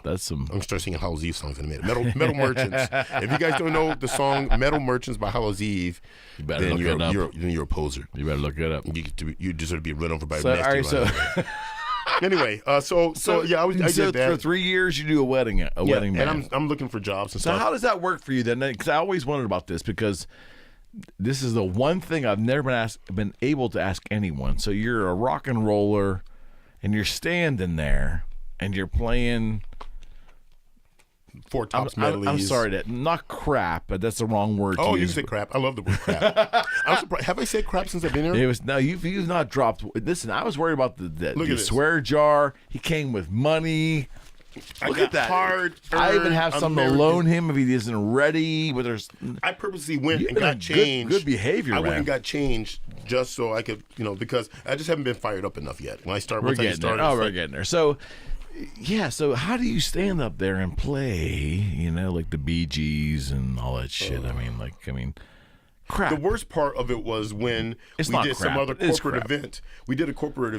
[SPEAKER 2] that's some.
[SPEAKER 3] I'm gonna start singing Hallows Eve songs in a minute. Metal Merchants. If you guys don't know the song "Metal Merchants" by Hallows Eve, then you're a poser.
[SPEAKER 2] You better look it up.
[SPEAKER 3] You deserve to be run over by a
[SPEAKER 2] nasty.
[SPEAKER 3] All right, anyway, I did that
[SPEAKER 2] for 3 years. You do a wedding band,
[SPEAKER 3] and I'm looking for jobs and stuff.
[SPEAKER 2] So how does that work for you then? Because I always wondered about this because. This is the one thing I've never been able to ask anyone. So you're a rock and roller, and you're standing there, and you're playing.
[SPEAKER 3] Four Tops medleys.
[SPEAKER 2] I'm sorry, not crap, but that's the wrong word.
[SPEAKER 3] Oh, you say crap. I love the word crap. I'm surprised. Have I said crap since I've been here?
[SPEAKER 2] You've not dropped. Listen, I was worried about the swear jar. He came with money. Look at that. I even have something to loan him if he isn't ready. But
[SPEAKER 3] I purposely went and got changed.
[SPEAKER 2] Good behavior, man.
[SPEAKER 3] I went and got changed just so I could, you know, because I just haven't been fired up enough yet. When I start,
[SPEAKER 2] we're getting there. So, so how do you stand up there and play, you know, like the Bee Gees and all that shit? I mean, crap.
[SPEAKER 3] The worst part of it was when we did some other corporate event. We did a corporate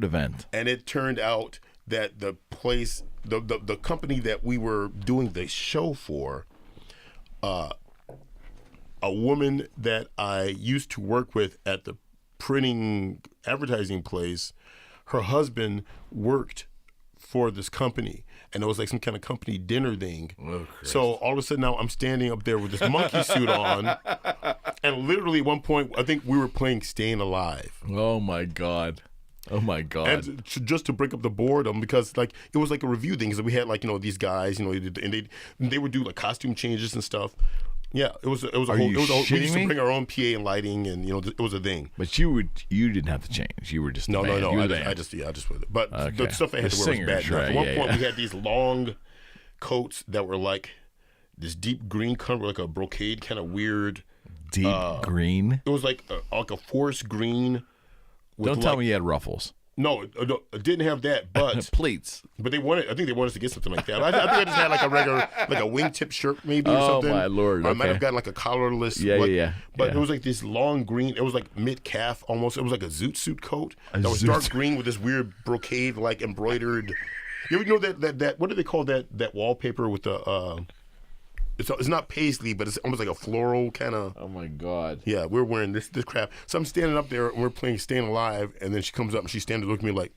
[SPEAKER 3] event. And it turned out that the place, the company that we were doing the show for, a woman that I used to work with at the printing advertising place, her husband worked for this company, and it was like some kind of company dinner thing. Oh, so all of a sudden now I'm standing up there with this monkey suit on, and literally at one point I think we were playing Staying Alive.
[SPEAKER 2] Oh my God. And
[SPEAKER 3] just to break up the boredom, because like it was like a review thing, because we had like, you know, these guys, you know, and they would do like costume changes and stuff. Yeah, it was a whole. We used to bring our own PA and lighting, and you know, it was a thing.
[SPEAKER 2] But you didn't have to change. You were just
[SPEAKER 3] no. I just with it. But the stuff I had to wear was bad. Right? At one point, we had these long coats that were like this deep green color, like a brocade kind of weird.
[SPEAKER 2] Deep green.
[SPEAKER 3] It was like a forest green.
[SPEAKER 2] Don't tell me you had ruffles.
[SPEAKER 3] No, it didn't have that, but
[SPEAKER 2] pleats.
[SPEAKER 3] But I think they wanted us to get something like that. I think I just had like a regular, like a wingtip shirt maybe or something.
[SPEAKER 2] Oh my Lord!
[SPEAKER 3] Or I might have gotten like a collarless.
[SPEAKER 2] Yeah.
[SPEAKER 3] But it was like this long green. It was like mid calf almost. It was like a zoot suit coat that was dark green with this weird brocade like embroidered. You ever know that what do they call that wallpaper with the? It's not paisley, but it's almost like a floral kind of.
[SPEAKER 2] Oh my God!
[SPEAKER 3] Yeah, we're wearing this crap. So I'm standing up there and we're playing Staying Alive, and then she comes up and she's standing looking at me like,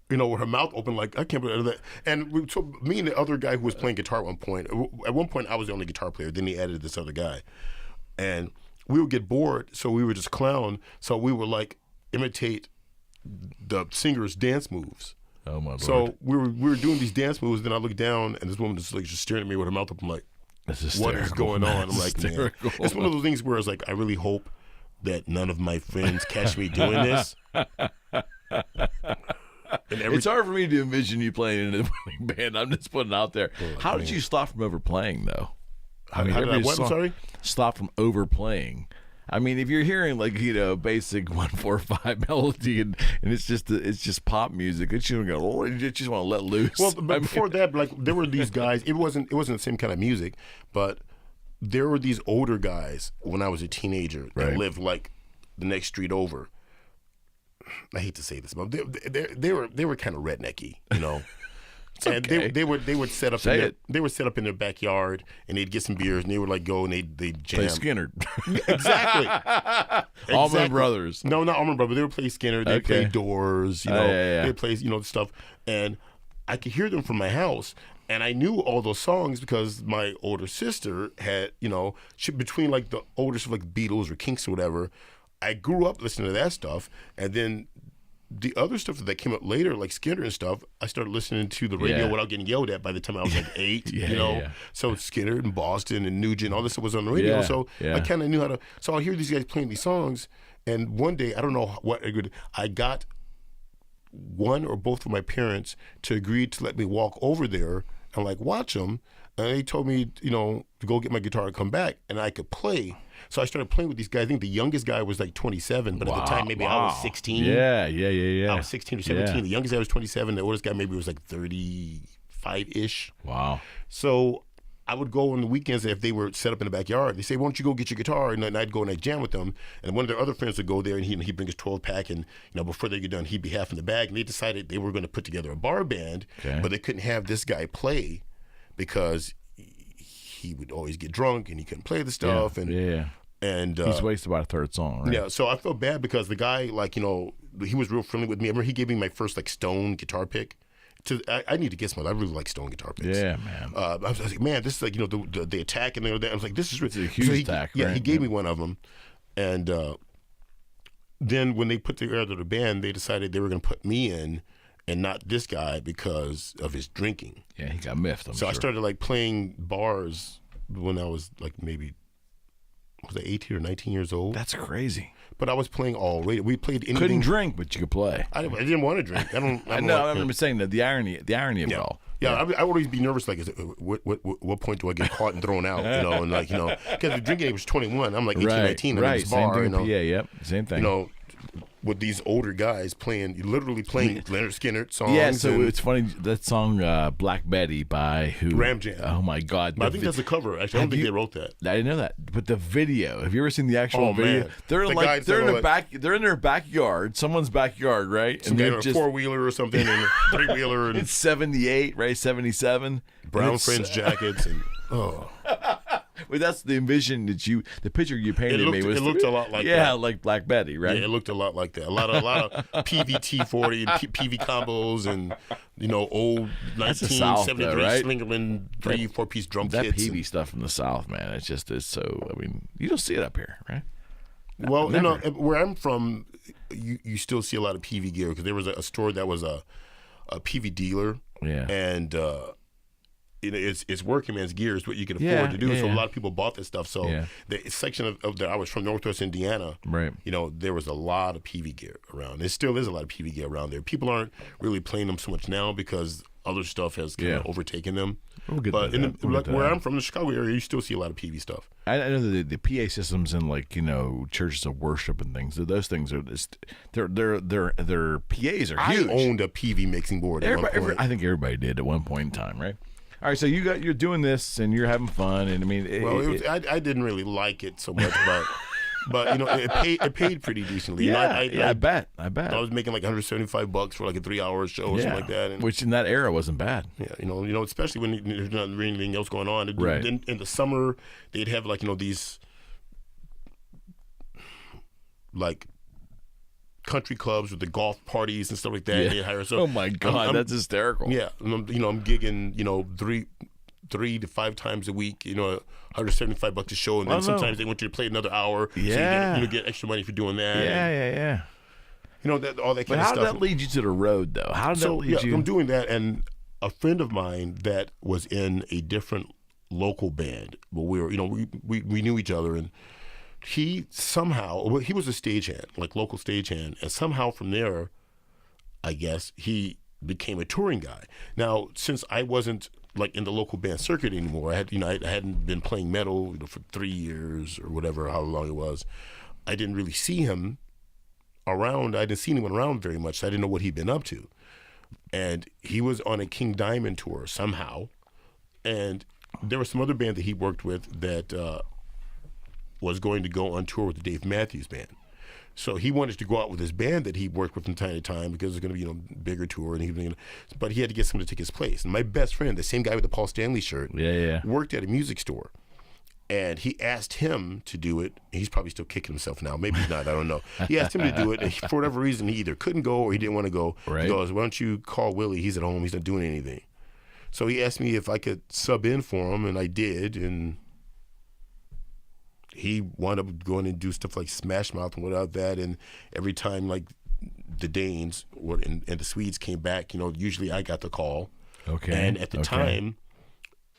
[SPEAKER 3] you know, with her mouth open like, I can't believe that. And so me and the other guy who was playing guitar at one point I was the only guitar player. Then he added this other guy, and we would get bored, so we would just clown. So we would like imitate the singer's dance moves.
[SPEAKER 2] Oh my
[SPEAKER 3] So
[SPEAKER 2] Lord.
[SPEAKER 3] we were doing these dance moves. Then I look down, and this woman just staring at me with her mouth open. I'm like, what is going on? I'm like, man, it's one of those things where it's like, I really hope that none of my friends catch me doing this.
[SPEAKER 2] It's hard for me to envision you playing in a wedding band. I'm just putting it out there. How did you stop from overplaying, though?
[SPEAKER 3] How did I what? I'm sorry?
[SPEAKER 2] Stop from overplaying. I mean, if you're hearing like basic 1-4-5 melody and it's just pop music, it's you just want to let loose.
[SPEAKER 3] Well, but before that, like there were these guys. It wasn't the same kind of music, but there were these older guys when I was a teenager that lived like the next street over. I hate to say this, but they were kind of rednecky, And
[SPEAKER 2] okay.
[SPEAKER 3] they would set up they would set up in their backyard and they'd get some beers and they would like go and they'd jam.
[SPEAKER 2] Play Skinner.
[SPEAKER 3] Exactly.
[SPEAKER 2] Allman Brothers.
[SPEAKER 3] No, not Allman Brothers. They would play Skinner. They play Doors. They play stuff, and I could hear them from my house. And I knew all those songs because my older sister had, between like the older stuff like Beatles or Kinks or whatever, I grew up listening to that stuff. And then the other stuff that came up later, like Skinner and stuff, I started listening to the radio without getting yelled at by the time I was like 8, So Skinner and Boston and Nugent, all this stuff was on the radio. I kind of knew how to, so I hear these guys playing these songs. And one day, I don't know what I got one or both of my parents to agree to let me walk over there and like watch them. And they told me, to go get my guitar and come back, and I could play. So I started playing with these guys. I think the youngest guy was like 27, but at the time maybe I was 16.
[SPEAKER 2] Yeah. I
[SPEAKER 3] was 16 or 17. Yeah. The youngest guy was 27. The oldest guy maybe was like 35-ish.
[SPEAKER 2] Wow.
[SPEAKER 3] So I would go on the weekends if they were set up in the backyard. They say, why don't you go get your guitar? And then I'd go and I'd jam with them. And one of their other friends would go there and he'd bring his 12-pack. And, before they get done, he'd be half in the bag. And they decided they were going to put together a bar band, but they couldn't have this guy play because he would always get drunk and he couldn't play the stuff. And
[SPEAKER 2] he's wasted about a third song, right?
[SPEAKER 3] Yeah, so I felt bad because the guy, he was real friendly with me. I remember he gave me my first Stone guitar pick. I need to get some. I really like Stone guitar picks.
[SPEAKER 2] Yeah, man.
[SPEAKER 3] I was like, man, this is like the attack and I was like, this is
[SPEAKER 2] it's a huge attack.
[SPEAKER 3] Yeah, he gave me one of them, and then when they put together the band, they decided they were going to put me in and not this guy because of his drinking.
[SPEAKER 2] Yeah, he got miffed. I'm sure.
[SPEAKER 3] I started playing bars when I was maybe. Was I 18 or 19 years old?
[SPEAKER 2] That's crazy.
[SPEAKER 3] But I was playing all radio. We played anything.
[SPEAKER 2] Couldn't drink, but you could play.
[SPEAKER 3] I didn't want to drink.
[SPEAKER 2] I know. I remember saying that the irony of it all.
[SPEAKER 3] Yeah, I would always be nervous. What point do I get caught and thrown out? And because the drinking age was 21. I'm like 18, 19. I'm in this bar.
[SPEAKER 2] Same thing. Yep. Same thing.
[SPEAKER 3] With these older guys literally playing Leonard Skinner songs.
[SPEAKER 2] Yeah, so it's funny, that song Black Betty by who?
[SPEAKER 3] Ram Jam.
[SPEAKER 2] Oh my God.
[SPEAKER 3] But I think that's a cover. Actually, I don't think they wrote that.
[SPEAKER 2] I didn't know that. But the video, have you ever seen the actual video?
[SPEAKER 3] Man.
[SPEAKER 2] They're in their backyard, someone's backyard, right?
[SPEAKER 3] Some guy in a 4-wheeler or something, and a 3-wheeler. And
[SPEAKER 2] it's 78, right? 77.
[SPEAKER 3] Brown fringe jackets and
[SPEAKER 2] Well, that's the envision the picture you painted me was.
[SPEAKER 3] It looked a lot like that.
[SPEAKER 2] Yeah, like Black Betty, right?
[SPEAKER 3] Yeah, it looked a lot like that. A lot of PVT-40 and PV combos and old 1973 Slingerland 3-4-piece drum
[SPEAKER 2] kits. That PV
[SPEAKER 3] and
[SPEAKER 2] stuff from the South, man, it's just is so. I mean, you don't see it up here, right?
[SPEAKER 3] Well, where I'm from, you still see a lot of PV gear because there was a store that was a PV dealer.
[SPEAKER 2] Yeah,
[SPEAKER 3] and. It's working man's gear is what you can afford to do. So a lot of people bought this stuff. So the section of I was from Northwest Indiana.
[SPEAKER 2] Right.
[SPEAKER 3] There was a lot of PV gear around. There still is a lot of PV gear around there. People aren't really playing them so much now because other stuff has kind of overtaken them. But where I'm from, the Chicago area, you still see a lot of PV stuff.
[SPEAKER 2] I know the PA systems in churches of worship and things. Those things are their PAs are huge.
[SPEAKER 3] I owned a PV mixing board at one point.
[SPEAKER 2] I think everybody did at one point in time, right? All right, so you're doing this and you're having fun, and I mean,
[SPEAKER 3] I didn't really like it so much, but it paid pretty decently.
[SPEAKER 2] I bet.
[SPEAKER 3] I was making like $175 for like a 3-hour show or something like that,
[SPEAKER 2] which in that era wasn't bad.
[SPEAKER 3] Yeah, especially when there's not really anything else going on.
[SPEAKER 2] Right.
[SPEAKER 3] In the summer, they'd have these country clubs with the golf parties and stuff like that. They hire. So
[SPEAKER 2] oh my God, that's hysterical.
[SPEAKER 3] Yeah, I'm gigging 3 to 5 times a week. $175 a show, and then sometimes they want you to play another hour.
[SPEAKER 2] Yeah,
[SPEAKER 3] so you get extra money for doing that.
[SPEAKER 2] Yeah.
[SPEAKER 3] all that kind
[SPEAKER 2] But
[SPEAKER 3] of
[SPEAKER 2] how
[SPEAKER 3] stuff.
[SPEAKER 2] did that lead you to the road, though? How did that lead you?
[SPEAKER 3] I'm doing that, and a friend of mine that was in a different local band, but we were, we knew each other, and he somehow, he was a stagehand, like local stagehand, and somehow from there, I guess, he became a touring guy. Now, since I wasn't like in the local band circuit anymore, I hadn't been playing metal, for 3 years or whatever, how long it was. I didn't really see him around. I didn't see anyone around very much, so I didn't know what he'd been up to. And he was on a King Diamond tour somehow, and there was some other band that he worked with that was going to go on tour with the Dave Matthews Band. So he wanted to go out with his band that he worked with from time to time because it was going to be bigger tour, and but he had to get someone to take his place. And my best friend, the same guy with the Paul Stanley shirt, worked at a music store, and he asked him to do it. He's probably still kicking himself now. Maybe he's not. I don't know. He asked him to do it, and for whatever reason, he either couldn't go or he didn't want to go.
[SPEAKER 2] Right.
[SPEAKER 3] He goes, "Why don't you call Willie? He's at home. He's not doing anything." So he asked me if I could sub in for him, and I did, and he wound up going and do stuff like Smash Mouth and without that, and every time like the Danes and the Swedes came back, usually I got the call.
[SPEAKER 2] Okay.
[SPEAKER 3] And at the time,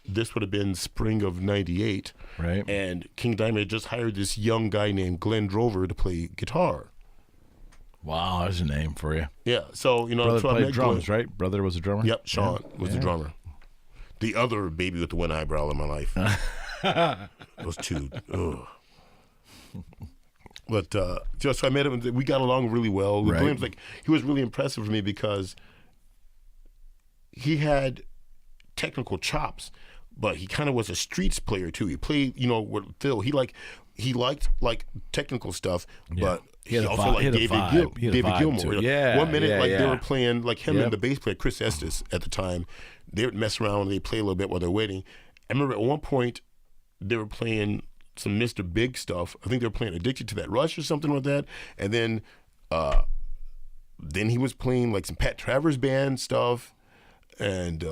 [SPEAKER 3] this would have been spring of '98,
[SPEAKER 2] right?
[SPEAKER 3] And King Diamond had just hired this young guy named Glenn Drover to play guitar.
[SPEAKER 2] Wow, there's a name for you.
[SPEAKER 3] Yeah, so
[SPEAKER 2] Brother
[SPEAKER 3] so
[SPEAKER 2] played drums, right? Brother was a drummer.
[SPEAKER 3] Yep, Sean was the drummer. The other baby with the one eyebrow in my life. Those two. Ugh. But so I met him. We got along really well.
[SPEAKER 2] Right.
[SPEAKER 3] Glenn's he was really impressive for me because he had technical chops, but he kind of was a streets player too. He played, with Phil. He liked technical stuff, but he also liked David Gilmour.
[SPEAKER 2] Yeah.
[SPEAKER 3] One minute,
[SPEAKER 2] they
[SPEAKER 3] were playing him and the bass player Chris Estes at the time. They would mess around and they play a little bit while they're waiting. I remember at one point they were playing some Mr. Big stuff. I think they were playing Addicted to That Rush or something like that. And then he was playing like some Pat Travers band stuff, and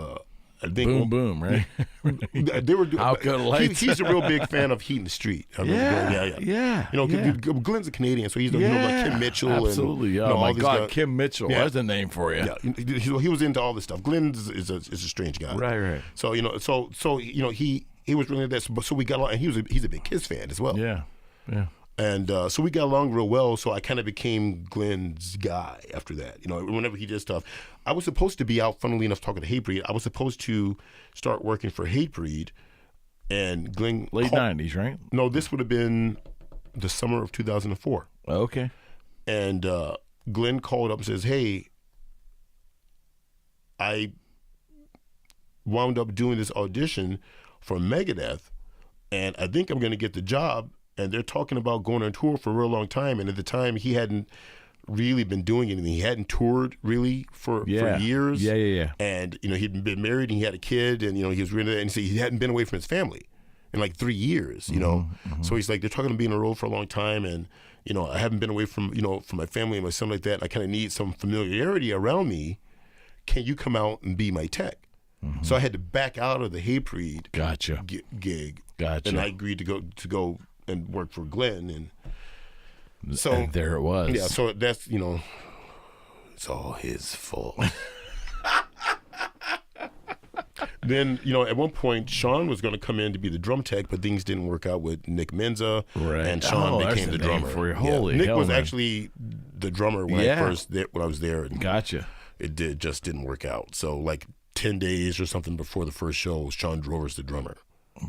[SPEAKER 3] I think
[SPEAKER 2] Boom Boom, right?
[SPEAKER 3] they were doing. He's a real big fan of Heat in the Street.
[SPEAKER 2] Yeah.
[SPEAKER 3] Glenn's a Canadian, so he's like Kim Mitchell.
[SPEAKER 2] Absolutely.
[SPEAKER 3] And,
[SPEAKER 2] oh my
[SPEAKER 3] all these
[SPEAKER 2] God,
[SPEAKER 3] guys.
[SPEAKER 2] Kim Mitchell.
[SPEAKER 3] Yeah.
[SPEAKER 2] That's a name for you.
[SPEAKER 3] Yeah, he was into all this stuff. Glenn is a strange guy.
[SPEAKER 2] Right.
[SPEAKER 3] So he was really that. So we got along, and he's a big Kiss fan as well.
[SPEAKER 2] Yeah.
[SPEAKER 3] And so we got along real well, so I kind of became Glenn's guy after that. Whenever he did stuff. I was supposed to be out, funnily enough, talking to Hatebreed. I was supposed to start working for Hatebreed, and Glenn...
[SPEAKER 2] Late 90s, right?
[SPEAKER 3] No, this would have been the summer of 2004.
[SPEAKER 2] Okay.
[SPEAKER 3] And Glenn called up and says, "Hey, I wound up doing this audition for Megadeth, and I think I'm going to get the job. And they're talking about going on tour for a real long time. And at the time, he hadn't really been doing anything. He hadn't toured really for years.
[SPEAKER 2] Yeah.
[SPEAKER 3] And, he'd been married and he had a kid, and, he was really, and he hadn't been away from his family in like 3 years, Mm-hmm. So he's like, they're talking about being on the road for a long time. And, I haven't been away from, from my family and my son like that. And I kind of need some familiarity around me. Can you come out and be my tech? Mm-hmm. So I had to back out of the Hatebreed gig.
[SPEAKER 2] Gotcha.
[SPEAKER 3] And I agreed to go and work for Glenn, and so
[SPEAKER 2] and there it was.
[SPEAKER 3] Yeah, so that's it's all his fault. Then at one point Sean was going to come in to be the drum tech, but things didn't work out with Nick Menza,
[SPEAKER 2] right?
[SPEAKER 3] And Sean became the drummer.
[SPEAKER 2] For you. Holy
[SPEAKER 3] Nick
[SPEAKER 2] hell,
[SPEAKER 3] was
[SPEAKER 2] man.
[SPEAKER 3] actually the drummer when I was there. And
[SPEAKER 2] gotcha.
[SPEAKER 3] It just didn't work out. So like 10 days or something before the first show, Sean Drover's the drummer.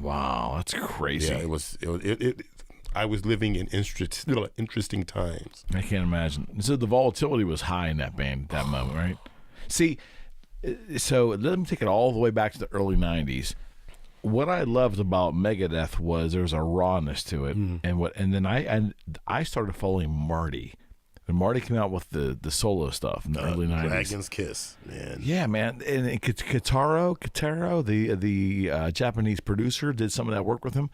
[SPEAKER 2] Wow, that's crazy.
[SPEAKER 3] Yeah, it was. I was living in interesting times.
[SPEAKER 2] I can't imagine. So the volatility was high in that band at that moment, right? See, so let me take it all the way back to the early 90s. What I loved about Megadeth was there was a rawness to it, and then I started following Marty. When Marty came out with the solo stuff in the early 90s.
[SPEAKER 3] Dragon's Kiss, man.
[SPEAKER 2] Yeah, man. And Kitaro, the Japanese producer, did some of that work with him.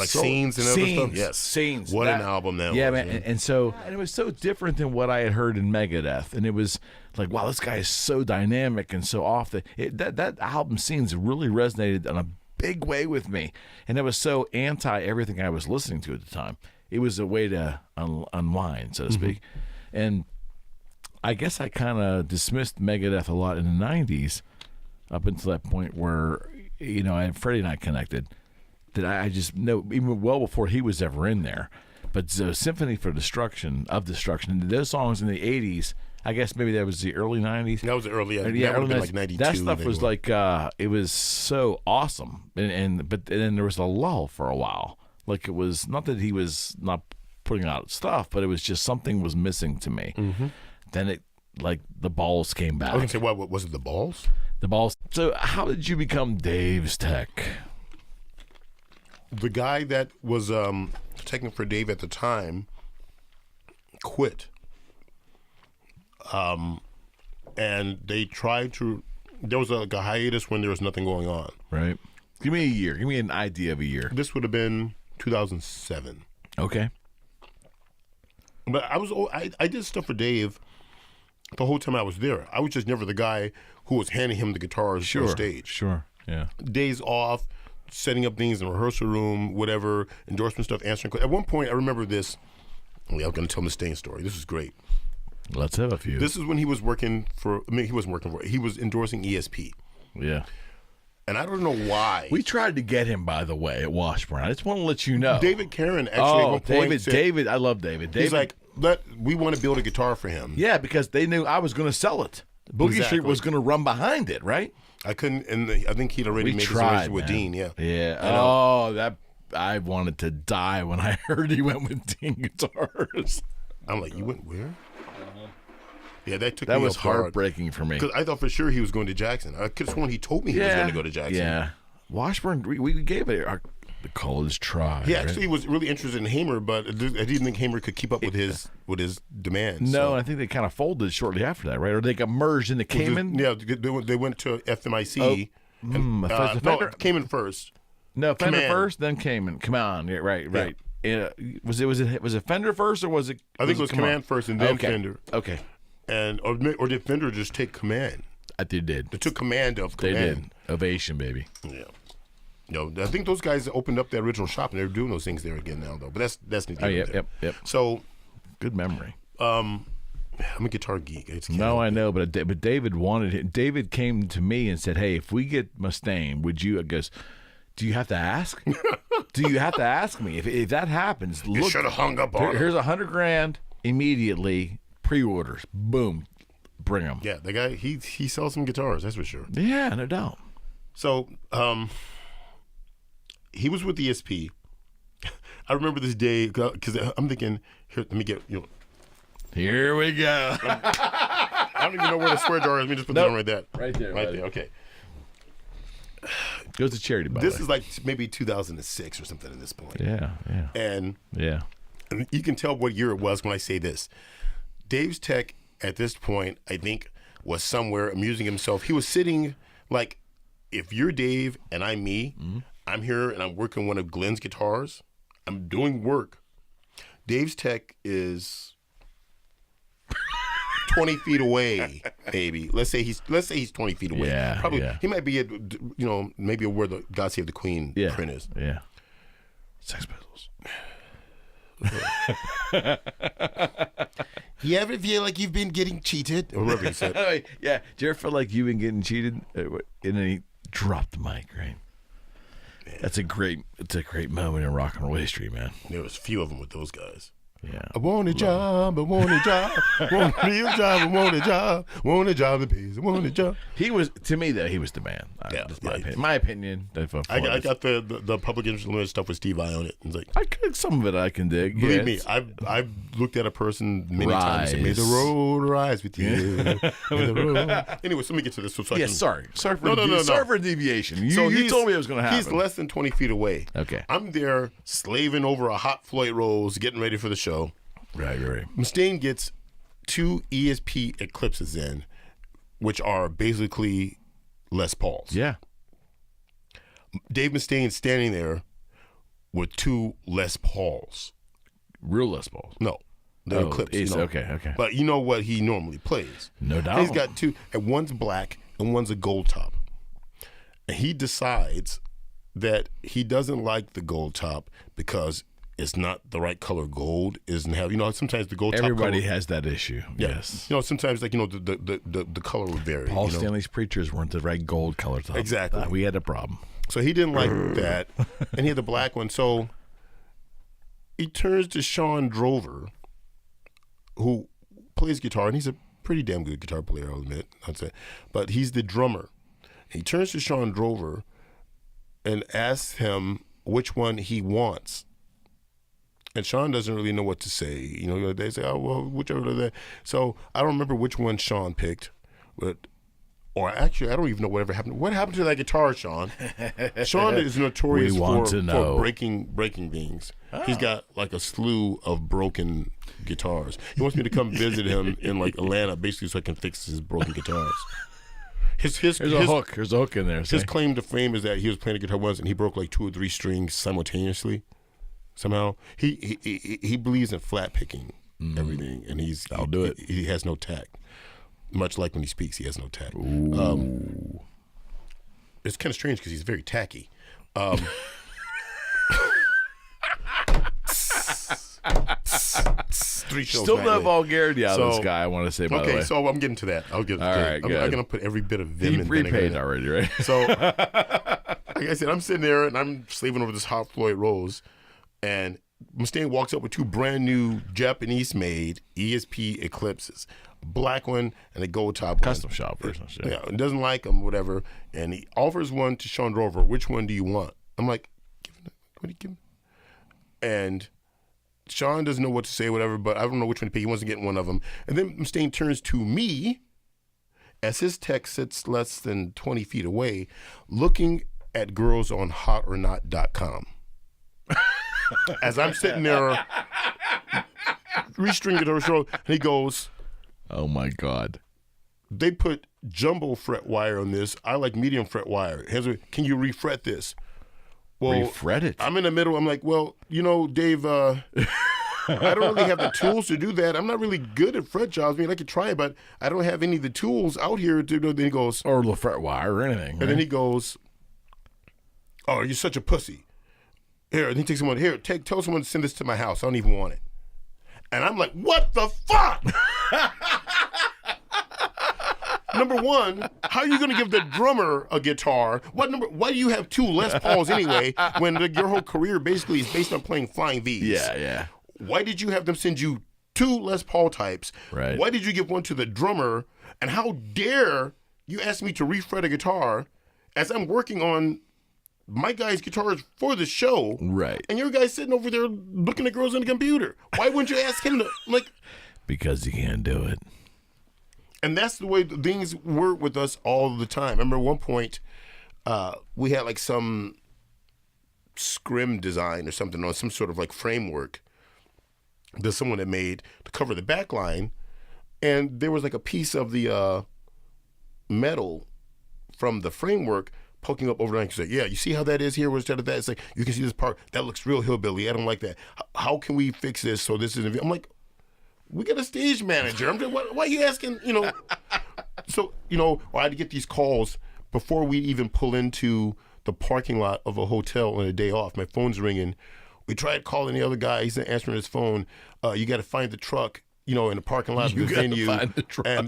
[SPEAKER 3] Scenes and other stuff? Yes.
[SPEAKER 2] Scenes.
[SPEAKER 3] What an album that was.
[SPEAKER 2] Yeah, man. And so it was so different than what I had heard in Megadeth. And it was like, wow, this guy is so dynamic and so off. That album Scenes really resonated in a big way with me. And it was so anti everything I was listening to at the time. It was a way to unwind, so to speak. And I guess I kind of dismissed Megadeth a lot in the 90s up until that point where, Freddie and I connected. That I just know, even well before he was ever in there. But Symphony for Destruction, those songs in the 80s, I guess maybe that was the early 90s.
[SPEAKER 3] That was the early,
[SPEAKER 2] early
[SPEAKER 3] that would have been like 92.
[SPEAKER 2] That stuff was like, it was so awesome. But then there was a lull for a while. Like, it was, not that he was not putting out stuff, but it was just something was missing to me.
[SPEAKER 3] Mm-hmm.
[SPEAKER 2] Then it, like, the balls came back.
[SPEAKER 3] I was going to say, what was it, the balls?
[SPEAKER 2] The balls. So how did you become Dave's Tech?
[SPEAKER 3] The guy that was teching for Dave at the time quit. And they tried to, there was a hiatus when there was nothing going on.
[SPEAKER 2] Right. Give me a year. Give me an idea of a year.
[SPEAKER 3] This would have been 2007.
[SPEAKER 2] Okay.
[SPEAKER 3] But I did stuff for Dave the whole time I was there. I was just never the guy who was handing him the guitars on stage.
[SPEAKER 2] Sure, yeah.
[SPEAKER 3] Days off, setting up things in the rehearsal room, whatever, endorsement stuff, answering questions. At one point, I remember this. I'm going to tell Mustaine story. This is great.
[SPEAKER 2] Let's have a few.
[SPEAKER 3] This is when he was working for, he was endorsing ESP.
[SPEAKER 2] Yeah.
[SPEAKER 3] And I don't know why.
[SPEAKER 2] We tried to get him, by the way, at Washburn. I just want to let you know.
[SPEAKER 3] David Karen actually at one point said,
[SPEAKER 2] David, I love David.
[SPEAKER 3] He's like, we want to build a guitar for him.
[SPEAKER 2] Yeah, because they knew I was going to sell it. Boogie Street was going to run behind it, right?
[SPEAKER 3] I couldn't, and I think he'd already made his arrangement with Dean, yeah.
[SPEAKER 2] Yeah. Oh, I wanted to die when I heard he went with Dean Guitars.
[SPEAKER 3] I'm like, you went where? Yeah, that
[SPEAKER 2] was heartbreaking for me.
[SPEAKER 3] Because I thought for sure he was going to Jackson. I could have sworn he told me he was going to go to Jackson.
[SPEAKER 2] Yeah. Washburn, we gave it the college try.
[SPEAKER 3] He actually was really interested in Hamer, but I didn't think Hamer could keep up with his demands.
[SPEAKER 2] No,
[SPEAKER 3] so.
[SPEAKER 2] I think they kind of folded shortly after that, right? Or they got merged into Cayman?
[SPEAKER 3] Yeah, they went to FMIC.
[SPEAKER 2] Fender?
[SPEAKER 3] Cayman first.
[SPEAKER 2] No, Fender
[SPEAKER 3] Command.
[SPEAKER 2] first, then Cayman. Come on, yeah, right. Was it Fender first, or was it?
[SPEAKER 3] I think it was Command first, and then
[SPEAKER 2] okay.
[SPEAKER 3] Fender.
[SPEAKER 2] Okay.
[SPEAKER 3] And or did Fender just take Command?
[SPEAKER 2] I think they did.
[SPEAKER 3] They took command of Command.
[SPEAKER 2] They did. Ovation, baby.
[SPEAKER 3] Yeah. No, I think those guys opened up the original shop, and they're doing those things there again now, though. But that's neat.
[SPEAKER 2] Oh, yep.
[SPEAKER 3] So,
[SPEAKER 2] good memory.
[SPEAKER 3] I'm a guitar geek.
[SPEAKER 2] No, I know, but David wanted it. David came to me and said, "Hey, if we get Mustaine, would you?" I guess, "Do you have to ask? Do you have to ask me if that happens?"
[SPEAKER 3] You should have hung up on.
[SPEAKER 2] Here's $100,000 immediately. Pre-orders, boom, bring them.
[SPEAKER 3] Yeah, the guy he sells some guitars. That's for sure.
[SPEAKER 2] Yeah, no doubt.
[SPEAKER 3] So, he was with ESP. I remember this day because I'm thinking, here, let me get
[SPEAKER 2] Here we go.
[SPEAKER 3] I don't even know where the square jar is. Let me just put that on right there.
[SPEAKER 2] Right there.
[SPEAKER 3] Okay.
[SPEAKER 2] Goes to charity, by the way.
[SPEAKER 3] This is like maybe 2006 or something at this point.
[SPEAKER 2] Yeah.
[SPEAKER 3] And you can tell what year it was when I say this. Dave's Tech at this point, I think, was somewhere amusing himself. He was sitting like, if you're Dave and I'm me, I'm here and I'm working one of Glenn's guitars. I'm doing work. Dave's Tech is 20 feet away, baby. Let's say he's 20 feet away.
[SPEAKER 2] Yeah,
[SPEAKER 3] probably.
[SPEAKER 2] yeah.
[SPEAKER 3] He might be at maybe where the God Save the Queen print is.
[SPEAKER 2] Yeah. Sex Pistols.
[SPEAKER 3] You ever feel like you've been getting cheated? Or whatever he said.
[SPEAKER 2] Yeah. Do you ever feel like you've been getting cheated? And then he dropped the mic, right? Man. It's a great moment in rock and roll history, man.
[SPEAKER 3] There was a few of them with those guys.
[SPEAKER 2] Yeah.
[SPEAKER 3] I want a job, I want a job, want a real job, I want a job that pays, I want a job.
[SPEAKER 2] He was, to me, though, he was the man. That's my opinion.
[SPEAKER 3] I got the public interest limited stuff with Steve Vai on it. It's like,
[SPEAKER 2] some of it I can dig.
[SPEAKER 3] Believe me, I've looked at a person many times and made the road rise with you. Anyway, so let me get to this.
[SPEAKER 2] Sorry for deviation. You told me it was going to happen.
[SPEAKER 3] He's less than 20 feet away.
[SPEAKER 2] Okay.
[SPEAKER 3] I'm there slaving over a hot Floyd Rose, getting ready for the show.
[SPEAKER 2] Right.
[SPEAKER 3] Mustaine gets 2 ESP Eclipses in, which are basically Les Pauls.
[SPEAKER 2] Yeah.
[SPEAKER 3] Dave Mustaine standing there with 2 Les Pauls.
[SPEAKER 2] Real Les Pauls?
[SPEAKER 3] No. They're Eclipse.
[SPEAKER 2] Okay.
[SPEAKER 3] But you know what he normally plays.
[SPEAKER 2] No doubt.
[SPEAKER 3] He's got 2, and one's black and one's a gold top. And he decides that he doesn't like the gold top because is not the right color gold. Isn't have sometimes the gold.
[SPEAKER 2] Everybody
[SPEAKER 3] top color,
[SPEAKER 2] has that issue.
[SPEAKER 3] yeah.
[SPEAKER 2] Yes.
[SPEAKER 3] Sometimes the color would vary.
[SPEAKER 2] Paul Stanley's preachers weren't the right gold color top.
[SPEAKER 3] Exactly.
[SPEAKER 2] We had a problem.
[SPEAKER 3] So he didn't like that, and he had the black one. So he turns to Sean Drover, who plays guitar, and he's a pretty damn good guitar player, I'll admit. But he's the drummer. He turns to Sean Drover and asks him which one he wants. And Sean doesn't really know what to say. They say, oh, well, whichever. So I don't remember which one Sean picked. Or actually, I don't even know whatever happened. What happened to that guitar, Sean? Sean is notorious for breaking things. Oh. He's got like a slew of broken guitars. He wants me to come visit him in like Atlanta, basically, so I can fix his broken guitars. There's a hook.
[SPEAKER 2] There's a hook in there.
[SPEAKER 3] His claim to fame is that he was playing a guitar once and he broke like 2 or 3 strings simultaneously. Somehow he believes in flat picking everything, and
[SPEAKER 2] I'll do it.
[SPEAKER 3] He has no tact. Much like when he speaks, he has no tact. It's kind of strange because he's very tacky. 3 shows
[SPEAKER 2] Still
[SPEAKER 3] nightly.
[SPEAKER 2] not vulgarity out of this guy, I want to say, by the way.
[SPEAKER 3] Okay, so I'm getting to that. I'll get to that. I'm going to put every bit of vim
[SPEAKER 2] in. He prepaid
[SPEAKER 3] vinegar.
[SPEAKER 2] already, right?
[SPEAKER 3] So, like I said, I'm sitting there and I'm slaving over this hot Floyd Rose, and Mustaine walks up with 2 brand new Japanese-made ESP Eclipses, a black one and a gold top
[SPEAKER 2] Custom
[SPEAKER 3] one.
[SPEAKER 2] shop version.
[SPEAKER 3] Yeah, and doesn't like them, whatever. And he offers one to Sean Drover. Which one do you want? I'm like, what do you give him? And Sean doesn't know what to say, whatever, but I don't know which one to pick. He wants to get one of them. And then Mustaine turns to me as his tech sits less than 20 feet away, looking at girls on hotornot.com. As I'm sitting there restringing the show, and he goes,
[SPEAKER 2] oh my God.
[SPEAKER 3] They put jumbo fret wire on this. I like medium fret wire. Can you refret this? Well,
[SPEAKER 2] refret it?
[SPEAKER 3] I'm in the middle. I'm like, well, Dave, I don't really have the tools to do that. I'm not really good at fret jobs. I mean, I could try it, but I don't have any of the tools out here to do. Then he goes,
[SPEAKER 2] or the fret wire or anything.
[SPEAKER 3] And then he goes, oh, you're such a pussy. Here, and he takes someone, tell someone to send this to my house. I don't even want it. And I'm like, what the fuck? Number one, how are you going to give the drummer a guitar? Why do you have 2 Les Pauls anyway when your whole career basically is based on playing flying V's?
[SPEAKER 2] Yeah.
[SPEAKER 3] Why did you have them send you 2 Les Paul types?
[SPEAKER 2] Right.
[SPEAKER 3] Why did you give one to the drummer? And how dare you ask me to refret a guitar as I'm working on my guy's guitars for the show?
[SPEAKER 2] Right.
[SPEAKER 3] And your guy's sitting over there looking at girls on the computer. Why wouldn't you ask him to, like...
[SPEAKER 2] Because you can't do it.
[SPEAKER 3] And that's the way things work with us all the time. I remember at one point, we had like some scrim design or something on some sort of like framework that someone had made to cover the back line. And there was like a piece of the metal from the framework poking up over the line. She's like, yeah, you see how that is here? What's that? It's like, you can see this part. That looks real hillbilly. I don't like that. How can we fix this so this isn't... I'm like, we got a stage manager. I'm just, why are you asking, So, I had to get these calls before we even pull into the parking lot of a hotel on a day off. My phone's ringing. We tried calling the other guy. He's not answering his phone. You got to find the truck, in the parking lot of the venue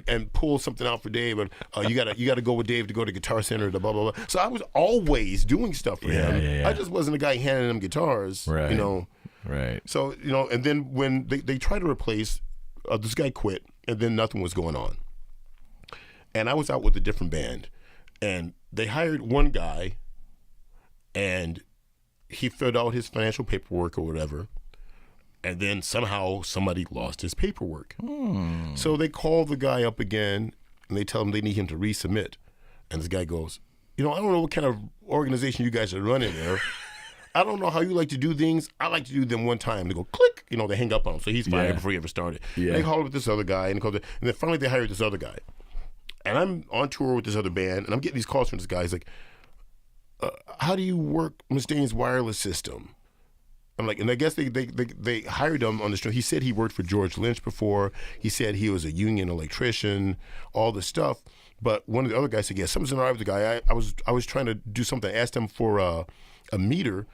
[SPEAKER 3] and pull something out for Dave. And you got to go with Dave to go to Guitar Center, blah, blah, blah. So I was always doing stuff for him.
[SPEAKER 2] Yeah.
[SPEAKER 3] I just wasn't a guy handing him guitars,
[SPEAKER 2] Right. Right.
[SPEAKER 3] So, and then when they tried to replace... this guy quit, and then nothing was going on. And I was out with a different band, and they hired one guy, and he filled out his financial paperwork or whatever, and then somehow somebody lost his paperwork. So they call the guy up again, and they tell him they need him to resubmit. And this guy goes, I don't know what kind of organization you guys are running there. I don't know how you like to do things. I like to do them one time. They go click, they hang up on him. So he's fired before he ever started. Yeah. They called up this other guy, and then finally they hired this other guy. And I'm on tour with this other band, and I'm getting these calls from this guy. He's like, how do you work Mustaine's wireless system? I'm like, and I guess they hired him on the show. He said he worked for George Lynch before. He said he was a union electrician, all this stuff. But one of the other guys said, yeah, something's all right with the guy. I was trying to do something. I asked him for a meter,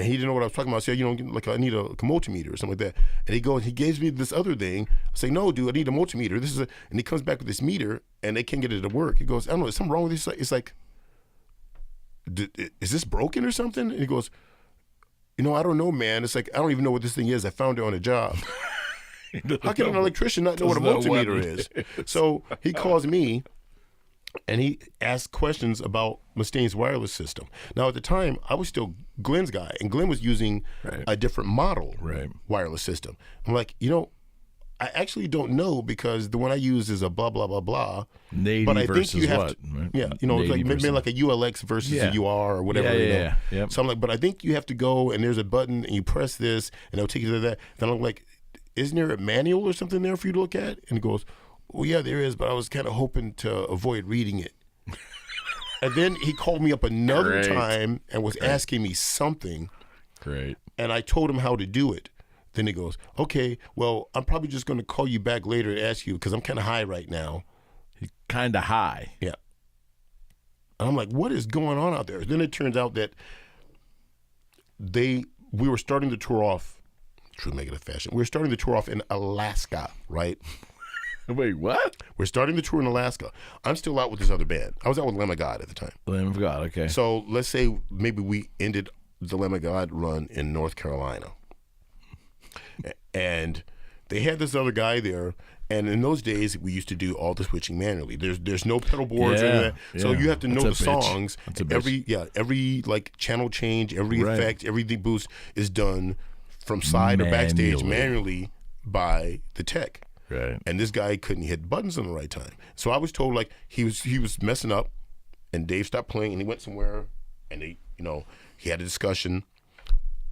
[SPEAKER 3] And he didn't know what I was talking about. I said, like I need a multimeter or something like that. And he gives me this other thing. I say, no, dude, I need a multimeter. And he comes back with this meter, and they can't get it to work. He goes, I don't know, is something wrong with this? It's like, is this broken or something? And he goes, I don't know, man. It's like, I don't even know what this thing is. I found it on a job. How can an electrician not know what a multimeter is? So he calls me, and he asks questions about Mustaine's wireless system. Now, at the time, I was still Glenn's guy, and Glenn was using a different model wireless system. I'm like, I actually don't know because the one I use is a blah, blah, blah, blah.
[SPEAKER 2] Navy
[SPEAKER 3] but I
[SPEAKER 2] versus
[SPEAKER 3] think you have
[SPEAKER 2] what?
[SPEAKER 3] to, yeah, like maybe like a ULX versus a UR or whatever.
[SPEAKER 2] Yeah. Yep.
[SPEAKER 3] So I'm like, but I think you have to go and there's a button and you press this and it'll take you to that. Then I'm like, isn't there a manual or something there for you to look at? And he goes, well, yeah, there is, but I was kind of hoping to avoid reading it. And then he called me up another time and was asking me something.
[SPEAKER 2] Great.
[SPEAKER 3] And I told him how to do it. Then he goes, okay, well, I'm probably just going to call you back later to ask you because I'm kind of high right now.
[SPEAKER 2] He's kind of high.
[SPEAKER 3] Yeah. And I'm like, what is going on out there? Then it turns out that we were starting the tour off, true Megadeth fashion. We were starting the tour off in Alaska, right?
[SPEAKER 2] Wait, what?
[SPEAKER 3] We're starting the tour in Alaska. I'm still out with this other band. I was out with Lamb of God at the time.
[SPEAKER 2] Lamb of God, okay.
[SPEAKER 3] So let's say maybe we ended the Lamb of God run in North Carolina. And they had this other guy there, and in those days we used to do all the switching manually. There's no pedal boards or anything. So you have to know the songs. Every like channel change, every effect, every boost is done from side or backstage manually by the tech.
[SPEAKER 2] Right.
[SPEAKER 3] And this guy couldn't hit buttons on the right time. So I was told like he was messing up, and Dave stopped playing and he went somewhere, and he had a discussion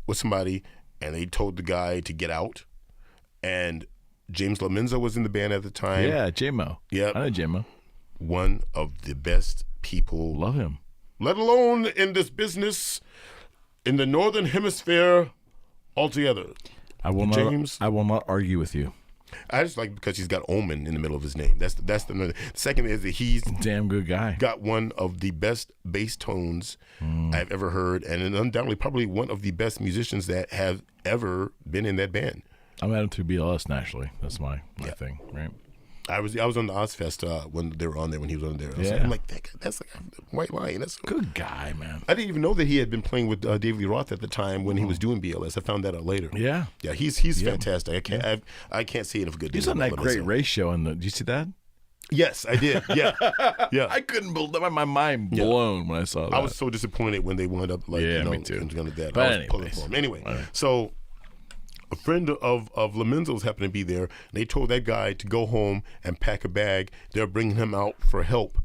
[SPEAKER 3] with somebody. And they told the guy to get out. And James Laminza was in the band at the time.
[SPEAKER 2] Yeah, J-Mo.
[SPEAKER 3] Yeah.
[SPEAKER 2] I know J-Mo.
[SPEAKER 3] One of the best people.
[SPEAKER 2] Love him.
[SPEAKER 3] Let alone in this business, in the Northern Hemisphere altogether.
[SPEAKER 2] I will not argue with you.
[SPEAKER 3] I just like because he's got Omen in the middle of his name. That's the second is that he's
[SPEAKER 2] damn good guy.
[SPEAKER 3] Got one of the best bass tones I've ever heard, and undoubtedly probably one of the best musicians that have ever been in that band.
[SPEAKER 2] I'm at him through BLS naturally. That's my thing, right?
[SPEAKER 3] I was on the Ozfest when they were on there when he was on there. I'm like, that's like a White Lion. That's
[SPEAKER 2] good guy, man.
[SPEAKER 3] I didn't even know that he had been playing with David Lee Roth at the time when he was doing BLS. I found that out later. Yeah, he's fantastic. I can't say enough good.
[SPEAKER 2] He's on that great race show. Did you see that?
[SPEAKER 3] Yes, I did. Yeah.
[SPEAKER 2] I couldn't believe my mind blown when I saw that.
[SPEAKER 3] I was so disappointed when they wound up like
[SPEAKER 2] me too.
[SPEAKER 3] That.
[SPEAKER 2] But
[SPEAKER 3] I was pulling for him. Anyway, so. A friend of Laminzo's happened to be there, and they told that guy to go home and pack a bag. They're bringing him out for help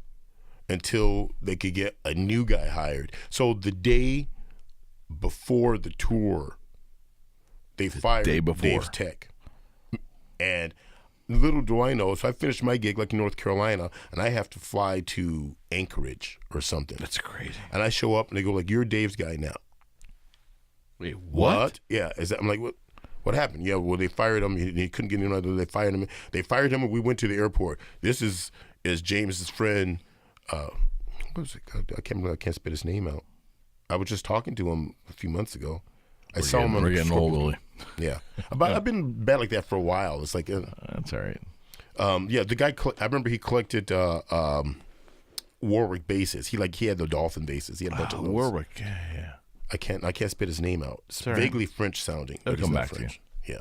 [SPEAKER 3] until they could get a new guy hired. So the day before the tour, they fired Dave's tech. And little do I know, so I finished my gig like in North Carolina, and I have to fly to Anchorage or something.
[SPEAKER 2] That's crazy.
[SPEAKER 3] And I show up, and they go like, "You're Dave's guy now."
[SPEAKER 2] Wait, what?
[SPEAKER 3] Yeah, I'm like, what? What happened? Yeah, well, they fired him. He couldn't get in. They fired him. And we went to the airport. This is James's friend. What was it? I can't spit his name out. I was just talking to him a few months ago. I saw him on the
[SPEAKER 2] getting old, Willie.
[SPEAKER 3] Yeah, I've been bad like that for a while. It's like
[SPEAKER 2] that's all right.
[SPEAKER 3] The guy. I remember he collected Warwick bases. He had the Dolphin bases. He had a bunch of those.
[SPEAKER 2] Warwick. Yeah.
[SPEAKER 3] I can't spit his name out. It's vaguely French sounding.
[SPEAKER 2] It'll come back
[SPEAKER 3] French.
[SPEAKER 2] to you.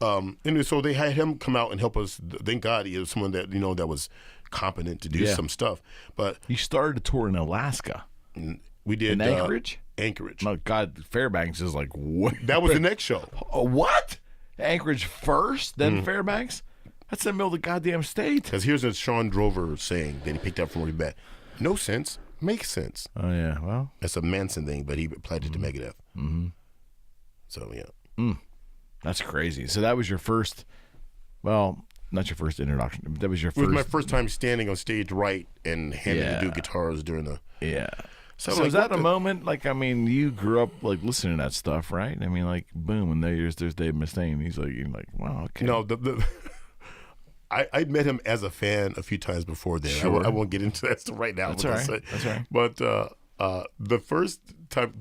[SPEAKER 3] Yeah. And so they had him come out and help us. Thank God he was someone that that was competent to do some stuff. But
[SPEAKER 2] you started a tour in Alaska.
[SPEAKER 3] We did
[SPEAKER 2] in Anchorage.
[SPEAKER 3] Anchorage.
[SPEAKER 2] No, God, Fairbanks is like what?
[SPEAKER 3] That was the next show.
[SPEAKER 2] What? Anchorage first, then Fairbanks. That's in the middle of the goddamn state.
[SPEAKER 3] Because here's a Sean Drover saying that he picked up from where he bet. No sense. Makes sense.
[SPEAKER 2] Oh, yeah. Well,
[SPEAKER 3] that's a Manson thing, but he applied it to Megadeth.
[SPEAKER 2] Mm-hmm.
[SPEAKER 3] So, yeah.
[SPEAKER 2] That's crazy. So that was your first, well, not your first introduction. That was your first.
[SPEAKER 3] It was my first time standing on stage right and having to do guitars during the.
[SPEAKER 2] Yeah. So is that a moment, like, I mean, you grew up, like, listening to that stuff, right? I mean, like, boom, and there's Dave Mustaine. He's like, you're like, wow, okay.
[SPEAKER 3] No, I met him as a fan a few times before then.
[SPEAKER 2] Sure.
[SPEAKER 3] I won't get into that right now.
[SPEAKER 2] That's all right. That's all right.
[SPEAKER 3] But the first time,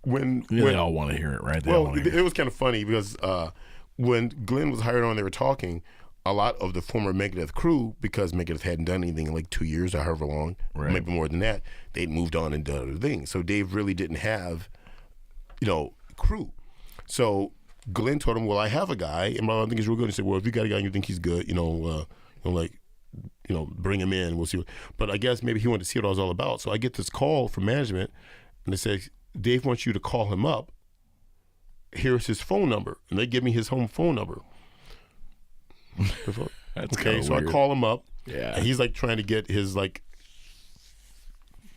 [SPEAKER 2] they all want to hear it, right?
[SPEAKER 3] It was kind of funny because when Glenn was hired on, they were talking. A lot of the former Megadeth crew, because Megadeth hadn't done anything in like 2 years or however long, maybe more than that, they'd moved on and done other things. So Dave really didn't have, crew. So Glenn told him, well, I have a guy, and I think he's real good. He said, well, if you got a guy and you think he's good, bring him in. We'll see. But I guess maybe he wanted to see what I was all about. So I get this call from management, and they say, Dave wants you to call him up. Here's his phone number. And they give me his home phone number. Okay, so
[SPEAKER 2] weird.
[SPEAKER 3] I call him up.
[SPEAKER 2] Yeah.
[SPEAKER 3] And he's like trying to get his like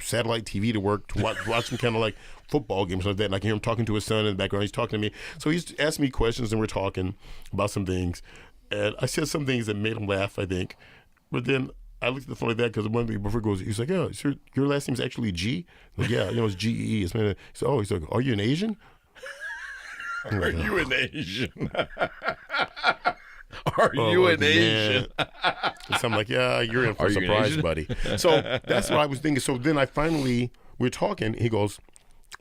[SPEAKER 3] satellite TV to work to watch some kind of like football games like that. And I can hear him talking to his son in the background. He's talking to me. So he's asking me questions and we're talking about some things. And I said some things that made him laugh, I think. But then I looked at the phone like that because one thing before it goes, he's like, yeah, sir, your last name's actually G? I'm like, yeah, it's G-E. He's like, are you an Asian?
[SPEAKER 2] Are you an Asian? Are you an Asian?
[SPEAKER 3] So I'm like, yeah, you're in for a surprise, buddy. So that's what I was thinking. So then we're talking. He goes,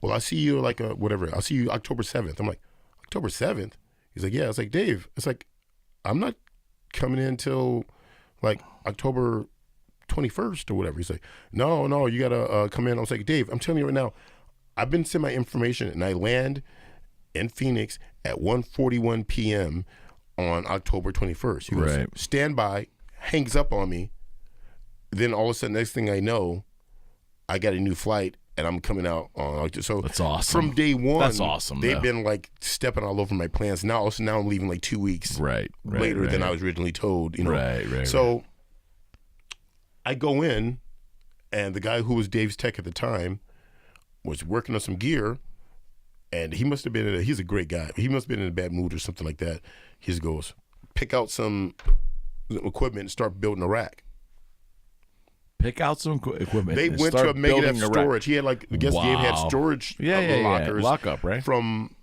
[SPEAKER 3] well, I'll see you like whatever. I'll see you October 7th. I'm like, October 7th? He's like, yeah. I was like, Dave, it's like, I'm not coming in till like October 21st or whatever. He's like, no, you got to come in. I was like, Dave, I'm telling you right now, I've been sent my information and I land in Phoenix at 1:41 p.m. on October 21st. He goes, stand by, hangs up on me. Then all of a sudden, next thing I know, I got a new flight and I'm coming out on. So
[SPEAKER 2] that's awesome.
[SPEAKER 3] From day one,
[SPEAKER 2] that's awesome.
[SPEAKER 3] They've been like stepping all over my plans. Now I'm leaving like 2 weeks later than I was originally told.
[SPEAKER 2] Right.
[SPEAKER 3] So I go in, and the guy who was Dave's tech at the time was working on some gear. And he must have been he's a great guy. He must have been in a bad mood or something like that. He just goes, pick out some equipment and start building a rack.
[SPEAKER 2] Pick out some equipment.
[SPEAKER 3] They went to a Megadeth storage. He had Dave had storage lockers.
[SPEAKER 2] Lockup, right?
[SPEAKER 3] From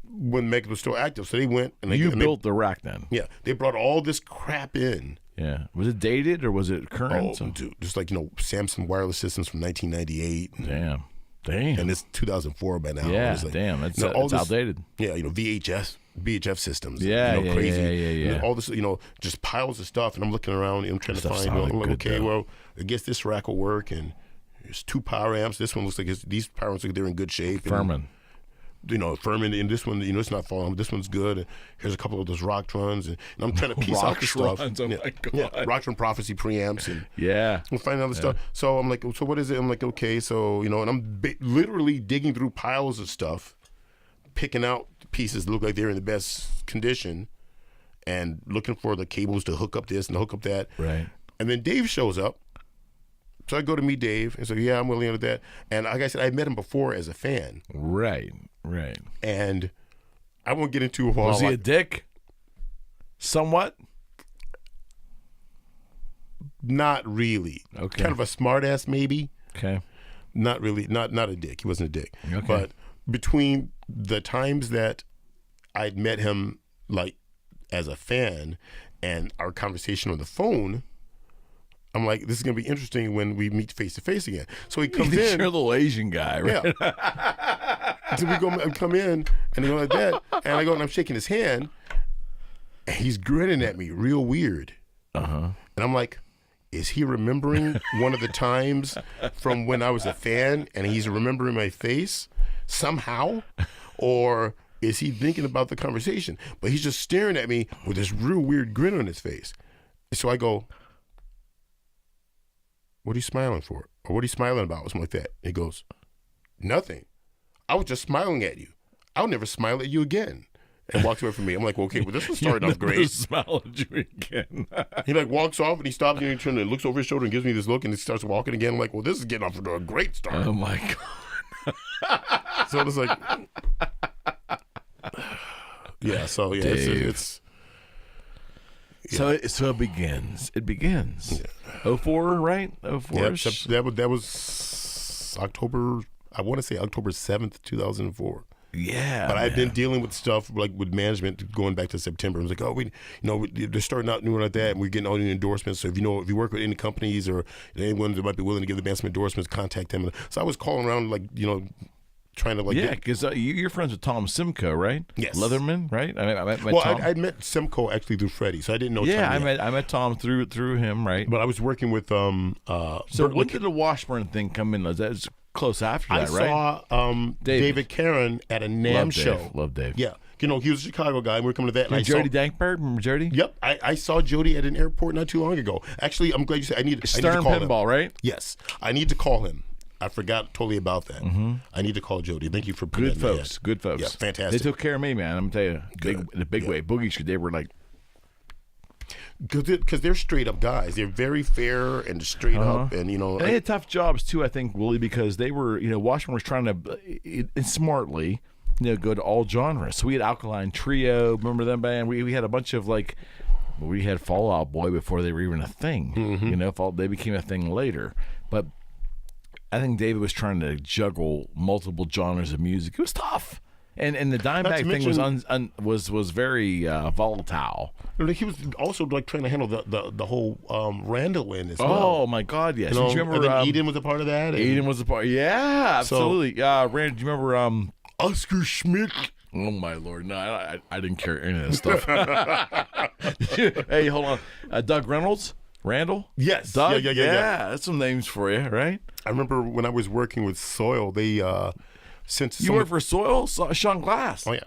[SPEAKER 3] when Megadeth was still active. So they went and they
[SPEAKER 2] built the rack then.
[SPEAKER 3] Yeah. They brought all this crap in.
[SPEAKER 2] Yeah. Was it dated or was it current?
[SPEAKER 3] Oh, dude, just like, Samsung wireless systems from 1998.
[SPEAKER 2] Damn.
[SPEAKER 3] And it's 2004 by now.
[SPEAKER 2] Yeah,
[SPEAKER 3] it's like,
[SPEAKER 2] damn. It's outdated.
[SPEAKER 3] Yeah, VHF systems.
[SPEAKER 2] Yeah,
[SPEAKER 3] crazy.
[SPEAKER 2] Yeah.
[SPEAKER 3] All this, just piles of stuff. And I'm looking around, I'm trying to find, I'm like, okay, well, I guess this rack will work. And there's 2 power amps. This one looks like these power amps look like they're in good shape.
[SPEAKER 2] Furman.
[SPEAKER 3] Furman, and this one, it's not falling. This one's good. And here's a couple of those Roctrons, and I'm trying to piece out the stuff.
[SPEAKER 2] Oh my God.
[SPEAKER 3] Yeah, Roctron Prophecy preamps, and
[SPEAKER 2] we'll
[SPEAKER 3] find other stuff. So I'm like, so what is it? I'm like, okay, so and I'm literally digging through piles of stuff, picking out pieces that look like they're in the best condition, and looking for the cables to hook up this and to hook up that.
[SPEAKER 2] Right.
[SPEAKER 3] And then Dave shows up. So I go to meet Dave and say, yeah, I'm Willie and that. And like I said, I met him before as a fan.
[SPEAKER 2] Right.
[SPEAKER 3] And I won't get into
[SPEAKER 2] was he a dick? Somewhat?
[SPEAKER 3] Not really.
[SPEAKER 2] Okay.
[SPEAKER 3] Kind of a smart ass maybe.
[SPEAKER 2] Okay.
[SPEAKER 3] Not really. Not a dick. He wasn't a dick.
[SPEAKER 2] Okay.
[SPEAKER 3] But between the times that I'd met him like as a fan and our conversation on the phone, I'm like, this is going to be interesting when we meet face to face again. So he comes in.
[SPEAKER 2] You're a little Asian guy, right?
[SPEAKER 3] Yeah. So we come in and he goes like that. And I go and I'm shaking his hand. And he's grinning at me real weird.
[SPEAKER 2] Uh-huh.
[SPEAKER 3] And I'm like, is he remembering one of the times from when I was a fan and he's remembering my face somehow? Or is he thinking about the conversation? But he's just staring at me with this real weird grin on his face. And so I go, what are you smiling for? Or what are you smiling about? Or something like that. And he goes, nothing. I was just smiling at you. I'll never smile at you again. And walks away from me. I'm like, well, okay, well, this was starting off great.
[SPEAKER 2] Smile at you again.
[SPEAKER 3] He walks off and he stops and he turns and looks over his shoulder and gives me this look and he starts walking again. I'm like, well, this is getting off to a great start.
[SPEAKER 2] Oh my God.
[SPEAKER 3] So it's like, yeah. So yeah, it's.
[SPEAKER 2] Yeah. So it begins. It begins. Yeah. 04, right? 04.
[SPEAKER 3] Yep, that was October. I want to say October 7th, 2004.
[SPEAKER 2] Yeah,
[SPEAKER 3] but I've been dealing with stuff like with management going back to September. I was like, oh, they're starting out new like that, and we're getting all the endorsements. So if you work with any companies or anyone that might be willing to give the band some endorsements, contact them. So I was calling around trying to like.
[SPEAKER 2] Yeah, because you're friends with Tom Simcoe, right?
[SPEAKER 3] Yes.
[SPEAKER 2] Leatherman, right? I met
[SPEAKER 3] Well,
[SPEAKER 2] Tom.
[SPEAKER 3] I met Simcoe actually through Freddie, so I didn't know.
[SPEAKER 2] Yeah,
[SPEAKER 3] Tom yet.
[SPEAKER 2] I met Tom through him, right?
[SPEAKER 3] But I was working with
[SPEAKER 2] So when did the Washburn thing come in? That was close after that, right?
[SPEAKER 3] I saw David Caron at a NAMM show.
[SPEAKER 2] Love Dave.
[SPEAKER 3] Yeah, he was a Chicago guy. And we were coming to that. And
[SPEAKER 2] Jody Dankbird, remember Jody?
[SPEAKER 3] Yep, I saw Jody at an airport not too long ago. Actually, I'm glad you said I need to call
[SPEAKER 2] Pinball,
[SPEAKER 3] him.
[SPEAKER 2] right?
[SPEAKER 3] Yes, I need to call him. I forgot totally about that.
[SPEAKER 2] Mm-hmm.
[SPEAKER 3] I need to call Jody. Thank you for putting
[SPEAKER 2] Good
[SPEAKER 3] that in my
[SPEAKER 2] folks.
[SPEAKER 3] head.
[SPEAKER 2] Good folks.
[SPEAKER 3] Yeah, fantastic.
[SPEAKER 2] They took care of me, man. I'm gonna tell you, in a big way. Boogie Street, they were like,
[SPEAKER 3] because they're straight up guys. They're very fair and straight up, and
[SPEAKER 2] And they had tough jobs too, I think, Willie, because they were, Washburn was trying to smartly, go to all genres. So we had Alkaline Trio, remember them band? We had a bunch of we had Fall Out Boy before they were even a thing.
[SPEAKER 3] Mm-hmm.
[SPEAKER 2] They became a thing later, but I think David was trying to juggle multiple genres of music. It was tough. And the Dimebag thing was very volatile.
[SPEAKER 3] He was also trying to handle the whole Randall in as well.
[SPEAKER 2] Oh my God, yes. Do you remember?
[SPEAKER 3] And then Eden was a part of that.
[SPEAKER 2] Eden was a part. Yeah, absolutely. Rand, do you remember
[SPEAKER 3] Oscar Schmidt?
[SPEAKER 2] Oh my Lord, no, I didn't care any of that stuff. Hey, hold on, Doug Reynolds, Randall.
[SPEAKER 3] Yes,
[SPEAKER 2] Doug.
[SPEAKER 3] Yeah.
[SPEAKER 2] That's some names for you, right?
[SPEAKER 3] I remember when I was working with Soil, they since
[SPEAKER 2] you worked for Soil, Sean Glass.
[SPEAKER 3] Oh yeah,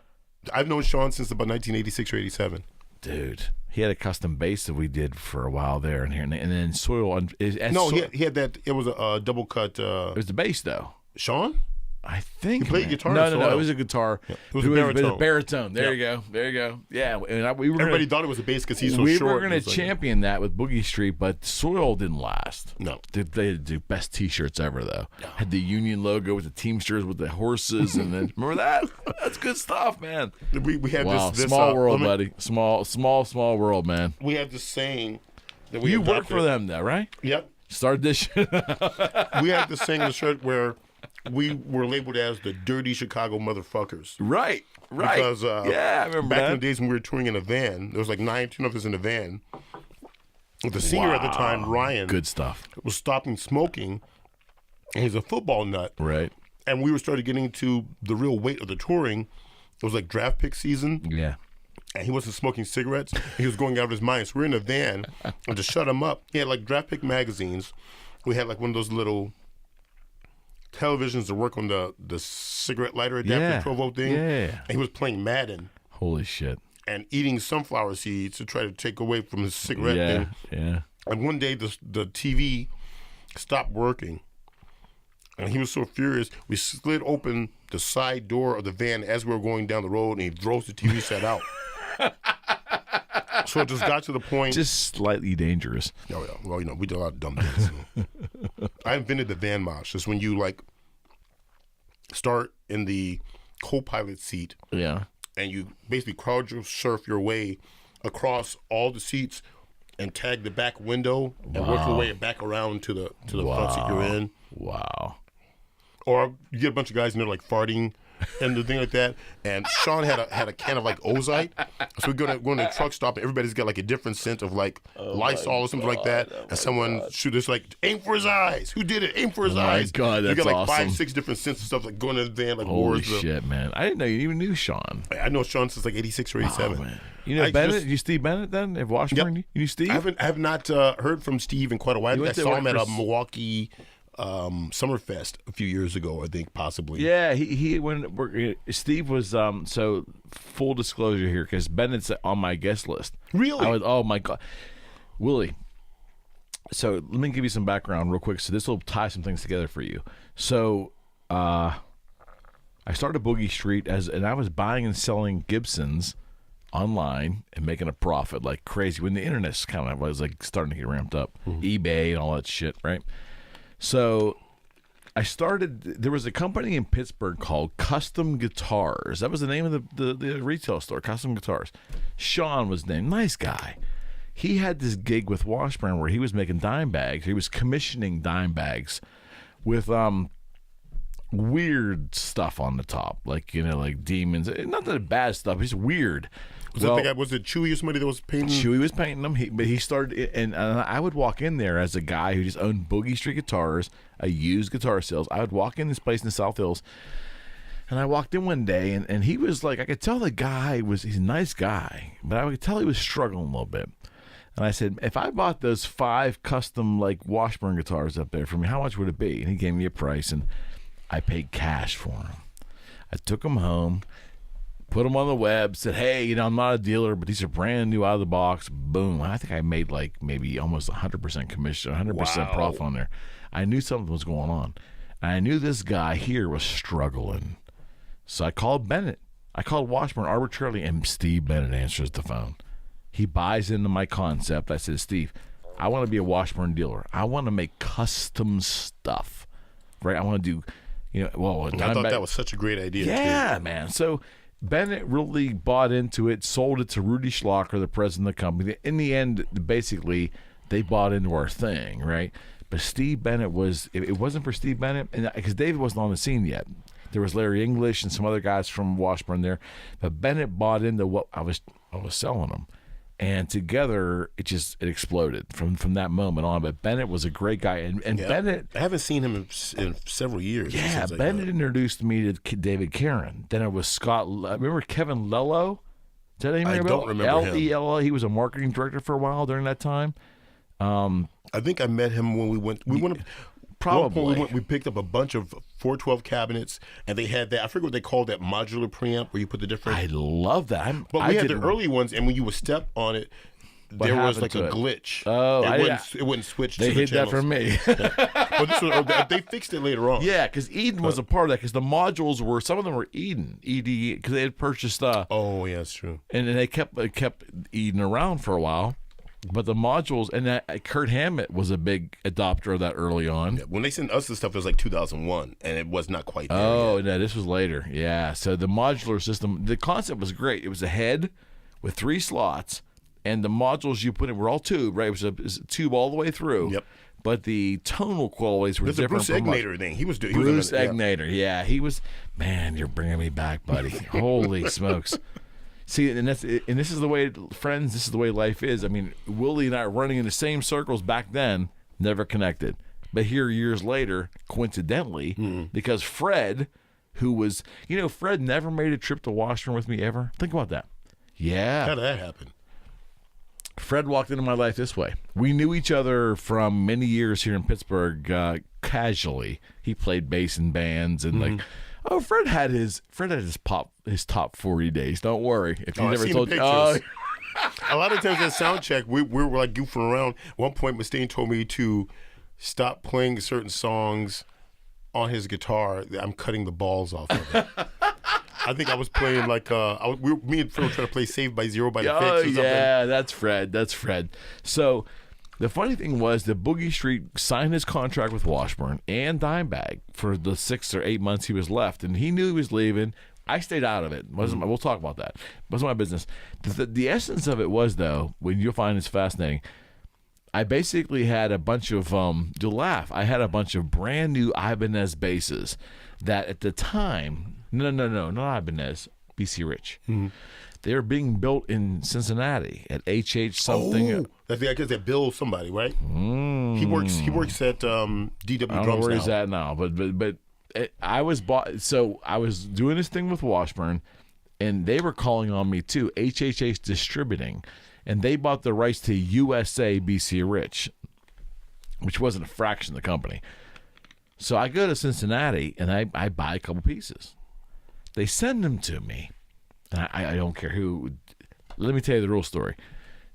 [SPEAKER 3] I've known Sean since about 1986 or 87.
[SPEAKER 2] Dude, he had a custom bass that we did for a while there, and then Soil.
[SPEAKER 3] He had that. It was a double cut.
[SPEAKER 2] It was the bass though.
[SPEAKER 3] Sean.
[SPEAKER 2] I think
[SPEAKER 3] he played guitar.
[SPEAKER 2] No, it was a guitar.
[SPEAKER 3] Yeah. It was a
[SPEAKER 2] baritone. There you go. Yeah, and
[SPEAKER 3] everybody thought it was a bass because he's so
[SPEAKER 2] short.
[SPEAKER 3] We
[SPEAKER 2] were going to champion that with Boogie Street, but Soil didn't last.
[SPEAKER 3] No,
[SPEAKER 2] they had the best T-shirts ever though. Had the Union logo with the Teamsters with the horses, and then remember that? That's good stuff, man.
[SPEAKER 3] We had this
[SPEAKER 2] small world, buddy. Small world, man.
[SPEAKER 3] We had this saying that
[SPEAKER 2] you worked for them, though, right?
[SPEAKER 3] Yep.
[SPEAKER 2] Started this shit.
[SPEAKER 3] We had this saying in the shirt where we were labeled as the dirty Chicago motherfuckers.
[SPEAKER 2] Right.
[SPEAKER 3] Because
[SPEAKER 2] I remember
[SPEAKER 3] back in the days when we were touring in a van, there was like 9 of us in a van. The singer at the time, Ryan,
[SPEAKER 2] good stuff,
[SPEAKER 3] was stopping smoking, and he's a football nut.
[SPEAKER 2] Right.
[SPEAKER 3] And we were started getting to the real weight of the touring. It was like draft pick season.
[SPEAKER 2] Yeah.
[SPEAKER 3] And he wasn't smoking cigarettes. He was going out of his mind. So we're in a van, and to shut him up, he had like draft pick magazines. We had like one of those little televisions to work on the cigarette lighter adapter 12-volt thing.
[SPEAKER 2] Yeah.
[SPEAKER 3] And he was playing Madden.
[SPEAKER 2] Holy shit.
[SPEAKER 3] And eating sunflower seeds to try to take away from his cigarette thing.
[SPEAKER 2] Yeah.
[SPEAKER 3] And one day the TV stopped working. And he was so furious, we slid open the side door of the van as we were going down the road, and he throws the TV set out. So it just got to the point.
[SPEAKER 2] Just slightly dangerous.
[SPEAKER 3] Oh, yeah. Well, we did a lot of dumb things. I invented the van mosh. It's when you start in the co-pilot seat.
[SPEAKER 2] Yeah.
[SPEAKER 3] And you basically crowd surf your way across all the seats and tag the back window and work your way back around to the front seat you're in.
[SPEAKER 2] Wow.
[SPEAKER 3] Or you get a bunch of guys in there farting and the thing like that. And Sean had a can of Ozite. So we go to a truck stop and everybody's got a different scent of Lysol or something like that. And someone shoot this aim for his eyes. Who did it? Aim for his eyes.
[SPEAKER 2] Oh my God, that's
[SPEAKER 3] you got
[SPEAKER 2] awesome.
[SPEAKER 3] 5-6 different scents of stuff going in the van
[SPEAKER 2] Holy shit, man. I didn't know you even knew Sean.
[SPEAKER 3] I know Sean since 86 or 87.
[SPEAKER 2] Oh, man. You know Bennett? You Steve Bennett then? At Washburn?
[SPEAKER 3] Yep.
[SPEAKER 2] You knew Steve?
[SPEAKER 3] I have not heard from Steve in quite a while. I saw him at a Milwaukee Summerfest a few years ago, I think, possibly.
[SPEAKER 2] Yeah, Steve was so full disclosure here because Bennett's on my guest list.
[SPEAKER 3] Really?
[SPEAKER 2] Oh my God, Willie. So let me give you some background real quick. So this will tie some things together for you. So I started Boogie Street and I was buying and selling Gibsons online and making a profit like crazy when the internet's kind of was starting to get ramped up, eBay and all that shit, right? So I started, there was a company in Pittsburgh called Custom Guitars. That was the name of the retail store, Custom Guitars. Sean was named, nice guy. He had this gig with Washburn where he was making dime bags. He was commissioning dime bags with weird stuff on the top, like demons. Not that bad stuff, it's weird.
[SPEAKER 3] Was it Chewy or somebody that was painting?
[SPEAKER 2] Chewy was painting them, but he started, and I would walk in there as a guy who just owned Boogie Street Guitars, a used guitar sales. I would walk in this place in the South Hills, And I walked in one day, and he was like, I could tell the guy he's a nice guy, but I could tell he was struggling a little bit. And I said, if I bought those 5 custom like Washburn guitars up there for me, how much would it be? And he gave me a price, and I paid cash for them. I took them home, put them on the web, said, hey, I'm not a dealer, but these are brand new out of the box. Boom. I think I made like maybe almost 100% commission, 100% profit on there. I knew something was going on. And I knew this guy here was struggling. So I called Bennett. I called Washburn arbitrarily, and Steve Bennett answers the phone. He buys into my concept. I said, Steve, I want to be a Washburn dealer. I want to make custom stuff, right? I want to do, I
[SPEAKER 3] thought that was such a great idea.
[SPEAKER 2] Yeah,
[SPEAKER 3] too.
[SPEAKER 2] man. So Bennett really bought into it, sold it to Rudy Schlocker, the president of the company. In the end, basically, they bought into our thing, right? But Steve Bennett it wasn't for Steve Bennett, and because David wasn't on the scene yet. There was Larry English and some other guys from Washburn there, but Bennett bought into what I was selling them, and together it exploded from that moment on. But Bennett was a great guy, and Bennett.
[SPEAKER 3] I haven't seen him in several years.
[SPEAKER 2] Yeah, Bennett introduced me to David Caron. Then it was Scott. Remember Kevin Lello? Is that anything?
[SPEAKER 3] I don't remember him.
[SPEAKER 2] Lello. He was a marketing director for a while during that time.
[SPEAKER 3] I think I met him when we went.
[SPEAKER 2] Probably.
[SPEAKER 3] We picked up a bunch of 412 cabinets, and they had that. I forget what they called that modular preamp where you put the different.
[SPEAKER 2] I love that.
[SPEAKER 3] But we had the early ones, and when you would step on it, there was like a glitch.
[SPEAKER 2] Oh,
[SPEAKER 3] it wouldn't switch.
[SPEAKER 2] They
[SPEAKER 3] to the
[SPEAKER 2] hid that from me.
[SPEAKER 3] But this was, they fixed it later on.
[SPEAKER 2] Yeah, because Eden was a part of that. Because the modules some of them were Eden, because they had purchased.
[SPEAKER 3] Oh yeah, that's true.
[SPEAKER 2] And they kept Eden around for a while. But the modules, and Kurt Hammett was a big adopter of that early on.
[SPEAKER 3] Yeah, when they sent us the stuff, it was like 2001, and it was not quite there
[SPEAKER 2] Oh,
[SPEAKER 3] yet.
[SPEAKER 2] No, this was later. Yeah, so the modular system, the concept was great. It was a head with 3 slots, and the modules you put in were all tube, right? It was a tube all the way through.
[SPEAKER 3] Yep.
[SPEAKER 2] But the tonal qualities were different.
[SPEAKER 3] Bruce Egnator thing. He was
[SPEAKER 2] Bruce Egnator, yeah. He was, man, you're bringing me back, buddy. Holy smokes. See, and this is the way, friends, this is the way life is. I mean, Willie and I are running in the same circles back then, never connected. But here, years later, coincidentally, because Fred, who was, Fred never made a trip to Washburn with me ever. Think about that. Yeah.
[SPEAKER 3] How did that happen?
[SPEAKER 2] Fred walked into my life this way. We knew each other from many years here in Pittsburgh, casually. He played bass in bands and like. Oh, Fred had his top 40 days. Don't worry. If you never told you.
[SPEAKER 3] A lot of times at sound check, we were like goofing around. At one point, Mustaine told me to stop playing certain songs on his guitar. I'm cutting the balls off of it. I think I was playing like me and Phil were trying to play Saved by Zero by the Fix or something.
[SPEAKER 2] Yeah, that's Fred. So the funny thing was that Boogie Street signed his contract with Washburn and Dimebag for the 6 or 8 months he was left, and he knew he was leaving. I stayed out of it. We'll talk about that. It wasn't my business. The essence of it was, though, when you'll find it's fascinating, I basically had a bunch of, you'll laugh, I had a bunch of brand new Ibanez basses that at the time, no, not Ibanez, BC Rich. They were being built in Cincinnati at HH something.
[SPEAKER 3] Oh, that's the guy that Bill somebody, right? He works at DW
[SPEAKER 2] I don't
[SPEAKER 3] Drums
[SPEAKER 2] know where
[SPEAKER 3] now.
[SPEAKER 2] he's at now, but I was doing this thing with Washburn, and they were calling on me too. HHH Distributing, and they bought the rights to USA BC Rich, which wasn't a fraction of the company. So I go to Cincinnati and I buy a couple pieces. They send them to me. And I don't care who. Let me tell you the real story.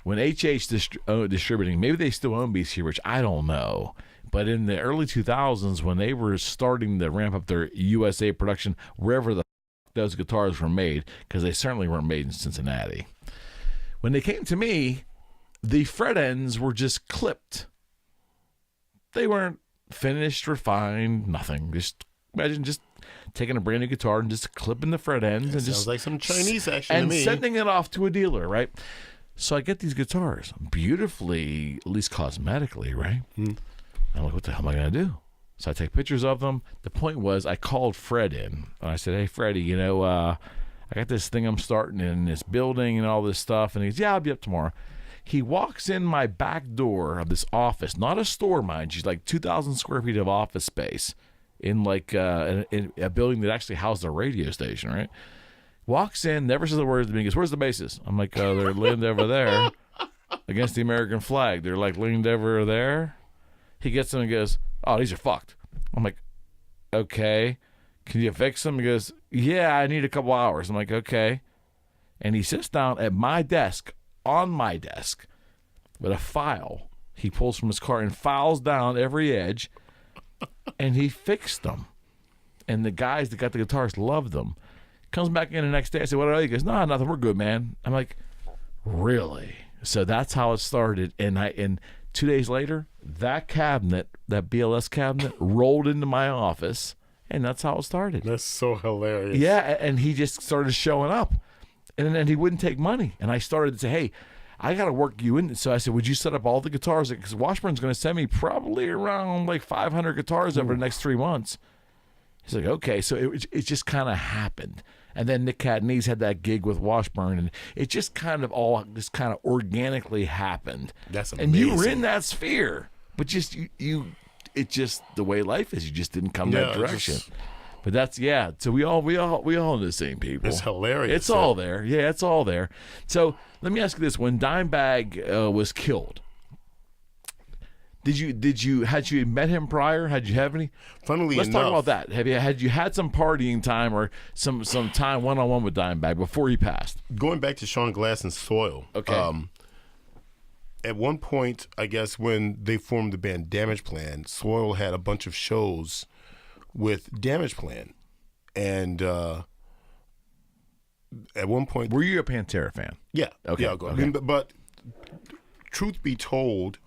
[SPEAKER 2] When HH Distributing, maybe they still own BC Rich, I don't know. But in the early 2000s, when they were starting to ramp up their USA production, wherever the those guitars were made, because they certainly weren't made in Cincinnati. When they came to me, the fret ends were just clipped. They weren't finished, refined, nothing. Just imagine just taking a brand new guitar and just clipping the fret ends and
[SPEAKER 3] sounds
[SPEAKER 2] just
[SPEAKER 3] like some Chinese action to
[SPEAKER 2] and
[SPEAKER 3] me.
[SPEAKER 2] sending it off to a dealer, right? So I get these guitars beautifully, at least cosmetically, right? I'm like, what the hell am I going to do? So I take pictures of them. The point was, I called Fred in. And I said, hey, Freddie, I got this thing I'm starting in this building and all this stuff. And he goes, yeah, I'll be up tomorrow. He walks in my back door of this office, not a store, mind you, like 2,000 square feet of office space in like in a building that actually housed a radio station, right? Walks in, never says a word to me. He goes, "Where's the bassist?" I'm like, "They're leaned over there against the American flag. They're like leaned over there." He gets them and goes, "Oh, these are fucked." I'm like, "Okay, can you fix them?" He goes, "Yeah, I need a couple hours." I'm like, "Okay." And he sits down at my desk, on my desk, with a file. He pulls from his car and files down every edge, and he fixed them. And the guys that got the guitars loved them. Comes back in the next day. I said, "What are they?" He goes, "No, nothing. We're good, man." I'm like, "Really?" So that's how it started. And 2 days later, that cabinet, that BLS cabinet, rolled into my office, and that's how it started.
[SPEAKER 3] That's so hilarious.
[SPEAKER 2] Yeah, and he just started showing up, and then he wouldn't take money. And I started to say, "Hey, I got to work you in." So I said, "Would you set up all the guitars?" Because Washburn's going to send me probably around like 500 guitars over the next 3 months. He's like, "Okay." So it just kind of happened. And then Nick Catanese had that gig with Washburn, and it just kind of all just kind of organically happened.
[SPEAKER 3] That's amazing.
[SPEAKER 2] And you were in that sphere, but just it just the way life is. You just didn't come that direction. But that's So we all know the same people.
[SPEAKER 3] It's hilarious.
[SPEAKER 2] It's all there. Yeah, it's all there. So let me ask you this: when Dimebag was killed, had you met him prior? Had you have any?
[SPEAKER 3] Funnily
[SPEAKER 2] Let's
[SPEAKER 3] enough,
[SPEAKER 2] talk about that. Had you had some partying time or some time one-on-one with Dimebag before he passed?
[SPEAKER 3] Going back to Sean Glass and Soil.
[SPEAKER 2] Okay.
[SPEAKER 3] At one point, I guess when they formed the band Damageplan, Soil had a bunch of shows with Damageplan, and at one point,
[SPEAKER 2] Were you a Pantera fan?
[SPEAKER 3] yeah,
[SPEAKER 2] Okay,
[SPEAKER 3] yeah, I'll go.
[SPEAKER 2] okay.
[SPEAKER 3] I mean, but truth be told,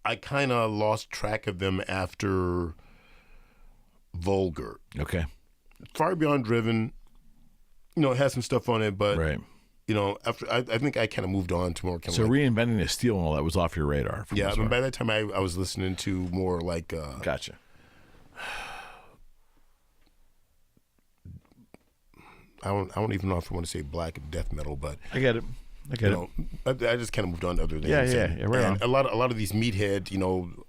[SPEAKER 3] I kind of lost track of them after Vulgar.
[SPEAKER 2] Okay.
[SPEAKER 3] Far Beyond Driven, it has some stuff on it, but
[SPEAKER 2] Right.
[SPEAKER 3] After I think I kind of moved on to more kind
[SPEAKER 2] So
[SPEAKER 3] of
[SPEAKER 2] reinventing the steel and all that was off your radar.
[SPEAKER 3] yeah. I mean, by that time, I was listening to more like
[SPEAKER 2] Gotcha.
[SPEAKER 3] I don't even know if I want to say black death metal, but
[SPEAKER 2] I get it.
[SPEAKER 3] I just kind of moved on to other things.
[SPEAKER 2] Yeah, right on.
[SPEAKER 3] And a lot of these meathead,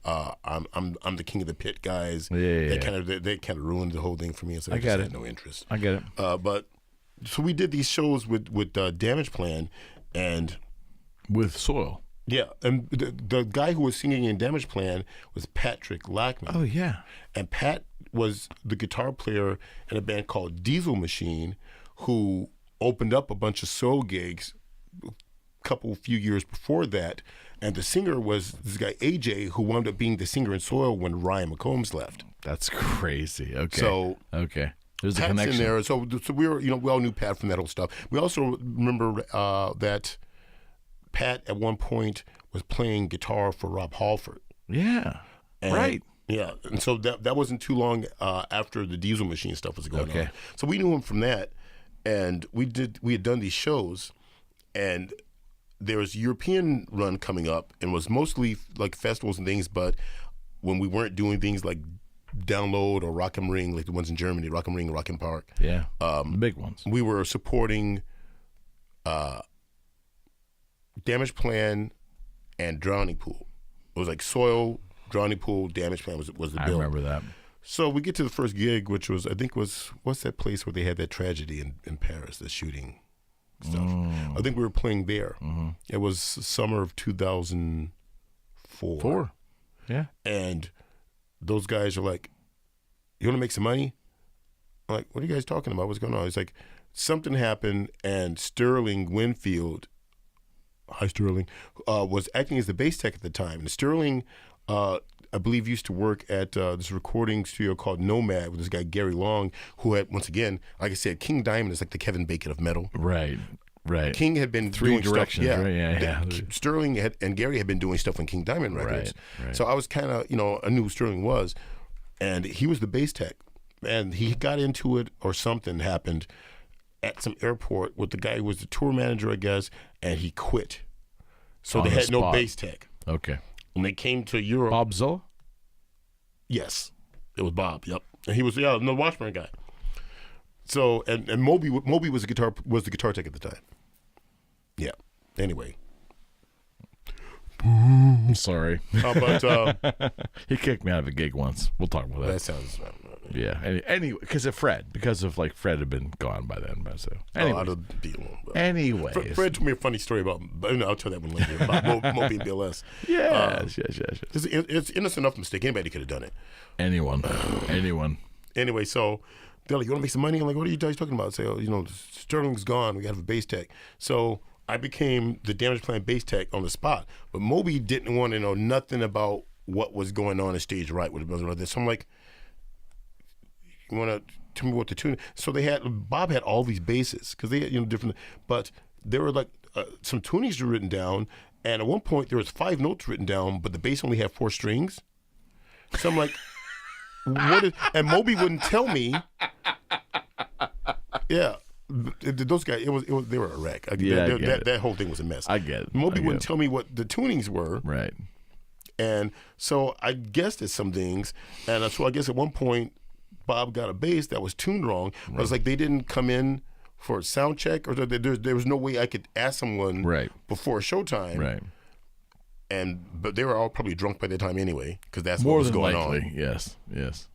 [SPEAKER 3] I'm the king of the pit guys.
[SPEAKER 2] Yeah.
[SPEAKER 3] They kind of ruined the whole thing for me, so I
[SPEAKER 2] get
[SPEAKER 3] just
[SPEAKER 2] it.
[SPEAKER 3] had no interest.
[SPEAKER 2] I get it.
[SPEAKER 3] But so we did these shows with Damageplan, and
[SPEAKER 2] With Soil.
[SPEAKER 3] yeah, and the guy who was singing in Damageplan was Patrick Lackman.
[SPEAKER 2] Oh yeah.
[SPEAKER 3] And Pat was the guitar player in a band called Diesel Machine, who opened up a bunch of soul gigs a few years before that. And the singer was this guy AJ, who wound up being the singer in Soil when Ryan McCombs left.
[SPEAKER 2] That's crazy. Okay.
[SPEAKER 3] So
[SPEAKER 2] okay. There's a
[SPEAKER 3] Pat's
[SPEAKER 2] connection
[SPEAKER 3] in there. So we were, we all knew Pat from that whole stuff. We also remember that Pat at one point was playing guitar for Rob Halford.
[SPEAKER 2] Yeah.
[SPEAKER 3] And,
[SPEAKER 2] right.
[SPEAKER 3] Yeah, and so that wasn't too long after the Diesel Machine stuff was going on. So we knew him from that, and we had done these shows, and there was a European run coming up, and was mostly like festivals and things. But when we weren't doing things like Download or Rock am Ring, like the ones in Germany, Rock am Ring, Rock am Park,
[SPEAKER 2] Yeah. The big ones.
[SPEAKER 3] we were supporting Damageplan and Drowning Pool. It was like Soil, Drowning Pool, Damageplan was the bill.
[SPEAKER 2] I remember that.
[SPEAKER 3] So we get to the first gig, which was, I think what's that place where they had that tragedy in Paris, the shooting stuff. I think we were playing there. Mm-hmm. It was summer of 2004.
[SPEAKER 2] Yeah.
[SPEAKER 3] And those guys are like, "You want to make some money?" I'm like, "What are you guys talking about? What's going on?" It's like, something happened, and Sterling Winfield, hi Sterling, was acting as the bass tech at the time. And Sterling, I believe, used to work at this recording studio called Nomad with this guy Gary Long, who had, once again, like I said, King Diamond is like the Kevin Bacon of metal.
[SPEAKER 2] Right.
[SPEAKER 3] King had been
[SPEAKER 2] Three
[SPEAKER 3] doing
[SPEAKER 2] directions,
[SPEAKER 3] stuff.
[SPEAKER 2] right? Yeah.
[SPEAKER 3] Sterling and Gary had been doing stuff on King Diamond records.
[SPEAKER 2] Right.
[SPEAKER 3] So I was kind of, I knew who Sterling was, and he was the bass tech, and he got into it, or something happened at some airport with the guy who was the tour manager, I guess, and he quit. So
[SPEAKER 2] On
[SPEAKER 3] they
[SPEAKER 2] the
[SPEAKER 3] had no
[SPEAKER 2] spot.
[SPEAKER 3] bass tech.
[SPEAKER 2] Okay.
[SPEAKER 3] When they came to Europe,
[SPEAKER 2] Bob Zola?
[SPEAKER 3] yes, it was Bob. Yep, and he was the Washburn guy. So and Moby was the guitar tech at the time. Yeah. Anyway,
[SPEAKER 2] Sorry.
[SPEAKER 3] But
[SPEAKER 2] He kicked me out of a gig once. We'll talk about that.
[SPEAKER 3] that sounds.
[SPEAKER 2] Yeah. Anyway, because of Fred. Because of Fred had been gone by then. So anyway.
[SPEAKER 3] Out of the deal.
[SPEAKER 2] Anyways.
[SPEAKER 3] Fred told me a funny story about. I'll tell that one later about Moby and BLS.
[SPEAKER 2] Yes.
[SPEAKER 3] It's innocent enough mistake. Anybody could have done it.
[SPEAKER 2] Anyone.
[SPEAKER 3] Anyway, so they're like, "You want to make some money?" I'm like, "What are you guys talking about?" Say, Sterling's gone. We got to have a bass tech. So I became the Damageplan bass tech on the spot. But Moby didn't want to know nothing about what was going on stage right with this. So I'm like, "You want to tell me what the tune?" So Bob had all these basses because they had different, but there were like some tunings were written down, and at one point there was 5 notes written down, but the bass only had 4 strings. So I'm like, "What is?" And Moby wouldn't tell me. Yeah. Those guys, they were a wreck. That whole thing was a mess.
[SPEAKER 2] I get it.
[SPEAKER 3] Moby wouldn't tell me what the tunings were.
[SPEAKER 2] Right.
[SPEAKER 3] And so I guessed at some things. And so I guess at one point, Bob got a bass that was tuned wrong. Right. I was like, they didn't come in for a sound check, or there was no way I could ask someone before showtime.
[SPEAKER 2] Right.
[SPEAKER 3] But they were all probably drunk by that time anyway, because that's
[SPEAKER 2] more
[SPEAKER 3] what was
[SPEAKER 2] than
[SPEAKER 3] going
[SPEAKER 2] likely.
[SPEAKER 3] on.
[SPEAKER 2] Yes.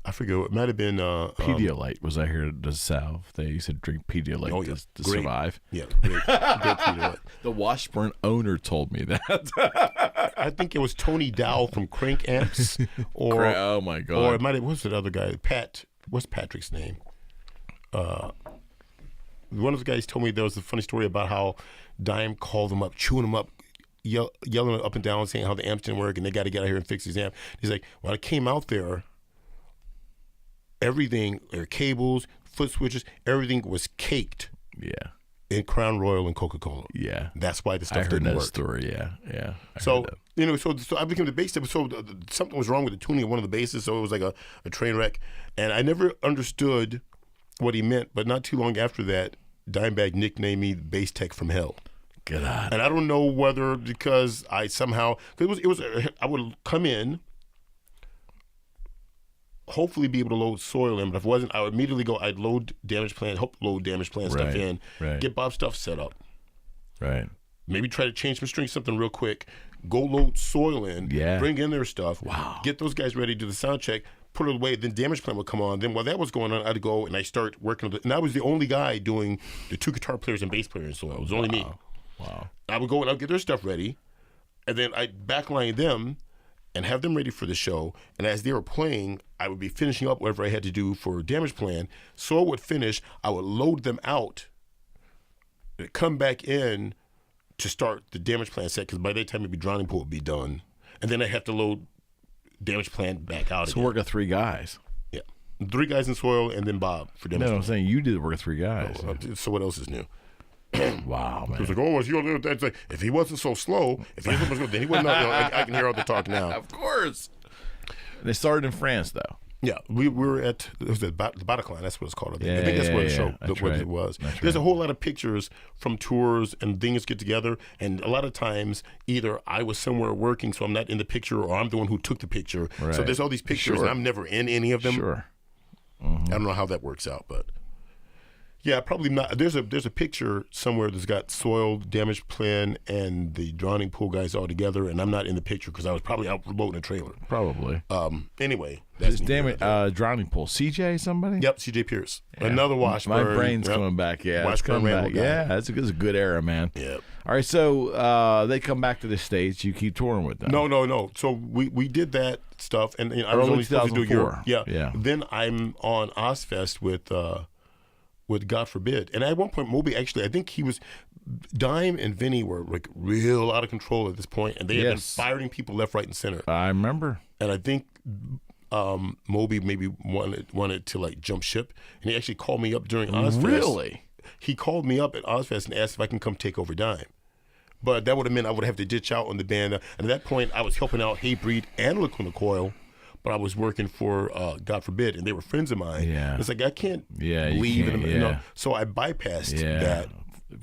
[SPEAKER 3] I forget. It might have been
[SPEAKER 2] Pedialyte was I here to salve. They used to drink Pedialyte to survive.
[SPEAKER 3] Yeah, great Pedialyte.
[SPEAKER 2] The Washburn owner told me that.
[SPEAKER 3] I think it was Tony Dow from Crank Amps, or
[SPEAKER 2] oh my god,
[SPEAKER 3] or it might have. What's that other guy? Pat. What's Patrick's name? One of the guys told me there was a funny story about how Dime called him up, chewing him up, yelling up and down, saying how the amps didn't work and they got to get out here and fix these amps. He's like, when I came out there, everything, their cables, foot switches, everything was caked.
[SPEAKER 2] Yeah.
[SPEAKER 3] In Crown Royal and Coca-Cola.
[SPEAKER 2] Yeah.
[SPEAKER 3] That's why the stuff
[SPEAKER 2] didn't work. I heard that story, yeah.
[SPEAKER 3] So I became the bass tech. So something was wrong with the tuning of one of the basses, so it was like a train wreck. And I never understood what he meant, but not too long after that, Dimebag nicknamed me bass tech from hell.
[SPEAKER 2] Good on.
[SPEAKER 3] And I don't know whether because I somehow, because I would come in, hopefully be able to load soil in, but if it wasn't, I would immediately go, I'd load Damageplan stuff in, get Bob's stuff set up.
[SPEAKER 2] Right.
[SPEAKER 3] Maybe try to change some strings, something real quick, go load soil in, bring in their stuff, get those guys ready, do the sound check, put it away, then Damageplan would come on. Then while that was going on, I'd go and I start working, and I was the only guy doing the 2 guitar players and bass player in soil. It was only me.
[SPEAKER 2] Wow.
[SPEAKER 3] I would go and I'd get their stuff ready, and then I'd backline them and have them ready for the show. And as they were playing, I would be finishing up whatever I had to do for Damageplan. So it would finish, I would load them out, come back in to start the Damageplan set, because by that time, maybe Drowning Pool would be done. And then I have to load Damageplan back out again.
[SPEAKER 2] So work of 3 guys.
[SPEAKER 3] Yeah. 3 guys in soil and then Bob for Damageplan.
[SPEAKER 2] No, I'm saying you did the work of 3 guys.
[SPEAKER 3] So what else is new?
[SPEAKER 2] Wow, man.
[SPEAKER 3] He was like, "Oh, if he wasn't so slow, if he wasn't so good, then he wouldn't know." I can hear all the talk now.
[SPEAKER 2] Of course. They started in France, though.
[SPEAKER 3] Yeah, we were at the Bataclan. That's what it's called. I think that's what the show it was. There's a whole lot of pictures from tours and things get together, and a lot of times either I was somewhere working, so I'm not in the picture, or I'm the one who took the picture. Right. So there's all these pictures, and I'm never in any of them.
[SPEAKER 2] Sure.
[SPEAKER 3] Mm-hmm. I don't know how that works out, but. Yeah, probably not. There's a picture somewhere that's got Soil, Damageplan, and the Drowning Pool guys all together, and I'm not in the picture because I was probably out promoting a trailer.
[SPEAKER 2] Probably.
[SPEAKER 3] Anyway, that's
[SPEAKER 2] Drowning Pool. CJ, somebody?
[SPEAKER 3] Yep, CJ Pierce. Yeah. Another Washburn.
[SPEAKER 2] My brain's coming back. Yeah,
[SPEAKER 3] Washburn back.
[SPEAKER 2] Yeah, that's a good era, man.
[SPEAKER 3] Yep.
[SPEAKER 2] All right, so they come back to the States. You keep touring with them.
[SPEAKER 3] No. So we did that stuff, and I was only supposed to do Europe.
[SPEAKER 2] Yeah.
[SPEAKER 3] Then I'm on Ozfest with God Forbid. And at one point, Moby actually, I think he was, Dime and Vinny were like real out of control at this point, and they had been firing people left, right, and center.
[SPEAKER 2] I remember.
[SPEAKER 3] And I think Moby maybe wanted to like jump ship, and he actually called me up during Ozfest.
[SPEAKER 2] Really?
[SPEAKER 3] He called me up at Ozfest and asked if I can come take over Dime. But that would have meant I would have to ditch out on the band. And at that point, I was helping out Hatebreed and Lacuna Coil, but I was working for God Forbid, and they were friends of mine.
[SPEAKER 2] Yeah.
[SPEAKER 3] It's like I can't leave. So I bypassed that.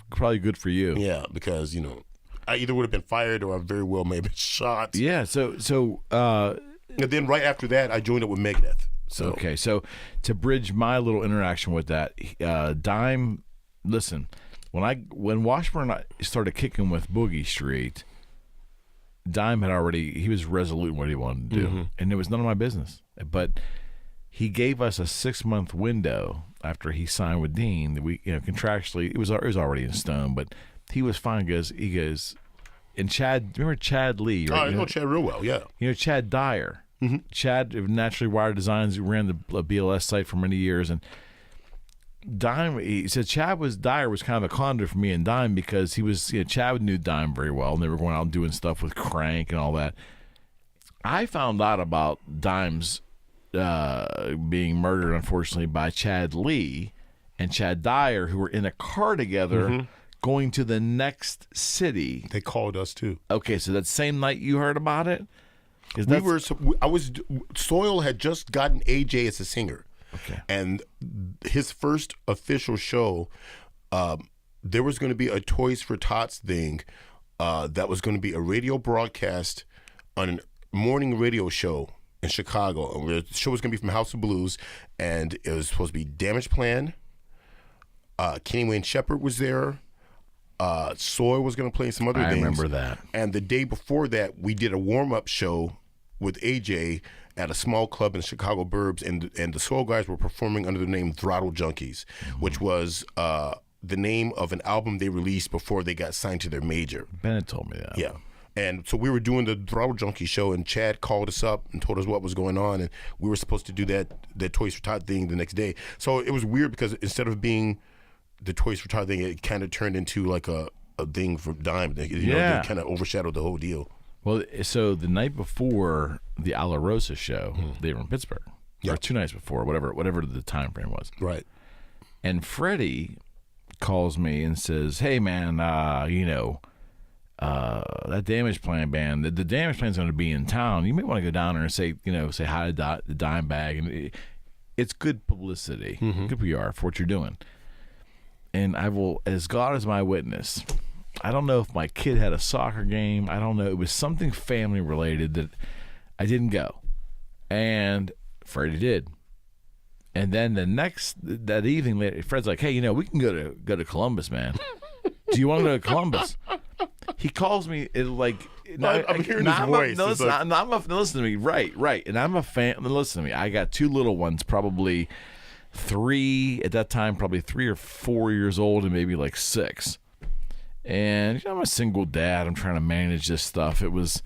[SPEAKER 2] Probably good for you.
[SPEAKER 3] Yeah, because I either would have been fired or I very well may have been shot.
[SPEAKER 2] Yeah. So.
[SPEAKER 3] And then right after that, I joined up with Megadeth. So.
[SPEAKER 2] Okay. So to bridge my little interaction with that, Dime, listen, when Washburn started kicking with Boogie Street, Dime he was resolute in what he wanted to do, and it was none of my business. But he gave us a 6-month window after he signed with Dean that we, contractually it was already in stone, but he was fine because he goes, and Chad, remember Chad Lee, right?
[SPEAKER 3] I know Chad real well, yeah.
[SPEAKER 2] Chad Dyer. Chad of Naturally Wired Designs, who ran the BLS site for many years, and Dime, he said Dyer was kind of a conduit for me and Dime because he was, Chad knew Dime very well, and they were going out and doing stuff with Crank and all that. I found out about Dime's being murdered, unfortunately, by Chad Lee and Chad Dyer, who were in a car together going to the next city.
[SPEAKER 3] They called us too.
[SPEAKER 2] Okay, so that same night you heard about it?
[SPEAKER 3] Soil had just gotten AJ as a singer.
[SPEAKER 2] Okay.
[SPEAKER 3] And his first official show, there was going to be a Toys for Tots thing that was going to be a radio broadcast on a morning radio show in Chicago. And the show was going to be from House of Blues, and it was supposed to be Damageplan. Kenny Wayne Shepherd was there. Soil was going to play some other things. I
[SPEAKER 2] remember that.
[SPEAKER 3] And the day before that, we did a warm-up show with AJ at a small club in Chicago Burbs, and the Soul guys were performing under the name Throttle Junkies, which was the name of an album they released before they got signed to their major.
[SPEAKER 2] Bennett told me that.
[SPEAKER 3] Yeah. And so we were doing the Throttle Junkie show, and Chad called us up and told us what was going on, and we were supposed to do that Toys for Tot thing the next day. So it was weird because instead of being the Toys for Tot thing, it kind of turned into like a thing for Dime. It kind of overshadowed the whole deal.
[SPEAKER 2] Well, so the night before the Alarosa show, they were in Pittsburgh. Or 2 nights before, whatever the time frame was.
[SPEAKER 3] Right.
[SPEAKER 2] And Freddie calls me and says, "Hey, man, that Damageplan band, the Damageplan's going to be in town. You may want to go down there and say hi to the Dimebag. And it's good publicity, good PR for what you're doing. And I will, as God is my witness, I don't know if my kid had a soccer game. I don't know. It was something family related that I didn't go. And Freddie did. And then that evening, Fred's like, "Hey, we can go to Columbus, man. Do you want to go to Columbus?" He calls me
[SPEAKER 3] I'm hearing his voice.
[SPEAKER 2] Listen to me. Right. And I'm a fan. Listen to me. I got 2 little ones, probably 3 at that time, probably 3 or 4 years old, and maybe like 6. And I'm a single dad. I'm trying to manage this stuff. And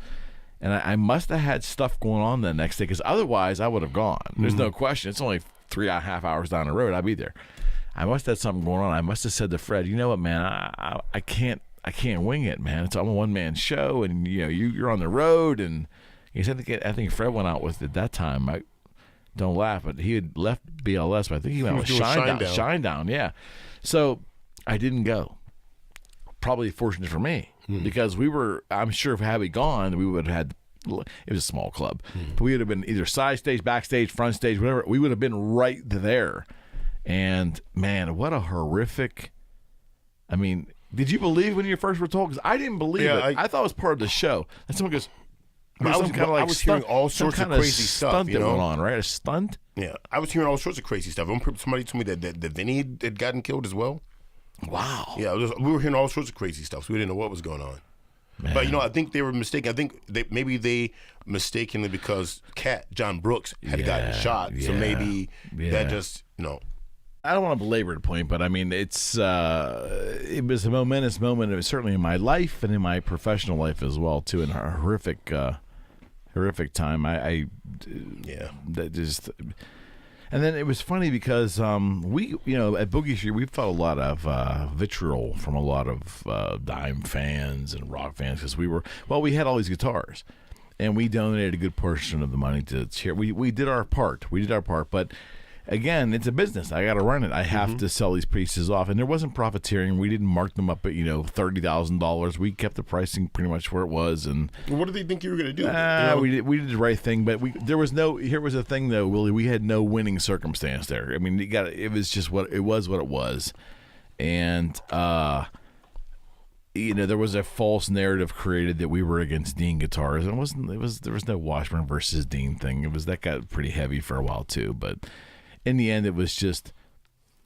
[SPEAKER 2] I must have had stuff going on the next day, because otherwise I would have gone. There's no question. It's only 3.5 hours down the road. I'd be there. I must have had something going on. I must have said to Fred, "You know what, man? I can't wing it, man. I'm a one-man show, and you're on the road." And he said, I think Fred went out with at that time. Don't laugh, but he had left BLS, but I think he went with Shinedown. Yeah. So I didn't go. Probably fortunate for me, because I'm sure had we gone, we would have had, it was a small club, but we would have been either side stage, backstage, front stage, whatever. We would have been right there. And man, what a horrific, did you believe when you first were told? Because I didn't believe it. I thought it was part of the show. And someone goes,
[SPEAKER 3] I was hearing all sorts of crazy stuff.
[SPEAKER 2] Stunt that went on, right? A stunt?
[SPEAKER 3] Yeah, I was hearing all sorts of crazy stuff. Somebody told me that Vinny had gotten killed as well.
[SPEAKER 2] Wow.
[SPEAKER 3] Yeah, we were hearing all sorts of crazy stuff, so we didn't know what was going on. Man. But I think they were mistaken. I think maybe they mistakenly, because John Brooks had gotten shot, so maybe that just
[SPEAKER 2] I don't want to belabor the point, but it's it was a momentous moment. It was certainly in my life and in my professional life as well too, and a horrific time. That just. And then it was funny because we, at Boogie Street, we felt a lot of vitriol from a lot of Dime fans and rock fans, because we had all these guitars, and we donated a good portion of the money to charity. We did our part. But again, it's a business. I got to run it. I have to sell these pieces off, and there wasn't profiteering. We didn't mark them up at $30,000. We kept the pricing pretty much where it was. And
[SPEAKER 3] what did they think you were going to do?
[SPEAKER 2] We did the right thing, but there was no. Here was the thing, though, Willie. We had no winning circumstance there. It was just what it was, and there was a false narrative created that we were against Dean guitars, and it wasn't. There was no Washburn versus Dean thing. That got pretty heavy for a while too, but. In the end, it was just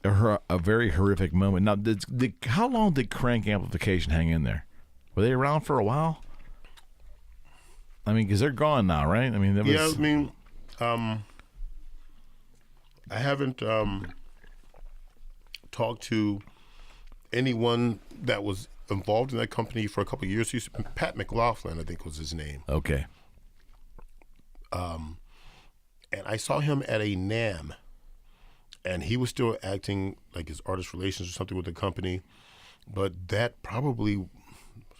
[SPEAKER 2] a very horrific moment. Now, how long did Crank Amplification hang in there? Were they around for a while? I mean, because they're gone now, right? I mean,
[SPEAKER 3] I haven't talked to anyone that was involved in that company for a couple of years. Pat McLaughlin, I think, was his name.
[SPEAKER 2] Okay.
[SPEAKER 3] And I saw him at a NAMM, and he was still acting like his artist relations or something with the company, but that probably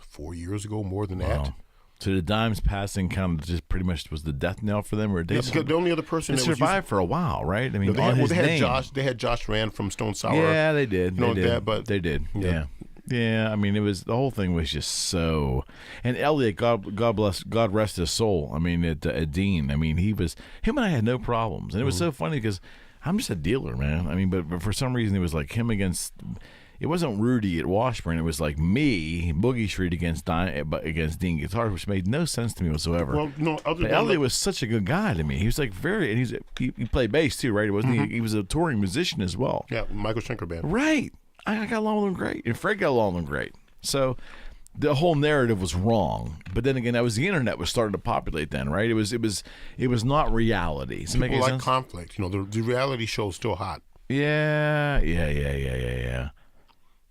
[SPEAKER 3] 4 years ago, more than that.
[SPEAKER 2] So the Dimes passing kind of just pretty much was the death knell for them, or
[SPEAKER 3] the only other person
[SPEAKER 2] they
[SPEAKER 3] that
[SPEAKER 2] survived for a while, right? I mean,
[SPEAKER 3] they had Josh Rand from Stone Sour.
[SPEAKER 2] Yeah, they did.
[SPEAKER 3] You know
[SPEAKER 2] they did.
[SPEAKER 3] that, but
[SPEAKER 2] they did. Yeah. I mean, the whole thing was just so. And Elliot, God rest his soul. I mean, at Dean, I mean, him and I had no problems, and it was so funny because I'm just a dealer, man. I mean, but for some reason it was like him against. It wasn't Rudy at Washburn. It was like me, Boogie Street against Dean Guitar, which made no sense to me whatsoever.
[SPEAKER 3] Well, no,
[SPEAKER 2] but Elliot was such a good guy to me. He was like and he played bass too, right? Wasn't he? He was a touring musician as well.
[SPEAKER 3] Yeah, Michael Schenker band.
[SPEAKER 2] Right. I got along with him great, and Fred got along with him great. So the whole narrative was wrong. But then again, that was the internet was starting to populate then, right? It was not reality. Does it make
[SPEAKER 3] People like
[SPEAKER 2] sense?
[SPEAKER 3] conflict. You know, the reality show is still hot.
[SPEAKER 2] Yeah.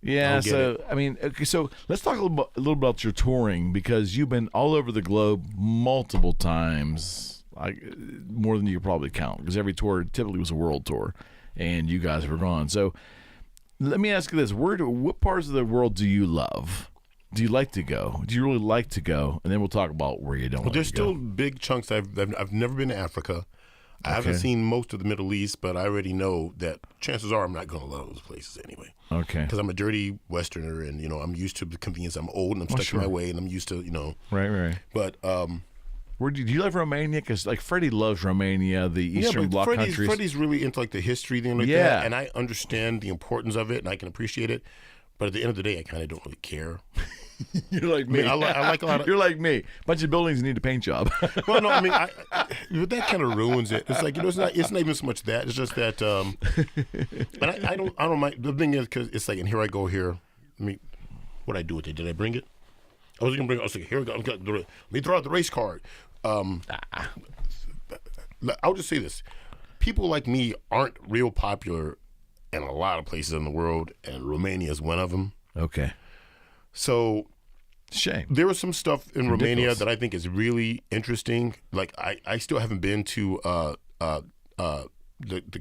[SPEAKER 2] Yeah, so I mean, okay, so let's talk a little bit about your touring, because you've been all over the globe multiple times, like more than you could probably count, because every tour typically was a world tour, and you guys were gone. So let me ask you this: what parts of the world do you love? Do you like to go? Do you really like to go? And then we'll talk about where you don't.
[SPEAKER 3] Well, there's still big chunks. I've never been to Africa. I haven't seen most of the Middle East, but I already know that chances are I'm not going to love those places anyway.
[SPEAKER 2] Okay.
[SPEAKER 3] Because I'm a dirty Westerner, and I'm used to the convenience. I'm old and I'm stuck in my way, and I'm used to
[SPEAKER 2] Right.
[SPEAKER 3] But
[SPEAKER 2] where do you love Romania? Because like Freddie loves Romania, the Eastern Bloc countries.
[SPEAKER 3] Freddie's really into like the history thing like that, and I understand the importance of it, and I can appreciate it. But at the end of the day, I kind of don't really care.
[SPEAKER 2] You're like me.
[SPEAKER 3] I like a lot of.
[SPEAKER 2] You're like me. Bunch of buildings need a paint job.
[SPEAKER 3] Well, no, I mean, that kind of ruins it. It's like it's not even so much that. It's just that. But I don't mind. The thing is, because it's like, and here I go here. I mean, what I do with it? Did I bring it? I was like, here we go. Let me throw out the race card. I'll just say this: people like me aren't real popular in a lot of places in the world, and Romania is one of them.
[SPEAKER 2] Okay.
[SPEAKER 3] So,
[SPEAKER 2] shame.
[SPEAKER 3] There was some stuff in Romania that I think is really interesting. Like I still haven't been to the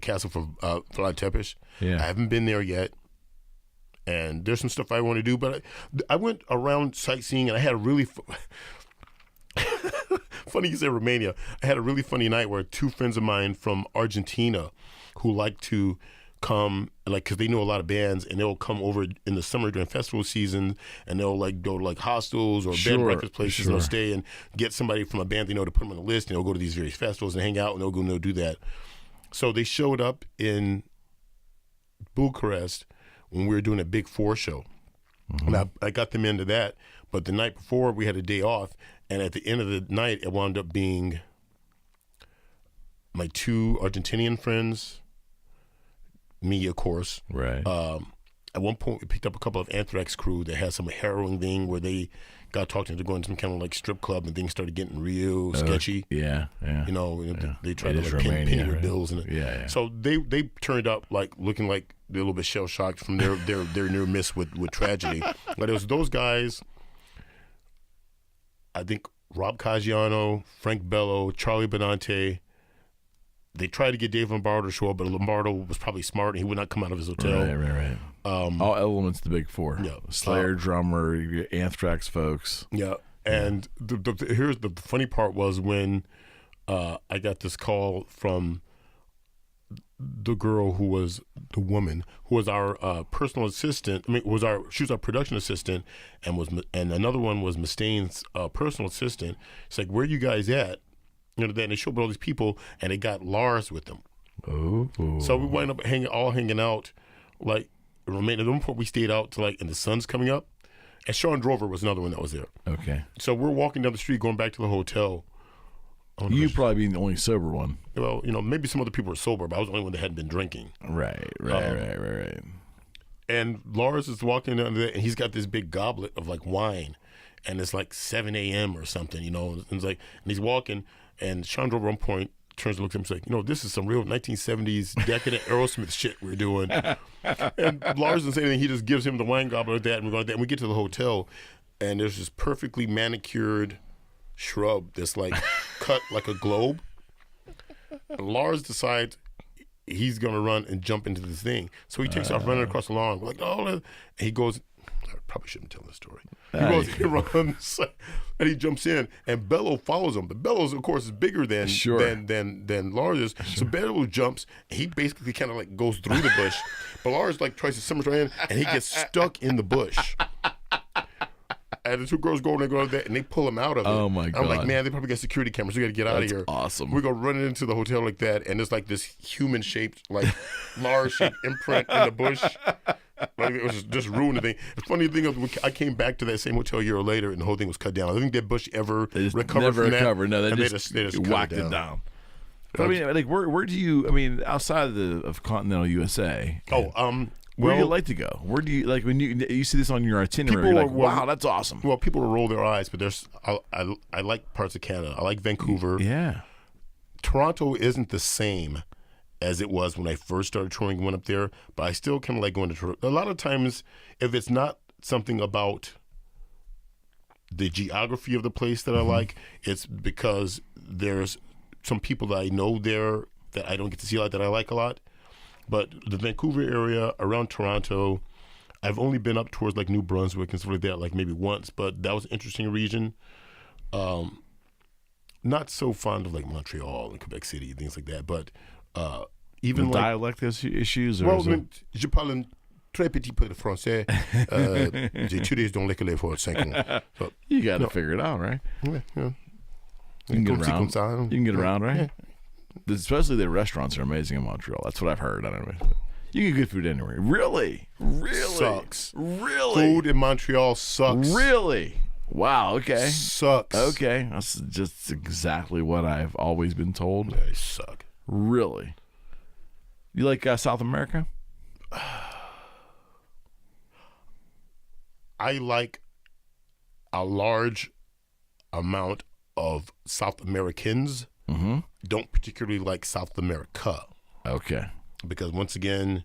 [SPEAKER 3] castle for Vlad Tepes.
[SPEAKER 2] Yeah.
[SPEAKER 3] I haven't been there yet. And there's some stuff I want to do, but I went around sightseeing, and I had a really funny you say Romania. I had a really funny night where two friends of mine from Argentina who like to come, like, because they know a lot of bands, and they'll come over in the summer during festival season, and they'll like go to like hostels or bed and breakfast places, and they'll stay and get somebody from a band they know to put them on the list, and they'll go to these various festivals and hang out, and they'll go and they'll do that. So they showed up in Bucharest when we were doing a Big Four show. And I got them into that, but the night before we had a day off, and at the end of the night it wound up being my two Argentinian friends, me, of course.
[SPEAKER 2] Right.
[SPEAKER 3] At one point, we picked up a couple of Anthrax crew that had some harrowing thing where they got talked into going to some kind of like strip club, and things started getting real sketchy.
[SPEAKER 2] Yeah.
[SPEAKER 3] They tried to like pin your bills, and so they turned up like looking like they're a little bit shell shocked from their near miss with tragedy. But it was those guys. I think Rob Caggiano, Frank Bello, Charlie Benante. They tried to get Dave Lombardo to show up, but Lombardo was probably smart, and he would not come out of his hotel.
[SPEAKER 2] Right. All elements of the Big Four.
[SPEAKER 3] Yeah.
[SPEAKER 2] Slayer, drummer, Anthrax folks.
[SPEAKER 3] Yeah. And here's the funny part was when I got this call from the girl who was the woman who was our personal assistant. I mean, she was our production assistant, and another one was Mustaine's personal assistant. It's like, where are you guys at? And they showed up with all these people, and they got Lars with them.
[SPEAKER 2] Oh.
[SPEAKER 3] So we wound up hanging out, like, in Romania. At one point we stayed out to like, and the sun's coming up. And Sean Drover was another one that was there.
[SPEAKER 2] Okay.
[SPEAKER 3] So we're walking down the street, going back to the hotel.
[SPEAKER 2] You probably being the only sober one.
[SPEAKER 3] Well, maybe some other people were sober, but I was the only one that hadn't been drinking.
[SPEAKER 2] Right.
[SPEAKER 3] And Lars is walking down there, and he's got this big goblet of like wine, and it's like 7 a.m. or something, and it's like, and he's walking, and Chandra at one point turns and looks at him and says, like, this is some real 1970s decadent Aerosmith shit we're doing. And Lars doesn't say anything. He just gives him the wine goblet of that, and we go like that. And we get to the hotel, and there's this perfectly manicured shrub that's like cut like a globe. And Lars decides he's going to run and jump into this thing. So he takes off running across the lawn. We're like, oh, and he goes, I probably shouldn't tell this story. He goes, he runs, and he jumps in, and Bello follows him. But Bello's, of course, is bigger than Lars is. Sure. So Bello jumps, and he basically kind of like goes through the bush. But Lars like tries to somersault in, and he gets stuck in the bush. And the two girls go and they go like that, and they pull him out of it.
[SPEAKER 2] Oh my God!
[SPEAKER 3] I'm like, man, they probably got security cameras. We got to get out of here.
[SPEAKER 2] Awesome.
[SPEAKER 3] We go running into the hotel like that, and there's like this human-shaped, like Lars-shaped imprint in the bush. Like, it was just ruined the thing. The funny thing is, I came back to that same hotel a year later, and the whole thing was cut down. I don't think that bush ever recovered from that.
[SPEAKER 2] No, they just whacked it down. But, I mean, like, where do you? I mean, outside of continental USA. Where do you like to go? Where do you like when you see this on your itinerary? You're like, wow, that's awesome.
[SPEAKER 3] Well, people will roll their eyes, but I like parts of Canada. I like Vancouver.
[SPEAKER 2] Yeah.
[SPEAKER 3] Toronto isn't the same as it was when I first started touring and went up there, but I still kind of like going to Toronto. A lot of times, if it's not something about the geography of the place that I like, it's because there's some people that I know there that I don't get to see a lot that I like a lot. But the Vancouver area, around Toronto, I've only been up towards like New Brunswick and stuff like that, like maybe once, but that was an interesting region. Not so fond of like Montreal and Quebec City and things like that, but even
[SPEAKER 2] the
[SPEAKER 3] like
[SPEAKER 2] dialect issues. Or
[SPEAKER 3] well, je parle un très petit peu de français. J'ai étudié dans l'école pour 5 ans. So,
[SPEAKER 2] you got to figure it out, right?
[SPEAKER 3] Yeah.
[SPEAKER 2] You can get around. You can get around, right? Yeah. Especially the restaurants are amazing in Montreal. That's what I've heard. I don't know. You can get good food anywhere. Really?
[SPEAKER 3] Sucks.
[SPEAKER 2] Really?
[SPEAKER 3] Food in Montreal sucks.
[SPEAKER 2] Really? Wow. Okay.
[SPEAKER 3] Sucks.
[SPEAKER 2] Okay. That's just exactly what I've always been told.
[SPEAKER 3] They suck.
[SPEAKER 2] Really? You like South America?
[SPEAKER 3] I like a large amount of South Americans.
[SPEAKER 2] Mm-hmm.
[SPEAKER 3] Don't particularly like South America.
[SPEAKER 2] Okay.
[SPEAKER 3] Because once again,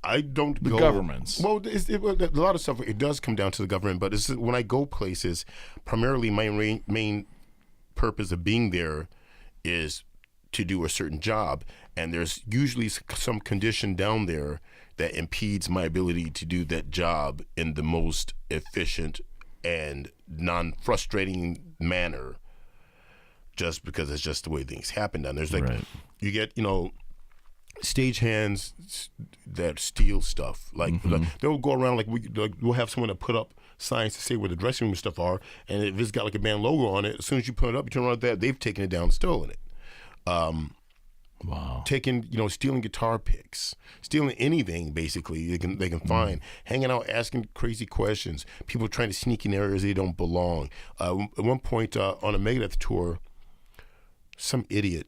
[SPEAKER 3] I don't
[SPEAKER 2] go. The governments.
[SPEAKER 3] Well, a lot of stuff, it does come down to the government, but when I go places, primarily my main purpose of being there is to do a certain job, and there's usually some condition down there that impedes my ability to do that job in the most efficient and non-frustrating manner, just because it's just the way things happen down there. There's like, you get, stagehands that steal stuff. Like, they'll go around, we'll have someone that put up signs to say where the dressing room stuff are, and if it's got like a band logo on it, as soon as you put it up, you turn around like that, they've taken it down, stolen it.
[SPEAKER 2] Wow.
[SPEAKER 3] Stealing guitar picks, stealing anything basically they can find, hanging out asking crazy questions, people trying to sneak in areas they don't belong. At one point on a Megadeth tour, some idiot,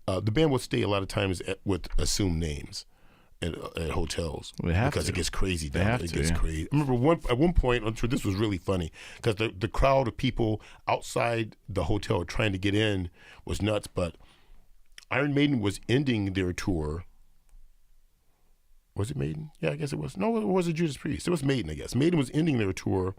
[SPEAKER 3] the band would stay a lot of times with assumed names at hotels because it gets crazy down there. It gets crazy. I remember at one point, I'm sure this was really funny because the crowd of people outside the hotel trying to get in was nuts, but Iron Maiden was ending their tour. Was it Maiden? Yeah, I guess it was. No, it wasn't Judas Priest. It was Maiden, I guess. Maiden was ending their tour,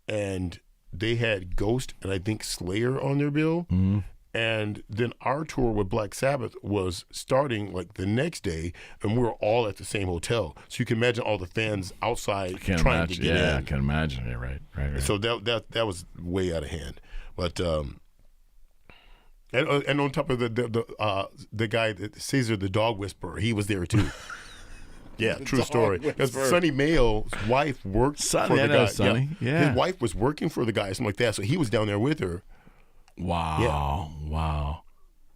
[SPEAKER 3] and they had Ghost and I think Slayer on their bill.
[SPEAKER 2] Mm-hmm.
[SPEAKER 3] And then our tour with Black Sabbath was starting like the next day, and we were all at the same hotel. So you can imagine all the fans outside trying to get in.
[SPEAKER 2] Yeah, I can imagine. Yeah, right.
[SPEAKER 3] So that was way out of hand. But and on top of the guy, Caesar the dog whisperer, he was there too. Yeah, true story. Because Sonny Mayo's wife worked for the guy.
[SPEAKER 2] Sonny. Yeah.
[SPEAKER 3] His wife was working for the guy, something like that. So he was down there with her.
[SPEAKER 2] Wow.
[SPEAKER 3] Yeah.
[SPEAKER 2] Wow.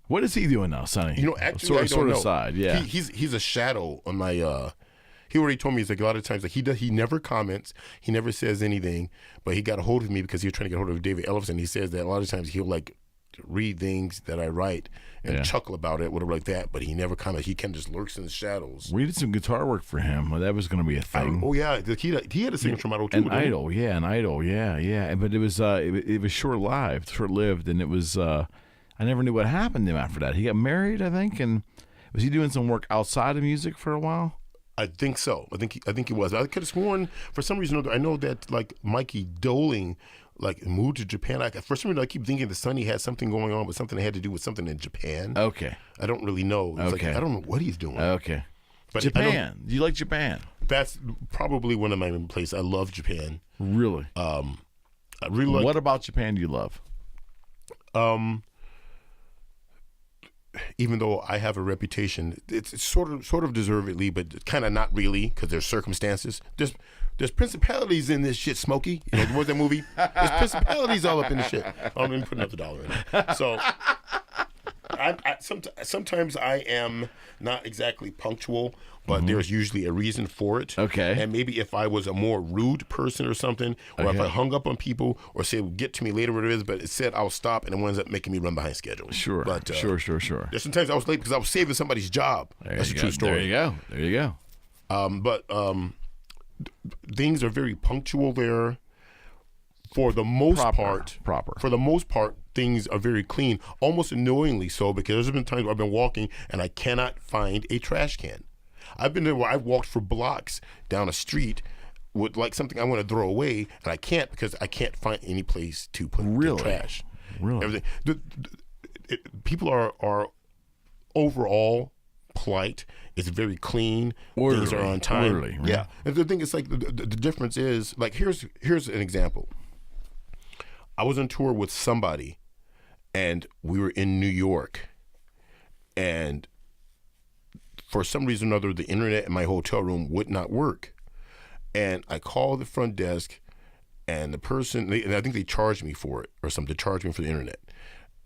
[SPEAKER 2] What is he doing now, Sonny?
[SPEAKER 3] Actually, I don't know.
[SPEAKER 2] Side, yeah.
[SPEAKER 3] He's a shadow on my He already told me, he's like, a lot of times, like he never comments, he never says anything, but he got a hold of me because he was trying to get a hold of David Ellis, and he says that a lot of times he'll like read things that I write and chuckle about it, whatever like that, but he never comments. He kind of just lurks in the shadows.
[SPEAKER 2] We did some guitar work for him. Well, that was going to be a thing.
[SPEAKER 3] Oh yeah, he had a signature model too.
[SPEAKER 2] An Idol, yeah. But it was short-lived, and it was. I never knew what happened to him after that. He got married, I think, and was he doing some work outside of music for a while?
[SPEAKER 3] I think so. I think he was. I could have sworn for some reason or other, I know that like Mikey Doling like moved to Japan. For some reason I keep thinking the Sonny had something going on with something that had to do with something in Japan.
[SPEAKER 2] Okay.
[SPEAKER 3] I don't really know. It's like, I don't know what he's doing.
[SPEAKER 2] Okay. But Japan. Do you like Japan?
[SPEAKER 3] That's probably one of my main places. I love Japan.
[SPEAKER 2] Really?
[SPEAKER 3] I really like.
[SPEAKER 2] What about Japan do you love?
[SPEAKER 3] Even though I have a reputation, it's sort of deservedly, but kind of not really, because there's circumstances. There's principalities in this shit, Smokey. You know, what's that movie? There's principalities all up in the shit. I'm even putting another dollar in it. So, sometimes I am not exactly punctual, but there's usually a reason for it.
[SPEAKER 2] Okay.
[SPEAKER 3] And maybe if I was a more rude person or something, or if I hung up on people or said, get to me later, what it is, but it said I'll stop, and it winds up making me run behind schedule.
[SPEAKER 2] Sure.
[SPEAKER 3] But,
[SPEAKER 2] Sure.
[SPEAKER 3] There's sometimes I was late because I was saving somebody's job. That's a true story.
[SPEAKER 2] There you go.
[SPEAKER 3] But things are very punctual there. For the most part, for the most part, things are very clean, almost annoyingly so, because there's been times where I've been walking and I cannot find a trash can. I've been there where I've walked for blocks down a street with like something I want to throw away, and I can't because I can't find any place to put the trash.
[SPEAKER 2] Really?
[SPEAKER 3] Everything. People are overall polite. It's very clean.
[SPEAKER 2] Orderly.
[SPEAKER 3] Things are on time.
[SPEAKER 2] Orderly, right?
[SPEAKER 3] Yeah. And the thing is, like, the difference is, like, here's an example. I was on tour with somebody, and we were in New York, and for some reason or other, the internet in my hotel room would not work. And I called the front desk, and the person, and I think they charged me for it or something, they charged me for the internet.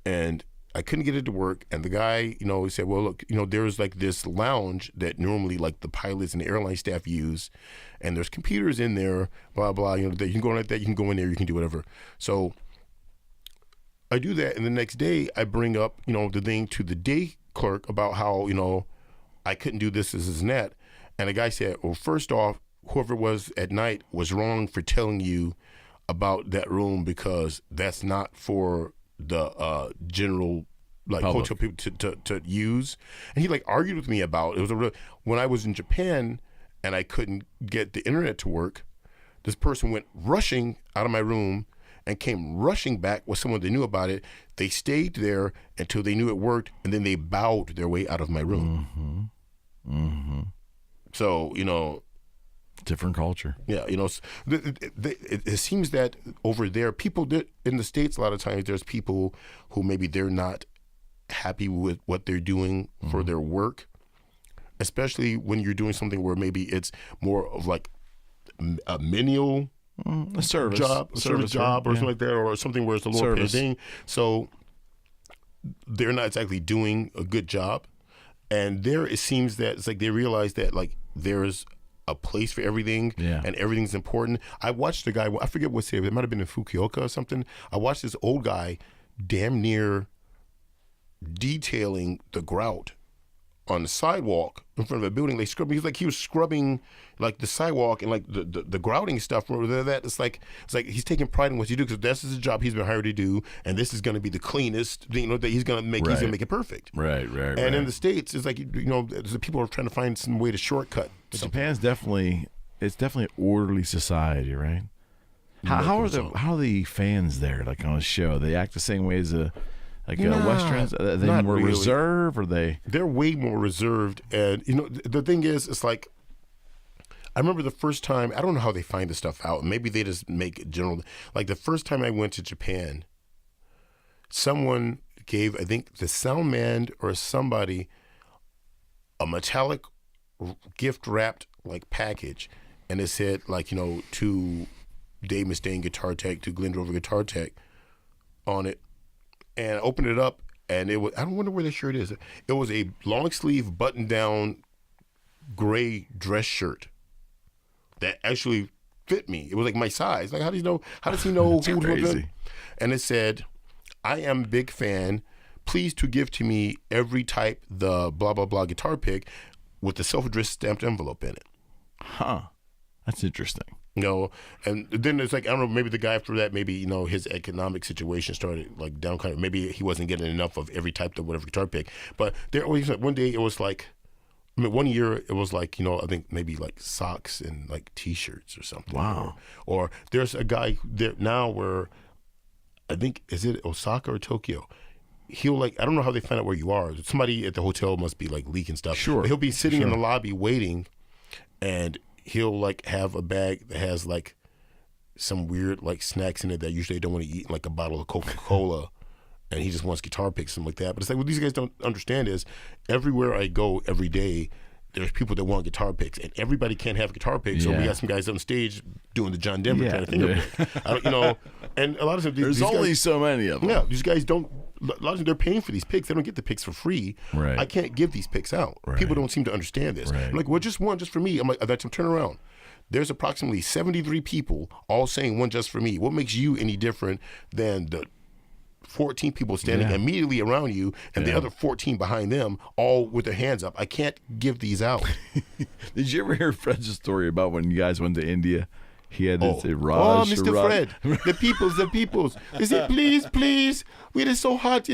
[SPEAKER 3] And I couldn't get it to work. And the guy, you know, he said, well, look, you know, there's like this lounge that normally like the pilots and the airline staff use, and there's computers in there, blah, blah, you know, that you can go like that, you can go in there, you can do whatever. So I do that, and the next day I bring up, you know, the thing to the day clerk about how, you know, I couldn't do this and that. And the guy said, well, first off, whoever it was at night was wrong for telling you about that room, because that's not for the general like
[SPEAKER 2] public.
[SPEAKER 3] hotel people to use. And he like argued with me about it. It was when I was in Japan and I couldn't get the internet to work, this person went rushing out of my room and came rushing back with someone they knew about it. They stayed there until they knew it worked, and then they bowed their way out of my room. So, you know,
[SPEAKER 2] different culture.
[SPEAKER 3] Yeah, you know, it seems that over there, people in the States, a lot of times there's people who maybe they're not happy with what they're doing for their work, especially when you're doing something where maybe it's more of like a menial
[SPEAKER 2] service
[SPEAKER 3] job or something like that, or something where it's a lower paid thing. So they're not exactly doing a good job. And there it seems that it's like they realize that like there's a place for everything, and everything's important. I watched the guy, I forget what city, it might have been in Fukuoka or something. I watched this old guy damn near detailing the grout on the sidewalk in front of a building. He was scrubbing like the sidewalk and like the grouting stuff. It's like he's taking pride in what he do, because that's his job he's been hired to do, and this is going to be the cleanest, you know, that he's going to make. He's going to make it perfect.
[SPEAKER 2] Right.
[SPEAKER 3] And in the States, it's like, you know, the people are trying to find some way to shortcut.
[SPEAKER 2] Japan's definitely an orderly society, right? How are the fans there? Like on a show, they act the same way as Westerns? Are they more reserved, or they? They're
[SPEAKER 3] way more reserved, and you know the thing is, it's like I remember the first time. I don't know how they find this stuff out. Maybe they just make general. Like the first time I went to Japan, someone gave, I think, the sound man or somebody a metallic gift wrapped like package, and it said like, you know, to Dave Mustaine Guitar Tech, to Glenn Drover Guitar Tech on it. And I opened it up, and it was, I don't wonder where the shirt is. It was a long sleeve button down gray dress shirt that actually fit me. It was like my size. Like, how does he know who
[SPEAKER 2] crazy.
[SPEAKER 3] And it said, "I am a big fan. Please to give to me every type the blah blah blah guitar pick with the self-addressed stamped envelope in it."
[SPEAKER 2] Huh. That's interesting.
[SPEAKER 3] And then it's like, I don't know, maybe the guy after that, maybe, his economic situation started like down kind of, maybe he wasn't getting enough of every type of whatever guitar pick. But there always, like, one day it was like, one year it was like, I think maybe like socks and like t-shirts or something.
[SPEAKER 2] Wow.
[SPEAKER 3] Or there's a guy there now where, I think, is it Osaka or Tokyo? He'll like, I don't know how they find out where you are. Somebody at the hotel must be like leaking stuff.
[SPEAKER 2] Sure.
[SPEAKER 3] But he'll be sitting in the lobby waiting, and he'll like have a bag that has like some weird like snacks in it that usually they don't want to eat, like a bottle of Coca-Cola, and he just wants guitar picks, something like that. But it's like, what these guys don't understand is, everywhere I go every day, there's people that want guitar picks, and everybody can't have a guitar pick. So we got some guys on stage doing the John Denver kind of thing. And a lot of times
[SPEAKER 2] there's only guys, so many of them.
[SPEAKER 3] Yeah, these guys don't. A lot of times they're paying for these picks. They don't get the picks for free.
[SPEAKER 2] Right.
[SPEAKER 3] I can't give these picks out.
[SPEAKER 2] Right.
[SPEAKER 3] People don't seem to understand this.
[SPEAKER 2] Right.
[SPEAKER 3] I'm like, well, just one, just for me. I'm like, that's turn around. There's approximately 73 people all saying one just for me. What makes you any different than the 14 people standing immediately around you and the other 14 behind them, all with their hands up? I can't give these out.
[SPEAKER 2] Did you ever hear Fred's story about when you guys went to India? He had to say, Raj.
[SPEAKER 3] Oh, Mr. Fred, the peoples. He said, please, it is so hot,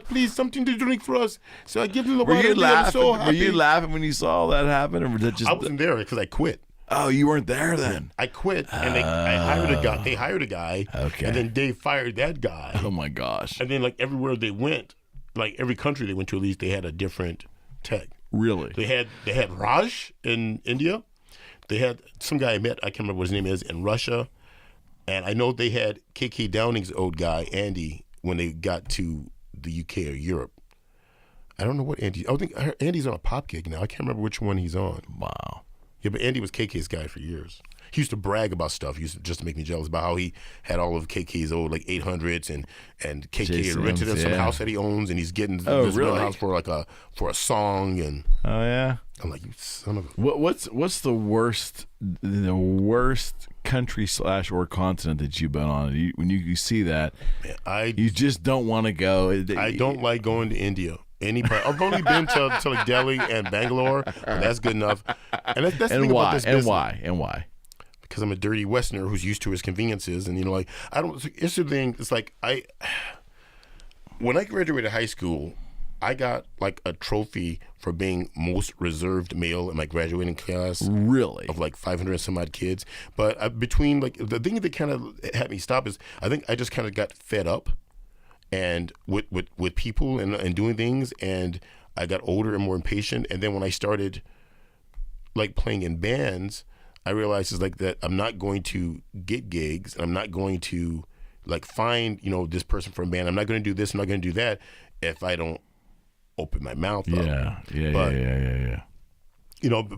[SPEAKER 3] please, something to drink for us. So I give them the water.
[SPEAKER 2] Were you laughing when you saw all that happen? Or was that just...
[SPEAKER 3] I wasn't there because I quit.
[SPEAKER 2] Oh, you weren't there then?
[SPEAKER 3] I quit, and I hired a guy. They hired a guy, and then Dave fired that guy.
[SPEAKER 2] Oh my gosh!
[SPEAKER 3] And then like everywhere they went, like every country they went to, at least they had a different tech.
[SPEAKER 2] Really?
[SPEAKER 3] They had Raj in India. They had some guy I met, I can't remember what his name is, in Russia, and I know they had KK Downing's old guy Andy when they got to the UK or Europe. I don't know what Andy. I think Andy's on a pop gig now. I can't remember which one he's on.
[SPEAKER 2] Wow.
[SPEAKER 3] Yeah, but Andy was KK's guy for years. He used to brag about stuff. He used to, just to make me jealous, about how he had all of KK's old like 800s, and KK had rented him some house that he owns, and he's getting this house for a song. And
[SPEAKER 2] oh yeah,
[SPEAKER 3] I'm like, you son of a.
[SPEAKER 2] What's the worst country / or continent that you've been on? When you see that, man, you just don't want to go.
[SPEAKER 3] I don't like going to India. I've only been to like Delhi and Bangalore, but that's good enough. And that's the thing about this business.
[SPEAKER 2] And why?
[SPEAKER 3] Because I'm a dirty Westerner who's used to his conveniences, and like I don't. It's the thing. It's like when I graduated high school, I got like a trophy for being most reserved male in my graduating class.
[SPEAKER 2] Really?
[SPEAKER 3] Of like 500 and some odd kids. But between like the thing that kind of had me stop is I think I just kind of got fed up. And with people and doing things, and I got older and more impatient. And then when I started like playing in bands, I realized it's like that I'm not going to get gigs. I'm not going to like find this person for a band. I'm not going to do this. I'm not going to do that if I don't open my mouth up.
[SPEAKER 2] Yeah.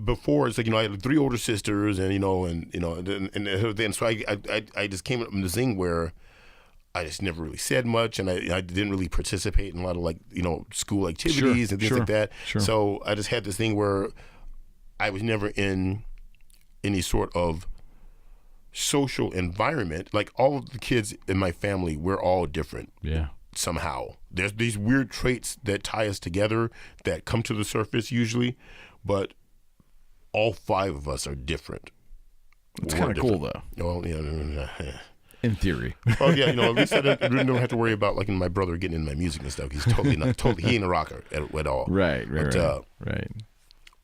[SPEAKER 3] Before it's like I had 3 older sisters, and then so I just came up in the zing where I just never really said much, and I didn't really participate in a lot of like school activities and things like that.
[SPEAKER 2] Sure.
[SPEAKER 3] So I just had this thing where I was never in any sort of social environment. Like all of the kids in my family, we're all different.
[SPEAKER 2] Yeah.
[SPEAKER 3] Somehow there's these weird traits that tie us together that come to the surface usually, but all 5 of us are different.
[SPEAKER 2] It's kind of cool though.
[SPEAKER 3] Well, yeah.
[SPEAKER 2] In theory.
[SPEAKER 3] Oh yeah, at least I don't have to worry about like my brother getting in my music and stuff. He's he ain't a rocker at all.
[SPEAKER 2] Right.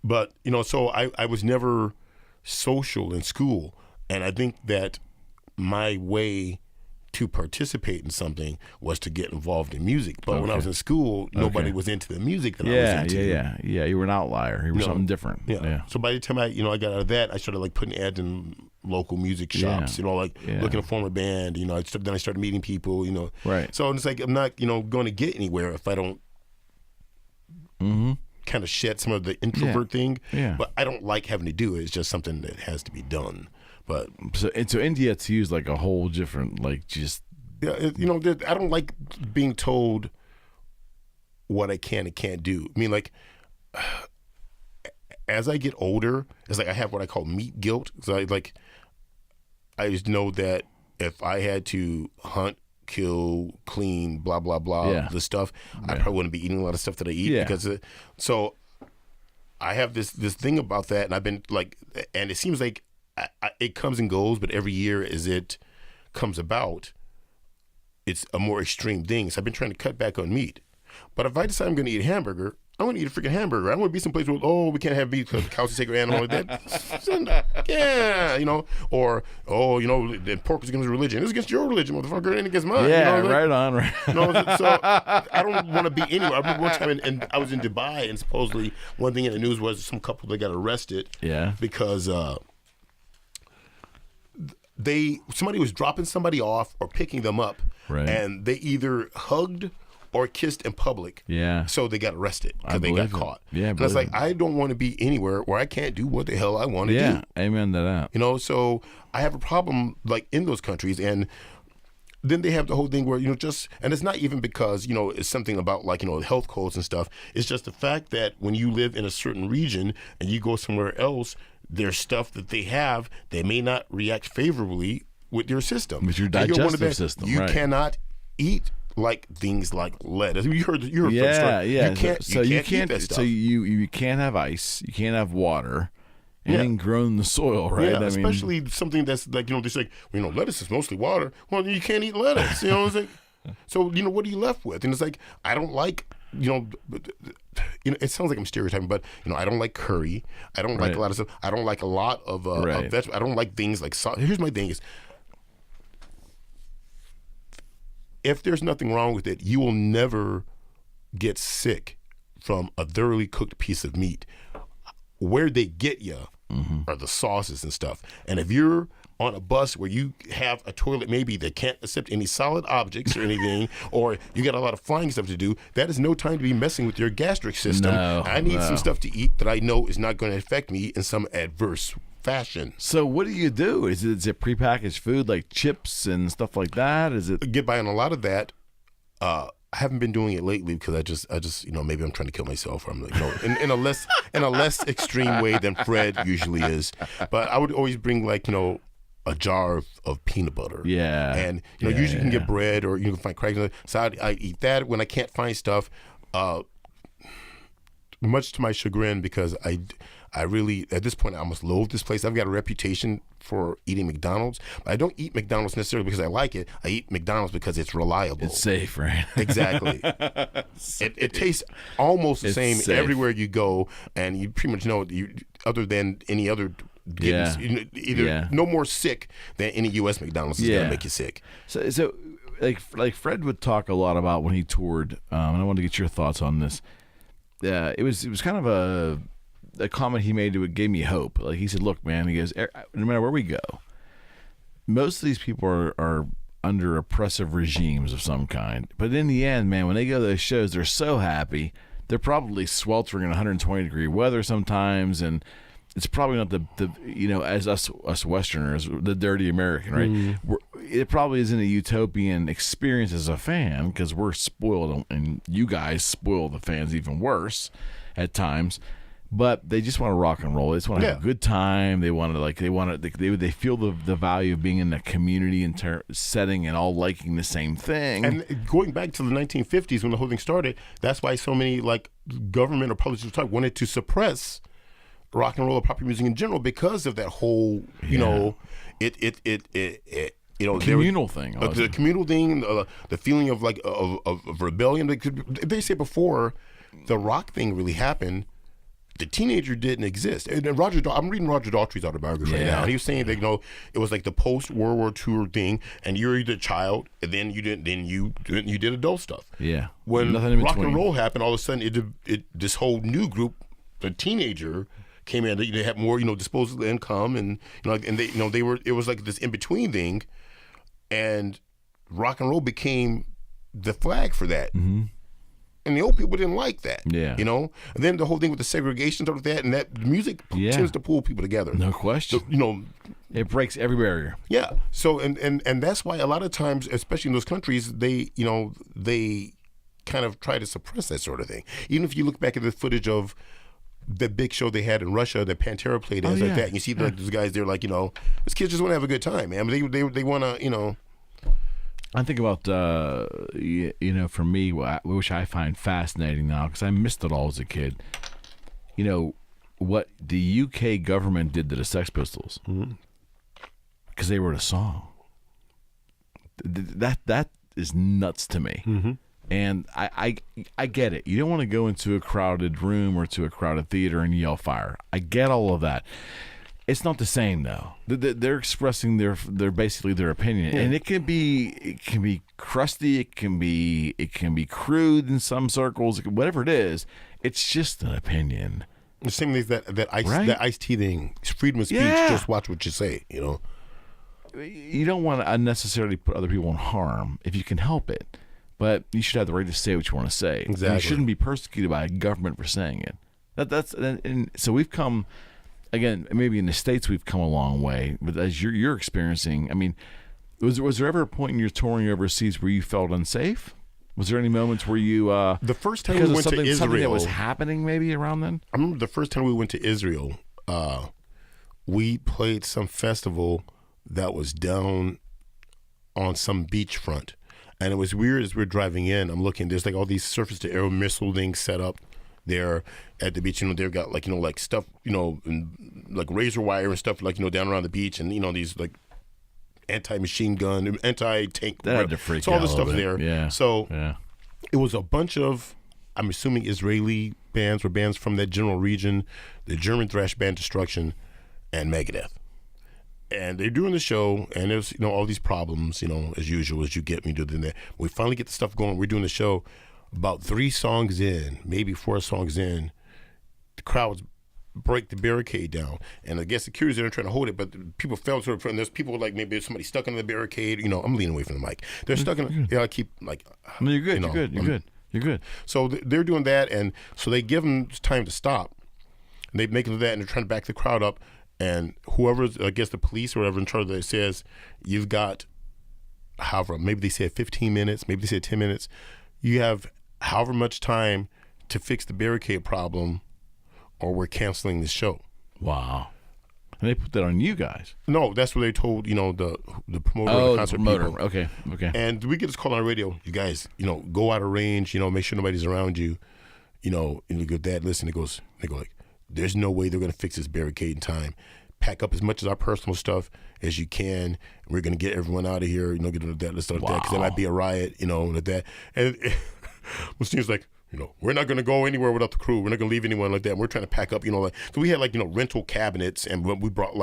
[SPEAKER 3] But so I was never social in school, and I think that my way to participate in something was to get involved in music. But when I was in school, nobody was into the music that I was into.
[SPEAKER 2] Yeah. You were an outlier. You were something different.
[SPEAKER 3] Yeah. So by the time I got out of that, I started like putting ads in local music shops. Looking to form a band. Then I started meeting people.
[SPEAKER 2] Right.
[SPEAKER 3] So it's like I'm not going to get anywhere if I don't kind of shed some of the introvert thing.
[SPEAKER 2] Yeah.
[SPEAKER 3] But I don't like having to do it. It's just something that has to be done. But
[SPEAKER 2] so India to use like a whole different just
[SPEAKER 3] I don't like being told what I can and can't do. I mean, like as I get older, it's like I have what I call meat guilt. So I just know that if I had to hunt, kill, clean, blah, blah, blah, this stuff, I probably wouldn't be eating a lot of stuff that I eat because so I have this thing about that, and I've been like, and it seems like it comes and goes, but every year as it comes about, it's a more extreme thing. So I've been trying to cut back on meat. But if I decide I'm going to eat a hamburger, I'm going to eat a freaking hamburger. I don't want to be someplace where, we can't have meat because the cow's a sacred animal. Yeah, or, the pork is against religion. It's against your religion, motherfucker. It ain't against mine.
[SPEAKER 2] Yeah, right on.
[SPEAKER 3] So I don't want to be anywhere. I remember one time, and I was in Dubai, and supposedly one thing in the news was some couple that got arrested because somebody was dropping somebody off or picking them up, and they either hugged or kissed in public. Yeah. So they got arrested because they got caught. Yeah. And it's like, I don't want to be anywhere where I can't do what the hell I want to do.
[SPEAKER 2] Yeah. Amen to that.
[SPEAKER 3] So I have a problem like in those countries, and then they have the whole thing where, and it's not even because, it's something about like, health codes and stuff. It's just the fact that when you live in a certain region and you go somewhere else, there's stuff that they have that may not react favorably with your system.
[SPEAKER 2] With your digestive system,
[SPEAKER 3] you cannot eat like things like lettuce. You heard the story. Yeah. You can't eat that stuff.
[SPEAKER 2] So you can't have ice. You can't have water. Anything grown in the soil, right?
[SPEAKER 3] Yeah, especially something that's like, they say, lettuce is mostly water. Well, you can't eat lettuce. It's like, so, what are you left with? And it's like, I don't like, it sounds like I'm stereotyping, but, I don't like curry. I don't like a lot of stuff. I don't like a lot of vegetables. I don't like things like salt. Here's my thing is, if there's nothing wrong with it, you will never get sick from a thoroughly cooked piece of meat. Where they get you are the sauces and stuff. And if you're on a bus where you have a toilet maybe that can't accept any solid objects or anything, or you got a lot of flying stuff to do, that is no time to be messing with your gastric system. I need some stuff to eat that I know is not going to affect me in some adverse fashion.
[SPEAKER 2] So what do you do? Is it prepackaged food like chips and stuff like that? Is it
[SPEAKER 3] get by on a lot of that? I haven't been doing it lately because I just maybe I'm trying to kill myself, or I'm like, in a less extreme way than Fred usually is. But I would always bring like a jar of peanut butter. Yeah. And usually you can get bread or you can find crackers. So I eat that when I can't find stuff. Much to my chagrin, because I really, at this point, I almost loathe this place. I've got a reputation for eating McDonald's. But I don't eat McDonald's necessarily because I like it. I eat McDonald's because it's reliable.
[SPEAKER 2] It's safe, right?
[SPEAKER 3] Exactly. It tastes almost the same everywhere you go, and you pretty much know other than any other no more sick than any U.S. McDonald's is going to make you sick.
[SPEAKER 2] So like Fred would talk a lot about when he toured, and I wanted to get your thoughts on this. It was kind of a comment he made that gave me hope. Like he said, look, man, he goes, no matter where we go, most of these people are under oppressive regimes of some kind. But in the end, man, when they go to those shows, they're so happy. They're probably sweltering in 120-degree weather sometimes, and it's probably not the as us Westerners, the dirty American, right? It probably isn't a utopian experience as a fan because we're spoiled, and you guys spoil the fans even worse at times. But they just want to rock and roll. They just want to have a good time. They want to they feel the value of being in the community setting and all liking the same thing.
[SPEAKER 3] And going back to the 1950s when the whole thing started, that's why so many like government or publishers wanted to suppress rock and roll or popular music in general because of that whole communal
[SPEAKER 2] thing.
[SPEAKER 3] The communal thing, the feeling of like of rebellion. They say before the rock thing really happened, the teenager didn't exist. And I'm reading Roger Daltrey's autobiography right now, and he was saying that it was like the post World War II thing, and you're either a child, and then you did adult stuff. Yeah. When rock and roll happened, all of a sudden this whole new group, the teenager, came in. They had more disposable income, and it was like this in between thing, and rock and roll became the flag for that. Mm-hmm. And the old people didn't like that. Yeah. And then the whole thing with the segregation stuff like that, and that music tends to pull people together.
[SPEAKER 2] No question. So, it breaks every barrier.
[SPEAKER 3] Yeah. So and that's why a lot of times, especially in those countries, they kind of try to suppress that sort of thing. Even if you look back at the footage of the big show they had in Russia that Pantera played like that. And you see like those guys, they're like, these kids just want to have a good time, man. They want to,
[SPEAKER 2] I think about, for me, which I find fascinating now, because I missed it all as a kid, what the UK government did to the Sex Pistols, because they wrote a song. That is nuts to me. Mm-hmm. And I get it. You don't want to go into a crowded room or to a crowded theater and yell fire. I get all of that. It's not the same though. They're expressing their basically their opinion, and it can be crusty. It can be crude in some circles. Whatever it is, it's just an opinion.
[SPEAKER 3] The same thing that Ice-T thing, freedom of speech. Just watch what you say.
[SPEAKER 2] You don't want to unnecessarily put other people in harm if you can help it. But you should have the right to say what you want to say.
[SPEAKER 3] Exactly.
[SPEAKER 2] And you shouldn't be persecuted by a government for saying it. And so we've come, again, maybe in the States we've come a long way. But as you're experiencing, I mean, was there ever a point in your touring overseas where you felt unsafe? Was there any moments where you
[SPEAKER 3] the first time we went to Israel,
[SPEAKER 2] something that was happening maybe around then?
[SPEAKER 3] I remember the first time we went to Israel, we played some festival that was down on some beachfront. And it was weird as we're driving in. I'm looking. There's like all these surface-to-air missile things set up there at the beach. They've got like stuff, and like razor wire and stuff like down around the beach, and these like anti-machine gun, anti-tank.
[SPEAKER 2] That had to freak
[SPEAKER 3] so all
[SPEAKER 2] out
[SPEAKER 3] this
[SPEAKER 2] a
[SPEAKER 3] stuff
[SPEAKER 2] little bit.
[SPEAKER 3] there.
[SPEAKER 2] Yeah.
[SPEAKER 3] So it was a bunch of, I'm assuming, Israeli bands or bands from that general region, the German thrash band Destruction, and Megadeth. And they're doing the show, and there's all these problems, as usual, as you get when you do that. We finally get the stuff going. We're doing the show. About 3 songs in, maybe 4 songs in, the crowds break the barricade down, and I guess security's there trying to hold it, but people fell to it. And there's people like maybe somebody stuck under the barricade. I'm leaning away from the mic. They're stuck in. I keep like.
[SPEAKER 2] No, you're good. You're good.
[SPEAKER 3] So they're doing that, and so they give them time to stop. And they make them do that, and they're trying to back the crowd up. And whoever's, I guess the police or whatever in charge of that says, you've got, however, maybe they said 15 minutes, maybe they said 10 minutes. You have however much time to fix the barricade problem, or we're canceling the show.
[SPEAKER 2] Wow. And they put that on you guys.
[SPEAKER 3] No, that's what they told, the promoter of the concert people.
[SPEAKER 2] Okay.
[SPEAKER 3] And we get this call on the radio, you guys, go out of range, make sure nobody's around you, and you go, Dad, listen, they go like, there's no way they're going to fix this barricade in time. Pack up as much of our personal stuff as you can. We're going to get everyone out of here, get rid of that, let's start that, because there might be a riot, like that. And Mustaine's like, we're not going to go anywhere without the crew. We're not going to leave anyone like that. And we're trying to pack up, so we had rental cabinets, and we brought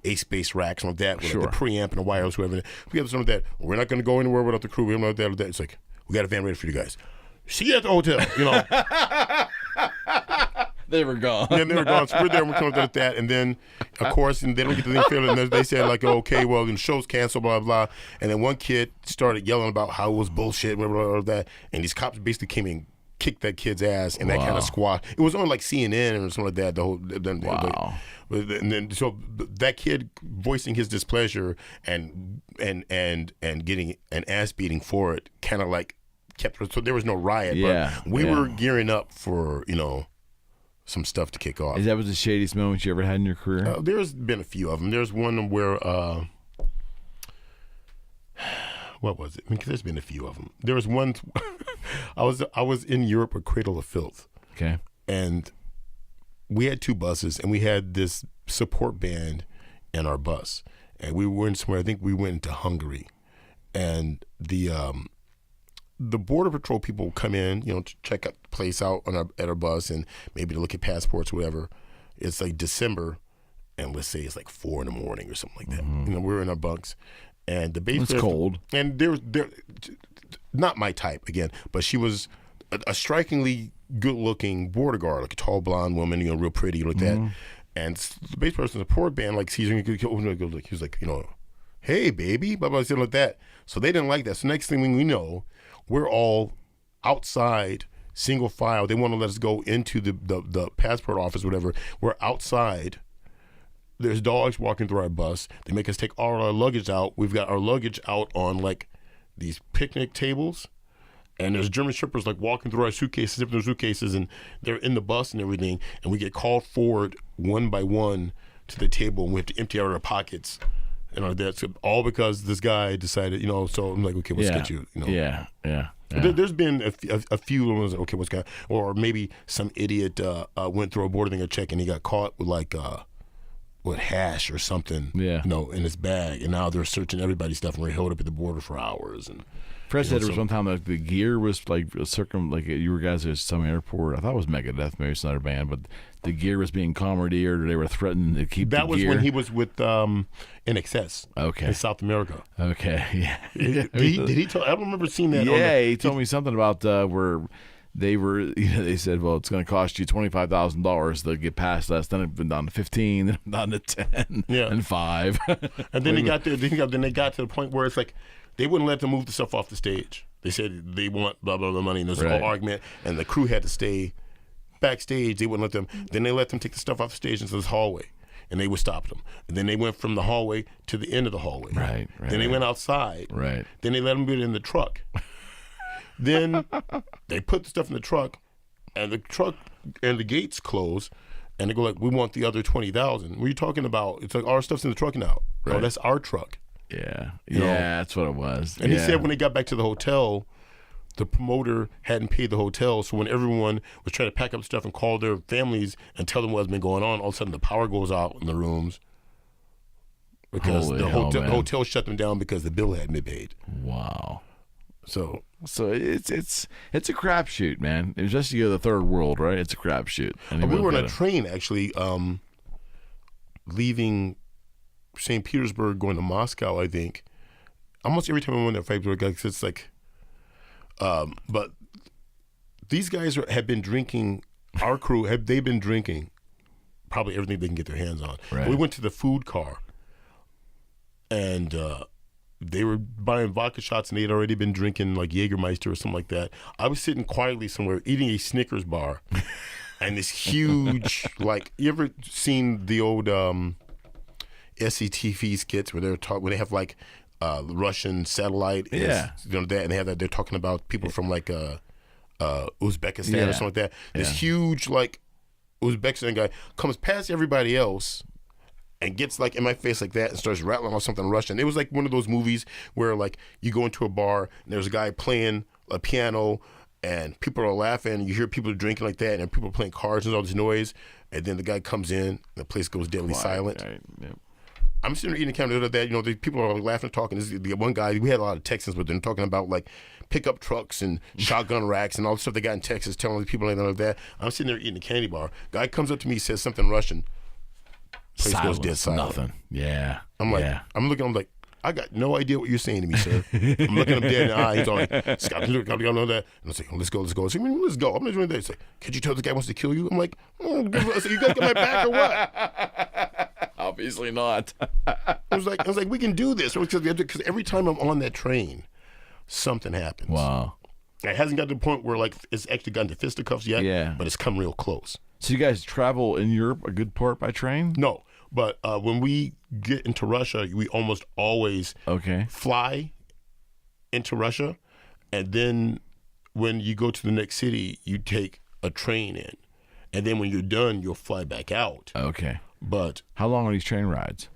[SPEAKER 3] A-space racks like that with the preamp and the wires, whatever. We had something like that. We're not going to go anywhere without the crew. We're not like that. It's like, we got a van ready for you guys. See you at the hotel,
[SPEAKER 2] They were gone.
[SPEAKER 3] Yeah, they were gone. So we're there and we're coming up with that. And then, of course, and they don't get the thing filled. And they said, okay, well, the show's canceled, blah, blah, blah. And then one kid started yelling about how it was bullshit, blah, blah, blah, that. And these cops basically came in, kicked that kid's ass, and that kind of squad. It was on CNN or something like that.
[SPEAKER 2] Wow.
[SPEAKER 3] And then, so that kid voicing his displeasure and getting an ass beating for it kind of kept, so there was no riot. But we were gearing up for, some stuff to kick off.
[SPEAKER 2] Is that was the shadiest moment you ever had in your career?
[SPEAKER 3] There's been a few of them. There's one where, what was it? There's been a few of them. There was one, I was in Europe with Cradle of Filth.
[SPEAKER 2] Okay.
[SPEAKER 3] And we had 2 buses, and we had this support band in our bus. And we went somewhere, I think we went into Hungary. And the Border Patrol people come in, to check out the place out at our bus and maybe to look at passports or whatever. It's like December, and let's say it's like 4 a.m. or something like that.
[SPEAKER 2] Mm-hmm.
[SPEAKER 3] We're in our bunks, and the bass
[SPEAKER 2] player, cold.
[SPEAKER 3] And they're not my type again, but she was a strikingly good-looking border guard, like a tall blonde woman, real pretty like that. And the bass person, the support band, sees her, he was like, hey baby, blah blah, something like that. So they didn't like that. So next thing we know, we're all outside, single file. They want to let us go into the passport office, whatever. We're outside. There's dogs walking through our bus. They make us take all our luggage out. We've got our luggage out on these picnic tables, And there's German Shepherds like walking through our suitcases, zipping their suitcases, and they're in the bus and everything. And we get called forward one by one to the table, and we have to empty out our pockets and all that. So all because this guy decided, So I'm like, okay, let's get you.
[SPEAKER 2] Yeah.
[SPEAKER 3] There's been a few ones. Okay, what's going? Or maybe some idiot went through a border thing to check, and he got caught with like with hash or something.
[SPEAKER 2] Yeah.
[SPEAKER 3] In his bag, and now they're searching everybody's stuff, and we're held up at the border for hours. And
[SPEAKER 2] Fred said there was one time that the gear was like you were guys at some airport. I thought it was Megadeth, maybe it's another band, but the gear was being commandeered, or they were threatening to keep the gear.
[SPEAKER 3] That was when he was with NXS.
[SPEAKER 2] Okay.
[SPEAKER 3] In South America.
[SPEAKER 2] Okay. Yeah.
[SPEAKER 3] Did he tell? I don't remember seeing that.
[SPEAKER 2] Yeah, he told me something about where they were. They said, "Well, it's going to cost you $25,000 to get past us." Then it went down to 15, then down to 10, and 5.
[SPEAKER 3] And then they got there. Then they got to the point where it's like they wouldn't let them move the stuff off the stage. They said they want blah blah blah money, and there's a whole argument, and the crew had to stay backstage. They wouldn't let them. Then they let them take the stuff off the stage into this hallway, and they would stop them. And then they went from the hallway to the end of the hallway.
[SPEAKER 2] Right.
[SPEAKER 3] Then they went outside.
[SPEAKER 2] Right.
[SPEAKER 3] Then they let them get in the truck. Then they put the stuff in the truck, and the gates close, and they go like, "We want the other 20,000." What are you talking about? It's like our stuff's in the truck now. Right. No, that's our truck.
[SPEAKER 2] Yeah. That's what it was.
[SPEAKER 3] And he said when they got back to the hotel, the promoter hadn't paid the hotel, so when everyone was trying to pack up stuff and call their families and tell them what's been going on, all of a sudden the power goes out in the rooms because the hotel shut them down because the bill hadn't been paid.
[SPEAKER 2] Wow.
[SPEAKER 3] So
[SPEAKER 2] it's a crapshoot, man. It was just you go to the third world, right? It's a crapshoot.
[SPEAKER 3] We were on a train actually, leaving St. Petersburg going to Moscow. I think almost every time I went to February, it's like, but these guys have been drinking. Our crew they've been drinking probably everything they can get their hands on.
[SPEAKER 2] Right.
[SPEAKER 3] We went to the food car, and they were buying vodka shots, and they had already been drinking like Jägermeister or something like that. I was sitting quietly somewhere eating a Snickers bar, and this huge like, you ever seen the old SCTV skits where when they have like Russian satellite, that, and they have that, they're talking about people from like Uzbekistan or something like that. This huge like Uzbekistan guy comes past everybody else and gets like in my face like that and starts rattling off something Russian. It was like one of those movies where like you go into a bar and there's a guy playing a piano and people are laughing and you hear people drinking like that and people are playing cards and all this noise, and then the guy comes in and the place goes deadly silent. Right. Yep. I'm sitting there eating the camera of that, the people are laughing and talking. This is the one guy, we had a lot of Texans with them talking about like pickup trucks and shotgun racks and all the stuff they got in Texas, telling the people like that. I'm sitting there eating a candy bar. Guy comes up to me, says something Russian. Place goes dead silent.
[SPEAKER 2] Nothing. Yeah.
[SPEAKER 3] I'm like, I'm like, I got no idea what you're saying to me, sir. I'm looking him dead in the eye. He's all like, Scott, look, I don't know that. And I say, let's go. I say, let's go. I'm not doing that. He's like, could you tell this guy wants to kill you? I'm like, you guys got my back or what?
[SPEAKER 2] Obviously not.
[SPEAKER 3] I was like, we can do this because every time I'm on that train, something happens.
[SPEAKER 2] Wow.
[SPEAKER 3] It hasn't got to the point where like it's actually gotten to fisticuffs yet, but it's come real close.
[SPEAKER 2] So you guys travel in Europe a good part by train?
[SPEAKER 3] No, but when we get into Russia, we almost always fly into Russia, and then when you go to the next city, you take a train in, and then when you're done, you'll fly back out.
[SPEAKER 2] Okay.
[SPEAKER 3] But
[SPEAKER 2] how long are these train rides?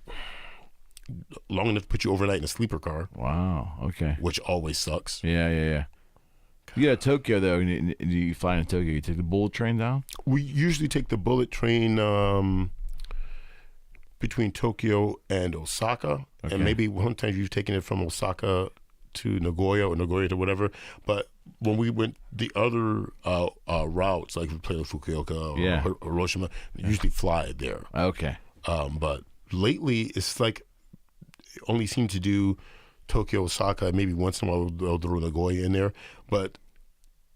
[SPEAKER 3] Long enough to put you overnight in a sleeper car.
[SPEAKER 2] Wow. Okay.
[SPEAKER 3] Which always sucks.
[SPEAKER 2] Yeah. You go to Tokyo though, and you fly in Tokyo. You take the bullet train down.
[SPEAKER 3] We usually take the bullet train between Tokyo and Osaka, and maybe one time you've taken it from Osaka to Nagoya or Nagoya to whatever. But when we went the other routes, like we played Fukuoka or Hiroshima, usually fly there.
[SPEAKER 2] Okay.
[SPEAKER 3] But lately, it's like only seem to do Tokyo, Osaka, maybe once in a while they'll throw Nagoya in there. But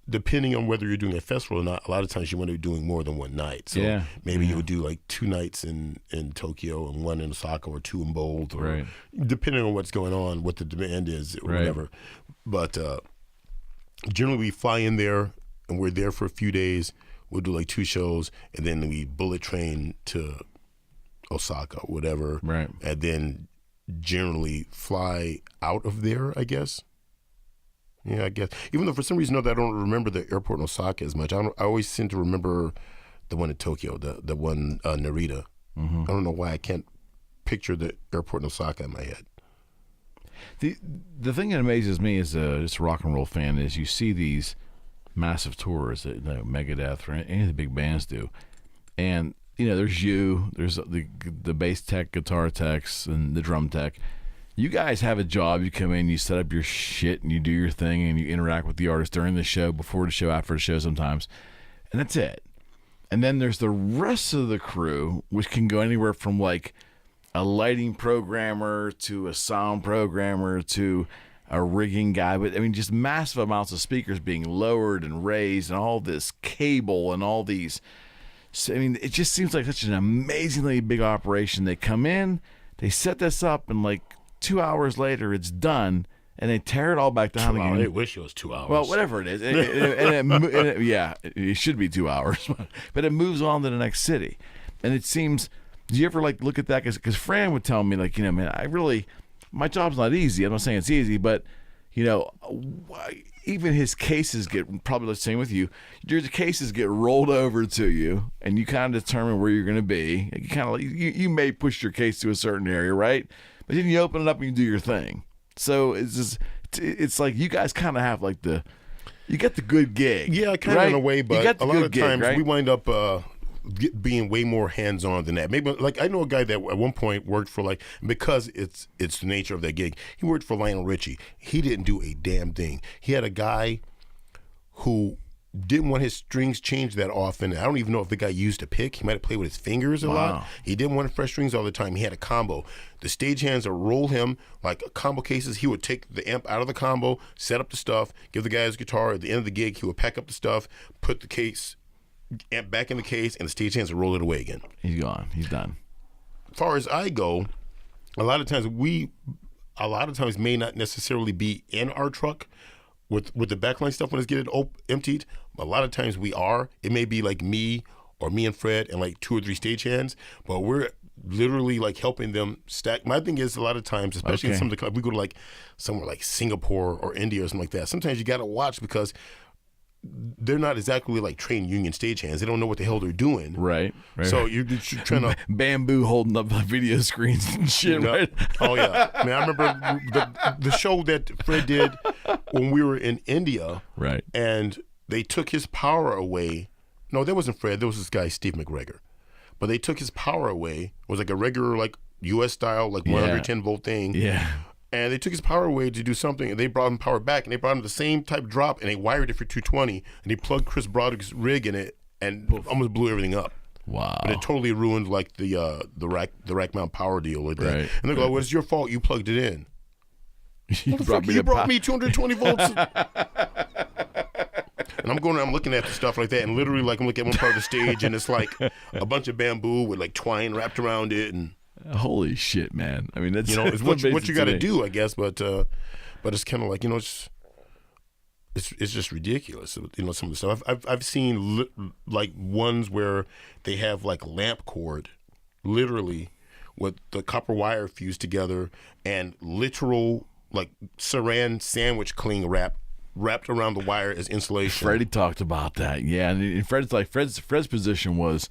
[SPEAKER 3] depending on whether you're doing a festival or not, a lot of times you want to be doing more than one night. So maybe you would do like 2 nights in Tokyo and 1 in Osaka, or 2 in both, or depending on what's going on, what the demand is, or whatever. But generally we fly in there and we're there for a few days. We'll do like 2 shows, and then we bullet train to Osaka, whatever.
[SPEAKER 2] Right. And
[SPEAKER 3] then generally fly out of there, I guess. Yeah, I guess. Even though for some reason I don't remember the airport in Osaka as much. I always seem to remember the one in Tokyo, the one Narita. I don't know why I can't picture the airport in Osaka in my head.
[SPEAKER 2] The thing that amazes me as just a rock and roll fan is you see these massive tours that Megadeth or any of the big bands do, and there's the bass tech, guitar techs, and the drum tech. You guys have a job. You come in, you set up your shit, and you do your thing, and you interact with the artist during the show, before the show, after the show sometimes, and that's it. And then there's the rest of the crew, which can go anywhere from like a lighting programmer to a sound programmer to a rigging guy. But I mean, just massive amounts of speakers being lowered and raised, and all this cable and all these. I mean, it just seems like such an amazingly big operation. They come in, they set this up, and like 2 hours later, it's done, and they tear it all back down again.
[SPEAKER 3] I wish it was 2 hours.
[SPEAKER 2] Well, whatever it is. It should be 2 hours. But it moves on to the next city. And it seems, do you ever like look at that? Because Fran would tell me, like, man, my job's not easy. I'm not saying it's easy, but, even his cases get, probably the same with you, your cases get rolled over to you, and you kind of determine where you're going to be. You kind of you may push your case to a certain area, right? But then you open it up and you do your thing. So it's like you guys kind of have like you get the good gig.
[SPEAKER 3] Yeah, kind of
[SPEAKER 2] right?
[SPEAKER 3] in a way, but a lot of times
[SPEAKER 2] right?
[SPEAKER 3] we wind up being way more hands-on than that. Maybe like I know a guy that at one point worked for because it's the nature of that gig. He worked for Lionel Richie. He didn't do a damn thing. He had a guy who didn't want his strings changed that often. I don't even know if the guy used a pick. He might have played with his fingers a lot. He didn't want fresh strings all the time. He had a combo. The stagehands would roll him like combo cases. He would take the amp out of the combo, set up the stuff, give the guy his guitar. At the end of the gig, he would pack up the stuff, put the case amp back in the case, and the stagehands would roll it away again. He's gone. He's done. As far as I go, a lot of times may not necessarily be in our truck with the backline stuff when it's getting emptied. A lot of times we are. It may be like me and Fred and like 2 or 3 stagehands, but we're literally like helping them stack. My thing is a lot of times, especially in some of the clubs, we go to like somewhere like Singapore or India or something like that. Sometimes you got to watch because they're not exactly like trained union stagehands. They don't know what the hell they're doing. Right. So you're trying to
[SPEAKER 2] bamboo holding up video screens and shit. Right.
[SPEAKER 3] Oh yeah. I mean, I remember the show that Fred did when we were in India. Right. And they took his power away. No, that wasn't Fred. That was this guy Steve McGregor. But they took his power away. It was like a regular like U.S. style like 110 volt thing. Yeah. And they took his power away to do something, and they brought him power back, and they brought him the same type drop, and they wired it for 220, and he plugged Chris Broderick's rig in it, and almost blew everything up. Wow! But it totally ruined like the rack mount power deal with that. Right. And they're like, "Well, it's your fault. You plugged it in." You brought me 220 volts. And I'm looking at the stuff like that, and literally like I'm looking at one part of the stage, and it's like a bunch of bamboo with like twine wrapped around it, and.
[SPEAKER 2] Holy shit, man! I mean, that's
[SPEAKER 3] it's what you got to do, I guess. But it's kind of like it's just ridiculous. Some of the stuff I've seen like ones where they have like lamp cord, literally, with the copper wire fused together and literal like saran sandwich cling wrapped around the wire as insulation.
[SPEAKER 2] Freddie talked about that, yeah. And Fred's position was.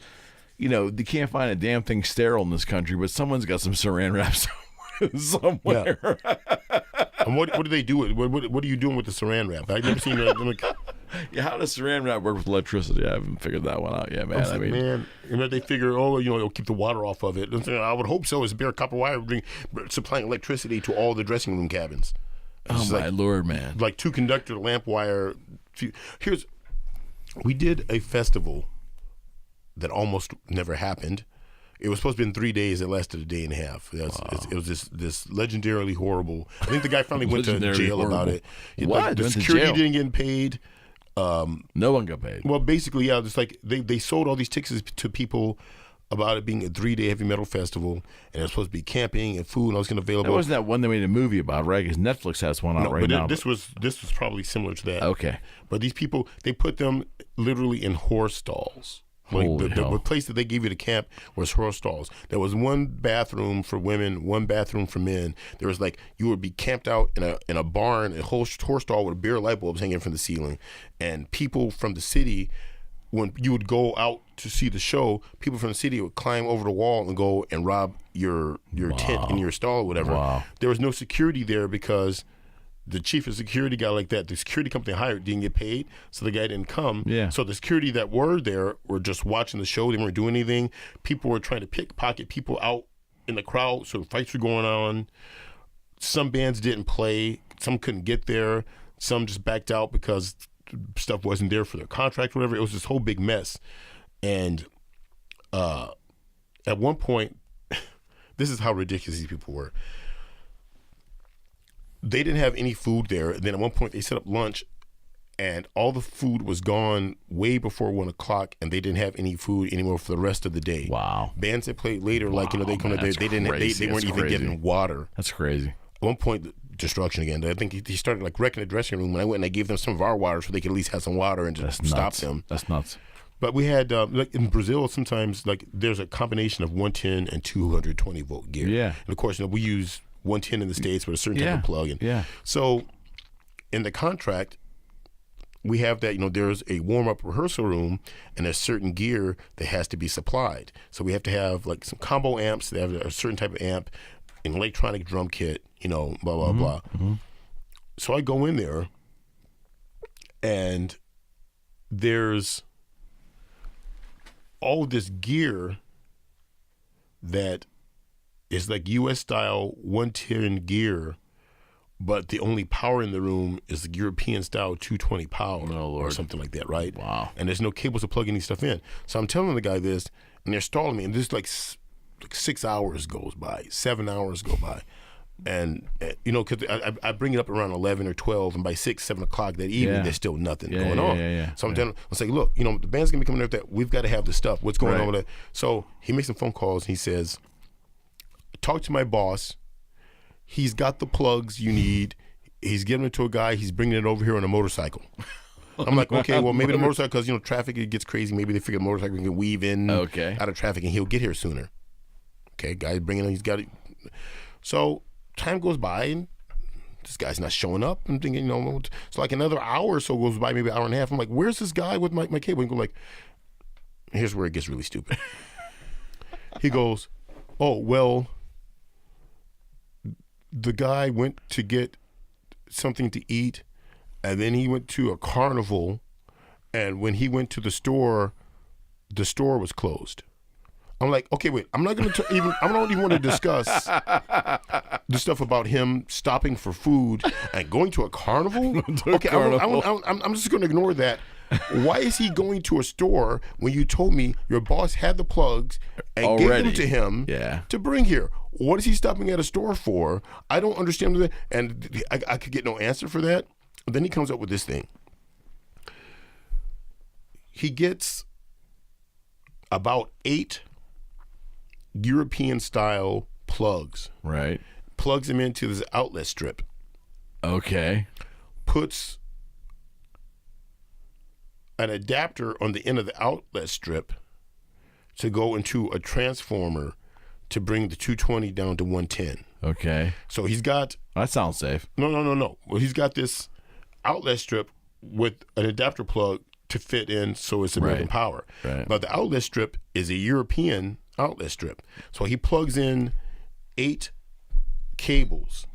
[SPEAKER 2] They can't find a damn thing sterile in this country, but someone's got some saran wrap somewhere. Yeah.
[SPEAKER 3] And what do they do with what are you doing with the saran wrap? I've never seen that.
[SPEAKER 2] Yeah, how does saran wrap work with electricity? I haven't figured that one out yet, man.
[SPEAKER 3] They figure, it'll keep the water off of it. I would hope so. It's bare copper wire supplying electricity to all the dressing room cabins.
[SPEAKER 2] Oh my Lord, man!
[SPEAKER 3] Like 2-conductor lamp wire. We did a festival that almost never happened. It was supposed to be in 3 days. It lasted a day and a half. It was this legendarily horrible. I think the guy finally went to jail about it.
[SPEAKER 2] What?
[SPEAKER 3] The security didn't get paid.
[SPEAKER 2] No one got paid.
[SPEAKER 3] Well, basically, yeah. It's like they sold all these tickets to people about it being a 3-day heavy metal festival, and it was supposed to be camping and food and all this kind of available.
[SPEAKER 2] That wasn't that one they made a movie about, right? Because Netflix has one out right now.
[SPEAKER 3] This was probably similar to that.
[SPEAKER 2] Okay.
[SPEAKER 3] But these people, they put them literally in horse stalls.
[SPEAKER 2] Holy hell.
[SPEAKER 3] The place that they gave you to camp was horse stalls. There was one bathroom for women, one bathroom for men. There was like, you would be camped out in a barn, a whole horse stall with bare light bulbs hanging from the ceiling. And people from the city, when you would go out to see the show, people from the city would climb over the wall and go and rob your tent in your stall or whatever.
[SPEAKER 2] Wow.
[SPEAKER 3] There was no security there because the chief of security guy like that, the security company hired didn't get paid, so the guy didn't come.
[SPEAKER 2] Yeah.
[SPEAKER 3] So the security that were there were just watching the show. They weren't doing anything. People were trying to pickpocket people out in the crowd, so fights were going on. Some bands didn't play. Some couldn't get there. Some just backed out because stuff wasn't there for their contract or whatever. It was this whole big mess. And at one point, this is how ridiculous these people were. They didn't have any food there. And then at one point they set up lunch and all the food was gone way before 1 o'clock and they didn't have any food anymore for the rest of the day.
[SPEAKER 2] Wow.
[SPEAKER 3] Bands that played later, they weren't even getting water.
[SPEAKER 2] That's crazy.
[SPEAKER 3] At one point, destruction again. I think he started like wrecking the dressing room. When I went and I gave them some of our water so they could at least have some water and just stop them.
[SPEAKER 2] That's nuts.
[SPEAKER 3] But we had, like in Brazil, sometimes like there's a combination of 110 and 220 volt gear.
[SPEAKER 2] Yeah.
[SPEAKER 3] And of course, we use 110 in the States with a certain type of plug. And so in the contract, we have that, there's a warm-up rehearsal room and there's certain gear that has to be supplied. So we have to have like some combo amps. They have a certain type of amp, an electronic drum kit, blah, blah, blah. Mm-hmm. So I go in there and there's all this gear that is like U.S. style 110 gear, but the only power in the room is the European style 220 power or something like that, right?
[SPEAKER 2] Wow.
[SPEAKER 3] And there's no cables to plug any stuff in. So I'm telling the guy this, and they're stalling me, and this like 6 hours goes by, 7 hours go by. And, because I bring it up around 11 or 12, and by 6, 7 o'clock that evening, there's still nothing going on. So I'm telling him, I say, look, the band's going to be coming out there. We've got to have the stuff. What's going on with that? So he makes some phone calls, and he says, talk to my boss. He's got the plugs you need. He's giving it to a guy. He's bringing it over here on a motorcycle. I'm like, okay, well, maybe the motorcycle, because, traffic, it gets crazy. Maybe they figure the motorcycle can weave in out of traffic, and he'll get here sooner. Okay, guy's bringing it. He's got it. So time goes by, and this guy's not showing up. I'm thinking, so like another hour or so goes by, maybe an hour and a half. I'm like, where's this guy with my cable? And go like, here's where it gets really stupid. He goes, oh, well, the guy went to get something to eat, and then he went to a carnival, and when he went to the store was closed. I'm like, okay, wait. I don't even want to discuss the stuff about him stopping for food and going to a carnival. Okay, I'm just going to ignore that. Why is he going to a store when you told me your boss had the plugs and gave them to him to bring here? What is he stopping at a store for? I don't understand that, and I could get no answer for that. Then he comes up with this thing. He gets about 8 European style plugs.
[SPEAKER 2] Right.
[SPEAKER 3] Plugs them into this outlet strip.
[SPEAKER 2] Okay.
[SPEAKER 3] Puts an adapter on the end of the outlet strip to go into a transformer to bring the 220 down to 110.
[SPEAKER 2] Okay.
[SPEAKER 3] So he's got...
[SPEAKER 2] That sounds safe.
[SPEAKER 3] No. Well, he's got this outlet strip with an adapter plug to fit in so it's American power.
[SPEAKER 2] Right.
[SPEAKER 3] But the outlet strip is a European outlet strip. So he plugs in 8 cables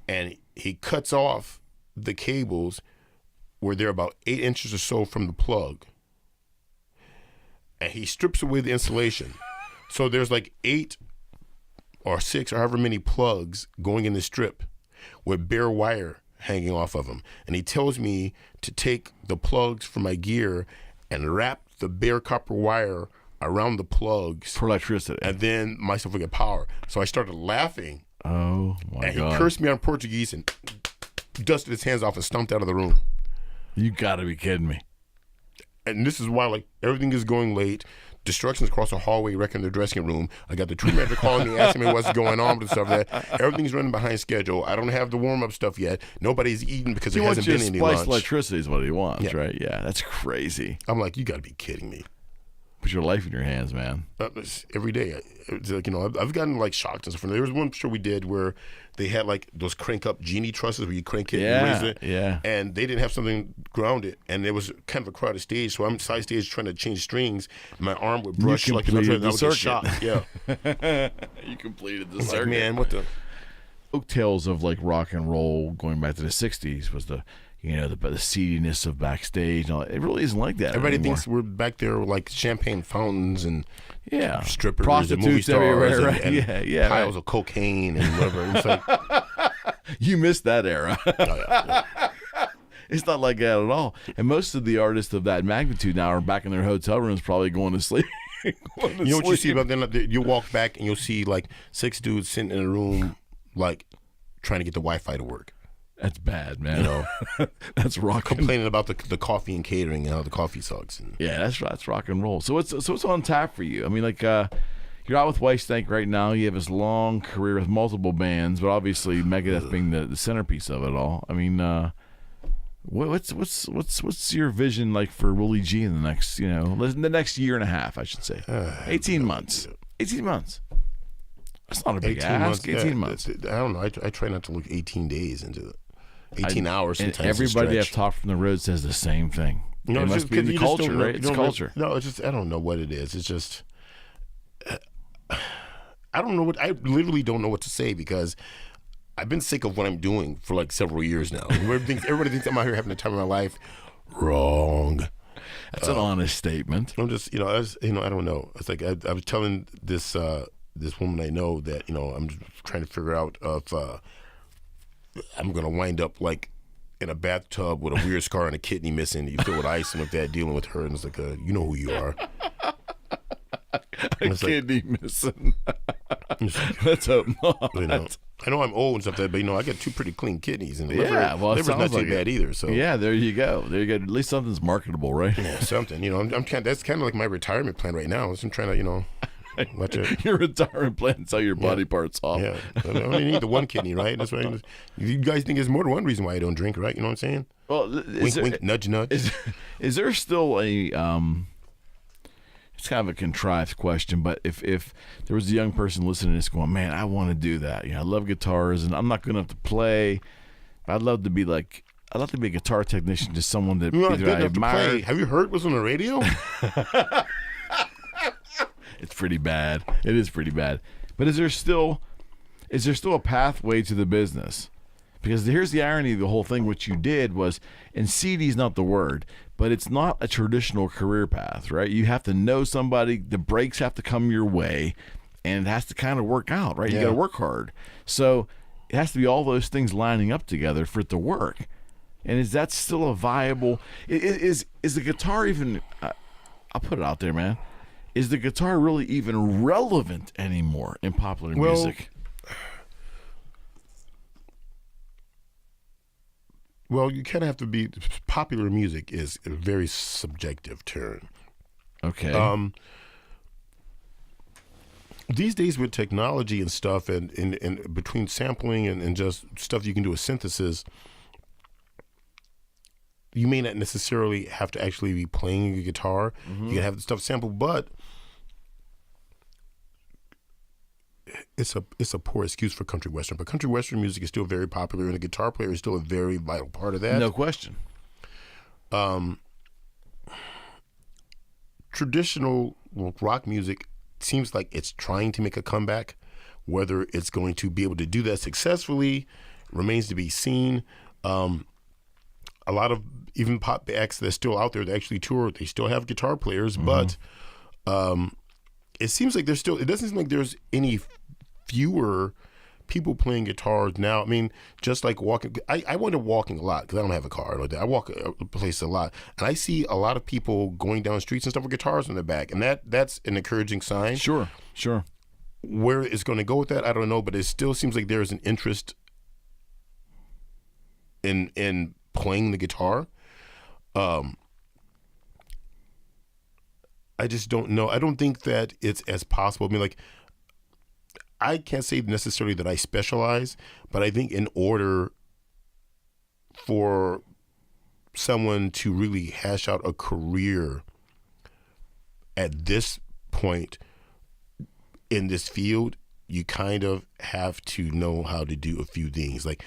[SPEAKER 3] and he cuts off the cables where they're about 8 inches or so from the plug. And he strips away the insulation. So there's like 8 or 6 or however many plugs going in the strip with bare wire hanging off of them. And he tells me to take the plugs from my gear and wrap the bare copper wire around the plugs
[SPEAKER 2] for electricity,
[SPEAKER 3] and then myself will get power. So I started laughing.
[SPEAKER 2] Oh my God!
[SPEAKER 3] And he cursed me on Portuguese and dusted his hands off and stomped out of the room.
[SPEAKER 2] You gotta be kidding me!
[SPEAKER 3] And this is why, like, everything is going late. Destructions across the hallway, wrecking the dressing room. I got the tour manager calling me, asking me what's going on with the stuff. That everything's running behind schedule. I don't have the warm up stuff yet. Nobody's eaten because there hasn't been any lunch.
[SPEAKER 2] Electricity is what he wants, right? Yeah, that's crazy.
[SPEAKER 3] I'm like, you got to be kidding me.
[SPEAKER 2] put your life in your hands, man.
[SPEAKER 3] Every day. It's like, I've gotten like shocked and stuff. There was one show we did where they had like those crank up genie trusses where you crank it and raise it.
[SPEAKER 2] Yeah.
[SPEAKER 3] And they didn't have something grounded, and it was kind of a crowded stage. So I'm side stage trying to change strings, and my arm would brush like and I would get shocked. Yeah.
[SPEAKER 2] You completed the
[SPEAKER 3] It's
[SPEAKER 2] circuit.
[SPEAKER 3] like, man, what the
[SPEAKER 2] Folk tales of like rock and roll going back to the 60s was the seediness of backstage and all. It really isn't like that
[SPEAKER 3] everybody
[SPEAKER 2] anymore.
[SPEAKER 3] thinks we're back there with like champagne fountains and strippers
[SPEAKER 2] prostitutes
[SPEAKER 3] and movie stars
[SPEAKER 2] everywhere, right?
[SPEAKER 3] and piles of cocaine and whatever. It's like,
[SPEAKER 2] you missed that era.
[SPEAKER 3] yeah.
[SPEAKER 2] It's not like that at all. And most of the artists of that magnitude now are back in their hotel rooms probably going to sleep.
[SPEAKER 3] You know what you see about then? You walk back and you'll see like 6 dudes sitting in a room like trying to get the Wi-Fi to work.
[SPEAKER 2] That's bad, man. That's rock.
[SPEAKER 3] Complaining about the coffee and catering and how the coffee sucks. And
[SPEAKER 2] that's rock and roll. So what's on tap for you? I mean, like you're out with Whitesnake right now. You have this long career with multiple bands, but obviously Megadeth being the centerpiece of it all. I mean, what's your vision like for Willie Gee in the next the next year and a half? I should say 18 months. 18 months. That's not a big
[SPEAKER 3] 18
[SPEAKER 2] ask.
[SPEAKER 3] months.
[SPEAKER 2] 18 months.
[SPEAKER 3] I don't know. I try not to look 18 days into it. 18 hours sometimes.
[SPEAKER 2] And everybody I've talked from the road says the same thing. It must be the culture, right? It's culture.
[SPEAKER 3] No, it's just I don't know what it is. It's just I don't know what I literally don't know what to say because I've been sick of what I'm doing for like several years now. Everybody thinks I'm out here having the time of my life. Wrong.
[SPEAKER 2] That's an honest statement.
[SPEAKER 3] I'm just I don't know. It's like I was telling this woman I know that I'm just trying to figure out if I'm gonna wind up like in a bathtub with a weird scar and a kidney missing. You fill with ice and like that, dealing with her, and it's like you know who you are.
[SPEAKER 2] A kidney missing. Let's hope not.
[SPEAKER 3] I know I'm old and stuff, but I got 2 pretty clean kidneys, and the liver's not too bad either. So
[SPEAKER 2] there you go. At least something's marketable, right?
[SPEAKER 3] Yeah, something. That's kind of like my retirement plan right now. I'm trying to
[SPEAKER 2] your retirement plan, sell your body parts off.
[SPEAKER 3] Yeah, I only need the one kidney, right? That's why you guys think there's more than one reason why I don't drink, right? You know what I'm saying?
[SPEAKER 2] Well,
[SPEAKER 3] wink, nudge, nudge.
[SPEAKER 2] Is there still a? It's kind of a contrived question, but if there was a young person listening to this going, man, I want to do that. I love guitars, and I'm not good enough to play. But I'd love to be a guitar technician to someone that either I admire.
[SPEAKER 3] Have you heard what's on the radio?
[SPEAKER 2] It's pretty bad. It is pretty bad. But is there still a pathway to the business? Because here's the irony of the whole thing. What you did was, and CD is not the word, but it's not a traditional career path, right? You have to know somebody. The breaks have to come your way, and it has to kind of work out, right? You got to work hard. So it has to be all those things lining up together for it to work. And is that still a viable? Is the guitar even? I'll put it out there, man. Is the guitar really even relevant anymore in popular music?
[SPEAKER 3] Well, you kind of have to be. Popular music is a very subjective term.
[SPEAKER 2] Okay.
[SPEAKER 3] These days with technology and stuff, and between sampling and just stuff you can do with synthesis, you may not necessarily have to actually be playing a guitar. You can have the stuff sampled, but it's a poor excuse for country western. But country western music is still very popular, and the guitar player is still a very vital part of that.
[SPEAKER 2] No question.
[SPEAKER 3] Traditional rock music seems like it's trying to make a comeback. Whether it's going to be able to do that successfully remains to be seen. A lot of even pop acts that are still out there that actually tour, they still have guitar players, but it seems like it doesn't seem like there's any fewer people playing guitars now. I mean, just like walking, I wind up walking a lot because I don't have a car like that. I walk a place a lot, and I see a lot of people going down streets and stuff with guitars in their back, and that's an encouraging sign.
[SPEAKER 2] Sure.
[SPEAKER 3] Where it's going to go with that, I don't know, but it still seems like there's an interest in playing the guitar. I just don't know. I don't think that it's as possible. I mean, like, I can't say necessarily that I specialize, but I think in order for someone to really hash out a career at this point in this field, you kind of have to know how to do a few things, like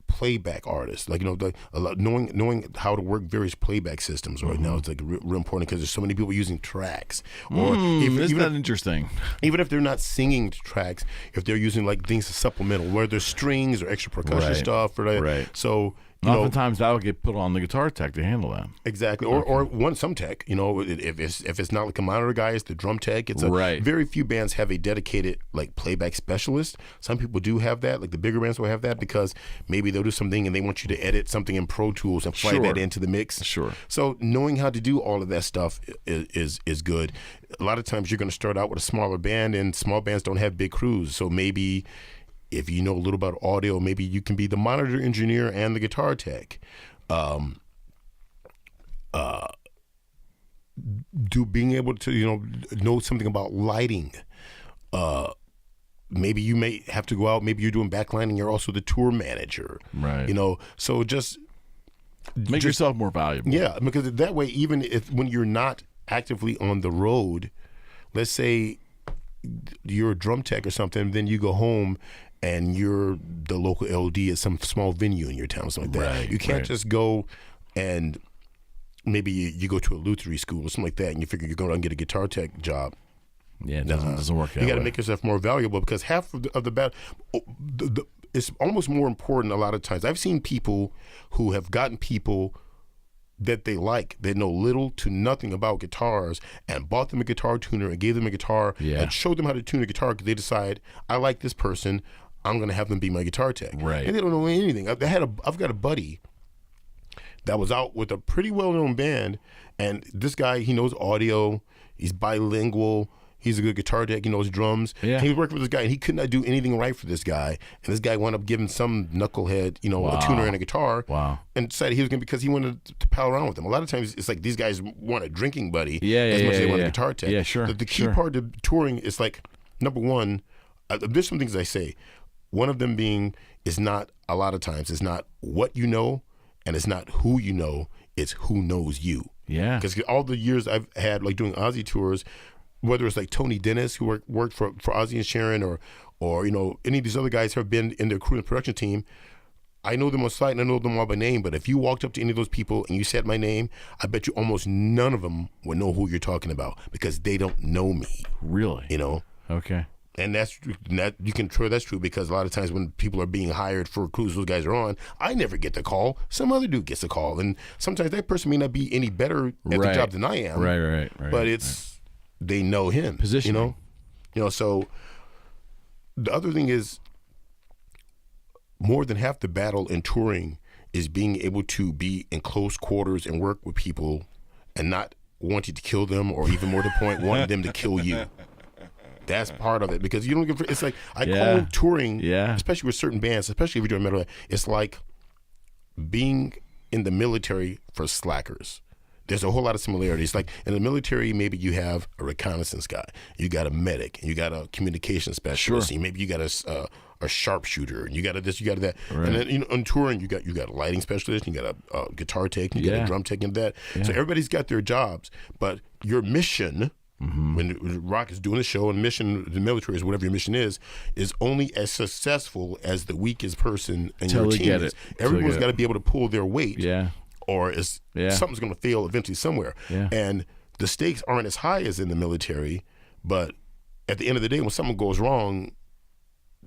[SPEAKER 3] playback artists, like, knowing how to work various playback systems right now. It's like real important because there's so many people using tracks. Or
[SPEAKER 2] isn't that interesting?
[SPEAKER 3] Even if they're not singing tracks, if they're using like things supplemental, where there's strings or extra percussion stuff, or that.
[SPEAKER 2] Right.
[SPEAKER 3] So
[SPEAKER 2] oftentimes that'll get put on the guitar tech to handle that.
[SPEAKER 3] Exactly, or some tech. If it's not like a monitor guy, it's the drum tech. It's very few bands have a dedicated like playback specialist. Some people do have that, like the bigger bands will have that because maybe they'll do something and they want you to edit something in Pro Tools and fly that into the mix.
[SPEAKER 2] Sure.
[SPEAKER 3] So knowing how to do all of that stuff is good. A lot of times you're going to start out with a smaller band, and small bands don't have big crews. So maybe if you know a little about audio, maybe you can be the monitor engineer and the guitar tech. Being able to know something about lighting. Maybe you may have to go out. Maybe you're doing backlining. You're also the tour manager.
[SPEAKER 2] Right.
[SPEAKER 3] So just
[SPEAKER 2] make yourself more valuable.
[SPEAKER 3] Yeah, because that way, even when you're not actively on the road, let's say you're a drum tech or something, then you go home and you're the local LD at some small venue in your town or something like that.
[SPEAKER 2] Right,
[SPEAKER 3] You can't just go and maybe you go to a Lutheran school or something like that and you figure you're going to get a guitar tech job.
[SPEAKER 2] Yeah, it doesn't work that way.
[SPEAKER 3] You got to make yourself more valuable because half of the battle, it's almost more important a lot of times. I've seen people who have gotten people that they like, that know little to nothing about guitars, and bought them a guitar tuner and gave them a guitar and showed them how to tune a guitar because they decide, I like this person, I'm going to have them be my guitar tech.
[SPEAKER 2] Right.
[SPEAKER 3] And they don't know anything. I've got a buddy that was out with a pretty well-known band, and this guy, he knows audio, he's bilingual, he's a good guitar tech, he knows drums.
[SPEAKER 2] Yeah.
[SPEAKER 3] He was working with this guy, and he could not do anything right for this guy. And this guy wound up giving some knucklehead, a tuner and a guitar.
[SPEAKER 2] Wow.
[SPEAKER 3] And decided he was going to, because he wanted to pal around with him. A lot of times it's like these guys want a drinking buddy as much as they want a guitar tech.
[SPEAKER 2] Yeah, sure.
[SPEAKER 3] The key part of touring is like, number one, there's some things I say. One of them being is not, a lot of times, it's not what you know, and it's not who you know, it's who knows you.
[SPEAKER 2] Yeah.
[SPEAKER 3] Because all the years I've had like doing Ozzy tours, whether it's like Tony Dennis, who worked for Ozzy and Sharon, or any of these other guys who have been in their crew and production team, I know them on sight and I know them all by name. But if you walked up to any of those people and you said my name, I bet you almost none of them would know who you're talking about because they don't know me.
[SPEAKER 2] Really? Okay.
[SPEAKER 3] And you can sure that's true because a lot of times when people are being hired for crews those guys are on, I never get the call. Some other dude gets the call, and sometimes that person may not be any better at the job than I am.
[SPEAKER 2] Right.
[SPEAKER 3] But it's they know him.
[SPEAKER 2] Positioning.
[SPEAKER 3] So the other thing is more than half the battle in touring is being able to be in close quarters and work with people and not wanting to kill them, or even more to the point, wanting them to kill you. That's part of it because you don't get. It's like I call touring, especially with certain bands, especially if you're doing metal. It's like being in the military for slackers. There's a whole lot of similarities. Like in the military, maybe you have a reconnaissance guy, you got a medic, and you got a communication specialist, and maybe you got a sharpshooter, and you got this, you got that, and then on touring, you got a lighting specialist, you got a guitar tech, you got a drum tech, and that. So everybody's got their jobs, but your mission. When rock is doing a show, and the military is whatever your mission is only as successful as the weakest person in your team is. Everyone's got to be able to pull their weight, or something's going to fail eventually somewhere. And the stakes aren't as high as in the military, but at the end of the day, when something goes wrong,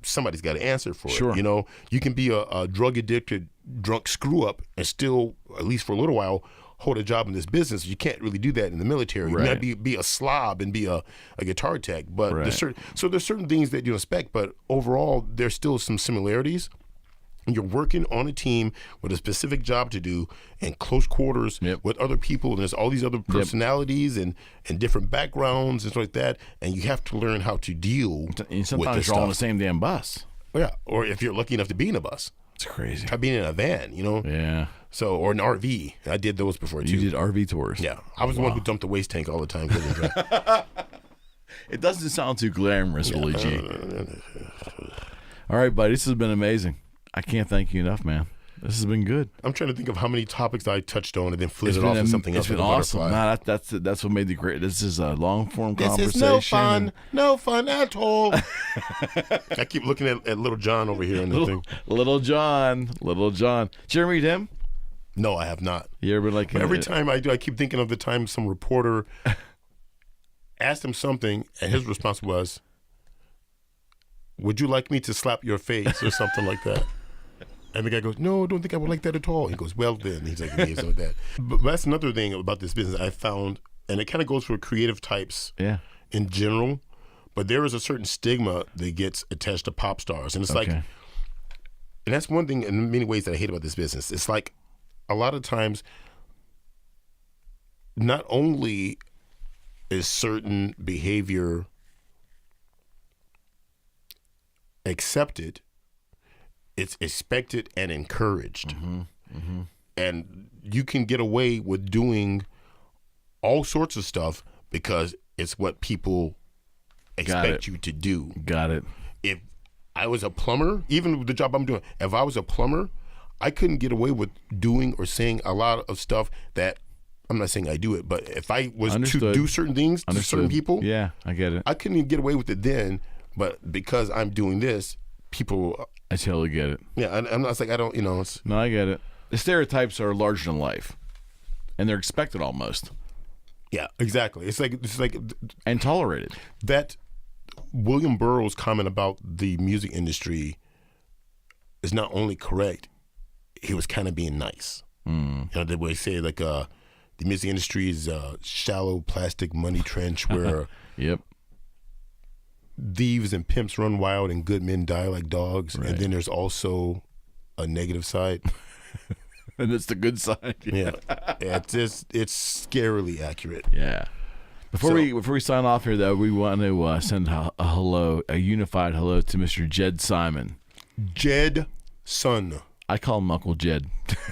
[SPEAKER 3] somebody's got to answer for it. You can be a drug addicted, drunk screw up, and still, at least for a little while, hold a job in this business. You can't really do that in the military. You got to be a slob and be a guitar tech. But there's certain things that you expect, but overall, there's still some similarities. And you're working on a team with a specific job to do in close quarters with other people. And there's all these other personalities and different backgrounds and stuff like that. And you have to learn how to deal with this
[SPEAKER 2] sometimes you're all on the same damn bus.
[SPEAKER 3] Yeah, or if you're lucky enough to be in a bus.
[SPEAKER 2] It's crazy.
[SPEAKER 3] I've been in a van,
[SPEAKER 2] Yeah.
[SPEAKER 3] So, or an RV. I did those before, too.
[SPEAKER 2] You did RV tours?
[SPEAKER 3] Yeah. I was the one who dumped the waste tank all the time.
[SPEAKER 2] It doesn't sound too glamorous, Willie Gee. All right, buddy. This has been amazing. I can't thank you enough, man. This has been good.
[SPEAKER 3] I'm trying to think of how many topics I touched on and then flitted off to something else.
[SPEAKER 2] It's been awesome. Nah, that's what made the great. This is a long form conversation.
[SPEAKER 3] This is no fun at all. I keep looking at Little John over here in the thing.
[SPEAKER 2] Little John. Did you ever read him?
[SPEAKER 3] No, I have not.
[SPEAKER 2] You ever been like
[SPEAKER 3] every time I do, I keep thinking of the time some reporter asked him something, and his response was, "Would you like me to slap your face?" or something like that. And the guy goes, "No, I don't think I would like that at all." He goes, "Well, then." He's like, "Yeah, so that." But that's another thing about this business I found, and it kind of goes for creative types in general, but there is a certain stigma that gets attached to pop stars. And it's like, and that's one thing in many ways that I hate about this business. It's like a lot of times, not only is certain behavior accepted, it's expected and encouraged. And you can get away with doing all sorts of stuff because it's what people expect you to do.
[SPEAKER 2] Got it.
[SPEAKER 3] If I was a plumber, even with the job I'm doing, if I was a plumber, I couldn't get away with doing or saying a lot of stuff that, I'm not saying I do it, but if I was to do certain things to certain people,
[SPEAKER 2] I get it.
[SPEAKER 3] I couldn't even get away with it then, but because I'm doing this, people...
[SPEAKER 2] I totally get it.
[SPEAKER 3] Yeah, I'm not like, I don't,
[SPEAKER 2] No, I get it. The stereotypes are larger than life, and they're expected almost.
[SPEAKER 3] Yeah, exactly. It's like
[SPEAKER 2] and tolerated.
[SPEAKER 3] That William Burroughs' comment about the music industry is not only correct, he was kind of being nice. The way they say the music industry is a shallow plastic money trench where thieves and pimps run wild and good men die like dogs. Right. And then there's also a negative side.
[SPEAKER 2] And it's the good side.
[SPEAKER 3] Yeah. It's scarily accurate.
[SPEAKER 2] Yeah. Before we sign off here, though, we want to send a unified hello to Mr. Jed Simon.
[SPEAKER 3] Jed Son.
[SPEAKER 2] I call him Uncle Jed.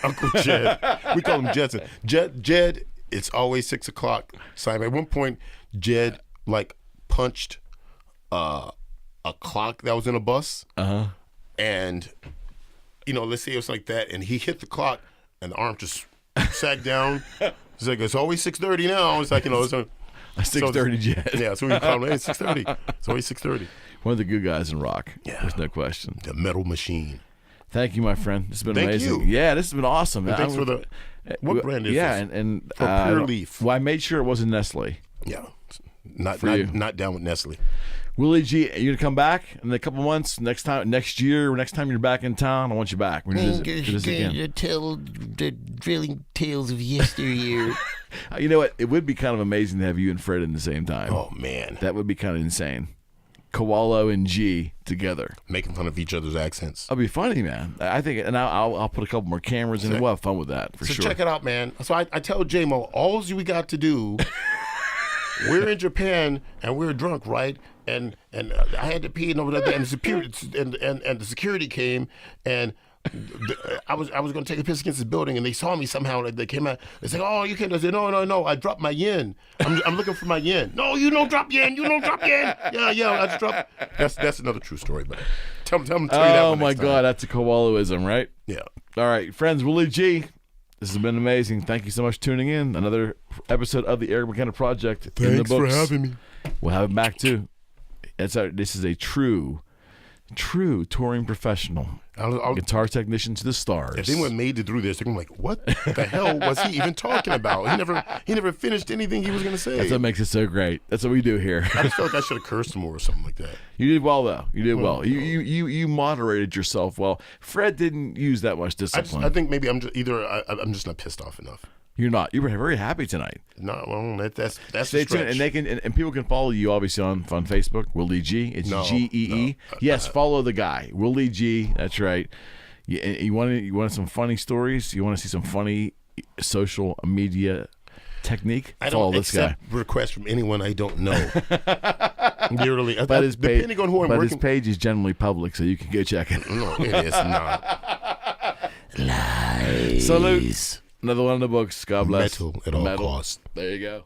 [SPEAKER 3] Uncle Jed. We call him Jedson. Jed, it's always 6 o'clock. Simon. At one point, Jed punched a clock that was in a bus. And let's say it was like that, and he hit the clock, and the arm just sagged down. It's like, it's always 6:30 now. It's like, it's a
[SPEAKER 2] 6:30 Jed.
[SPEAKER 3] Yeah, so we call him, hey, it's 6:30. It's always 6:30.
[SPEAKER 2] One of the good guys in rock.
[SPEAKER 3] Yeah.
[SPEAKER 2] There's no question.
[SPEAKER 3] The metal machine.
[SPEAKER 2] Thank you, my friend. This has been amazing.
[SPEAKER 3] You.
[SPEAKER 2] Yeah, this has been awesome.
[SPEAKER 3] And thanks for the... What brand is this?
[SPEAKER 2] Yeah, and
[SPEAKER 3] Pure Leaf.
[SPEAKER 2] Well, I made sure it wasn't Nestle.
[SPEAKER 3] Yeah. Not down with Nestle.
[SPEAKER 2] Willie Gee, you're gonna come back in a couple months. Next year, next time you're back in town, I want you back. We're gonna visit again.
[SPEAKER 3] Tell the thrilling tales of yesteryear.
[SPEAKER 2] You know what? It would be kind of amazing to have you and Fred in the same time.
[SPEAKER 3] Oh man,
[SPEAKER 2] that would be kind of insane. Koalo and G together,
[SPEAKER 3] making fun of each other's accents.
[SPEAKER 2] That'd be funny, man. I think, and I'll put a couple more cameras in, and we'll have fun with that for sure.
[SPEAKER 3] So check it out, man. So I tell J-Mo, all we got to do. We're in Japan and we're drunk, right? And I had to pee and over there, and the security came, and I was going to take a piss against this building, and they saw me somehow. They came out. They said, "Oh, you can't." I said, "No. I dropped my yen. I'm looking for my yen." "No, you don't drop yen. You don't drop yen." Yeah. I just dropped. That's another true story, but tell you that.
[SPEAKER 2] Oh my God, that's a koaloism, right?
[SPEAKER 3] Yeah.
[SPEAKER 2] All right, friends. Willie Gee. This has been amazing. Thank you so much for tuning in. Another episode of the Eric McKenna Project.
[SPEAKER 3] Thanks
[SPEAKER 2] in the books.
[SPEAKER 3] for having me.
[SPEAKER 2] We'll have him back too. This is a true touring professional. Guitar technician to the stars.
[SPEAKER 3] If anyone made it through this, they're going to be like, what the hell was he even talking about? He never finished anything he was going to say.
[SPEAKER 2] That's what makes it so great. That's what we do here.
[SPEAKER 3] I just felt like I should have cursed more or something like that.
[SPEAKER 2] You did well, though. You did well. You moderated yourself well. Fred didn't use that much discipline.
[SPEAKER 3] I think maybe I'm just not pissed off enough.
[SPEAKER 2] You're not. You were very happy tonight.
[SPEAKER 3] No, well, that's
[SPEAKER 2] Stay tuned, and people can follow you obviously on Facebook. Willie Gee. It's Gee. Yes, follow the guy, Willie Gee. That's right. You want some funny stories? You want to see some funny social media technique?
[SPEAKER 3] I
[SPEAKER 2] follow
[SPEAKER 3] don't
[SPEAKER 2] this guy.
[SPEAKER 3] accept requests from anyone I don't know. Literally,
[SPEAKER 2] depending on who I'm working. But his page is generally public, so you can go check it.
[SPEAKER 3] No, it is not.
[SPEAKER 2] Lies. Salute. Another one in the books. God bless.
[SPEAKER 3] Metal at all costs.
[SPEAKER 2] There you go.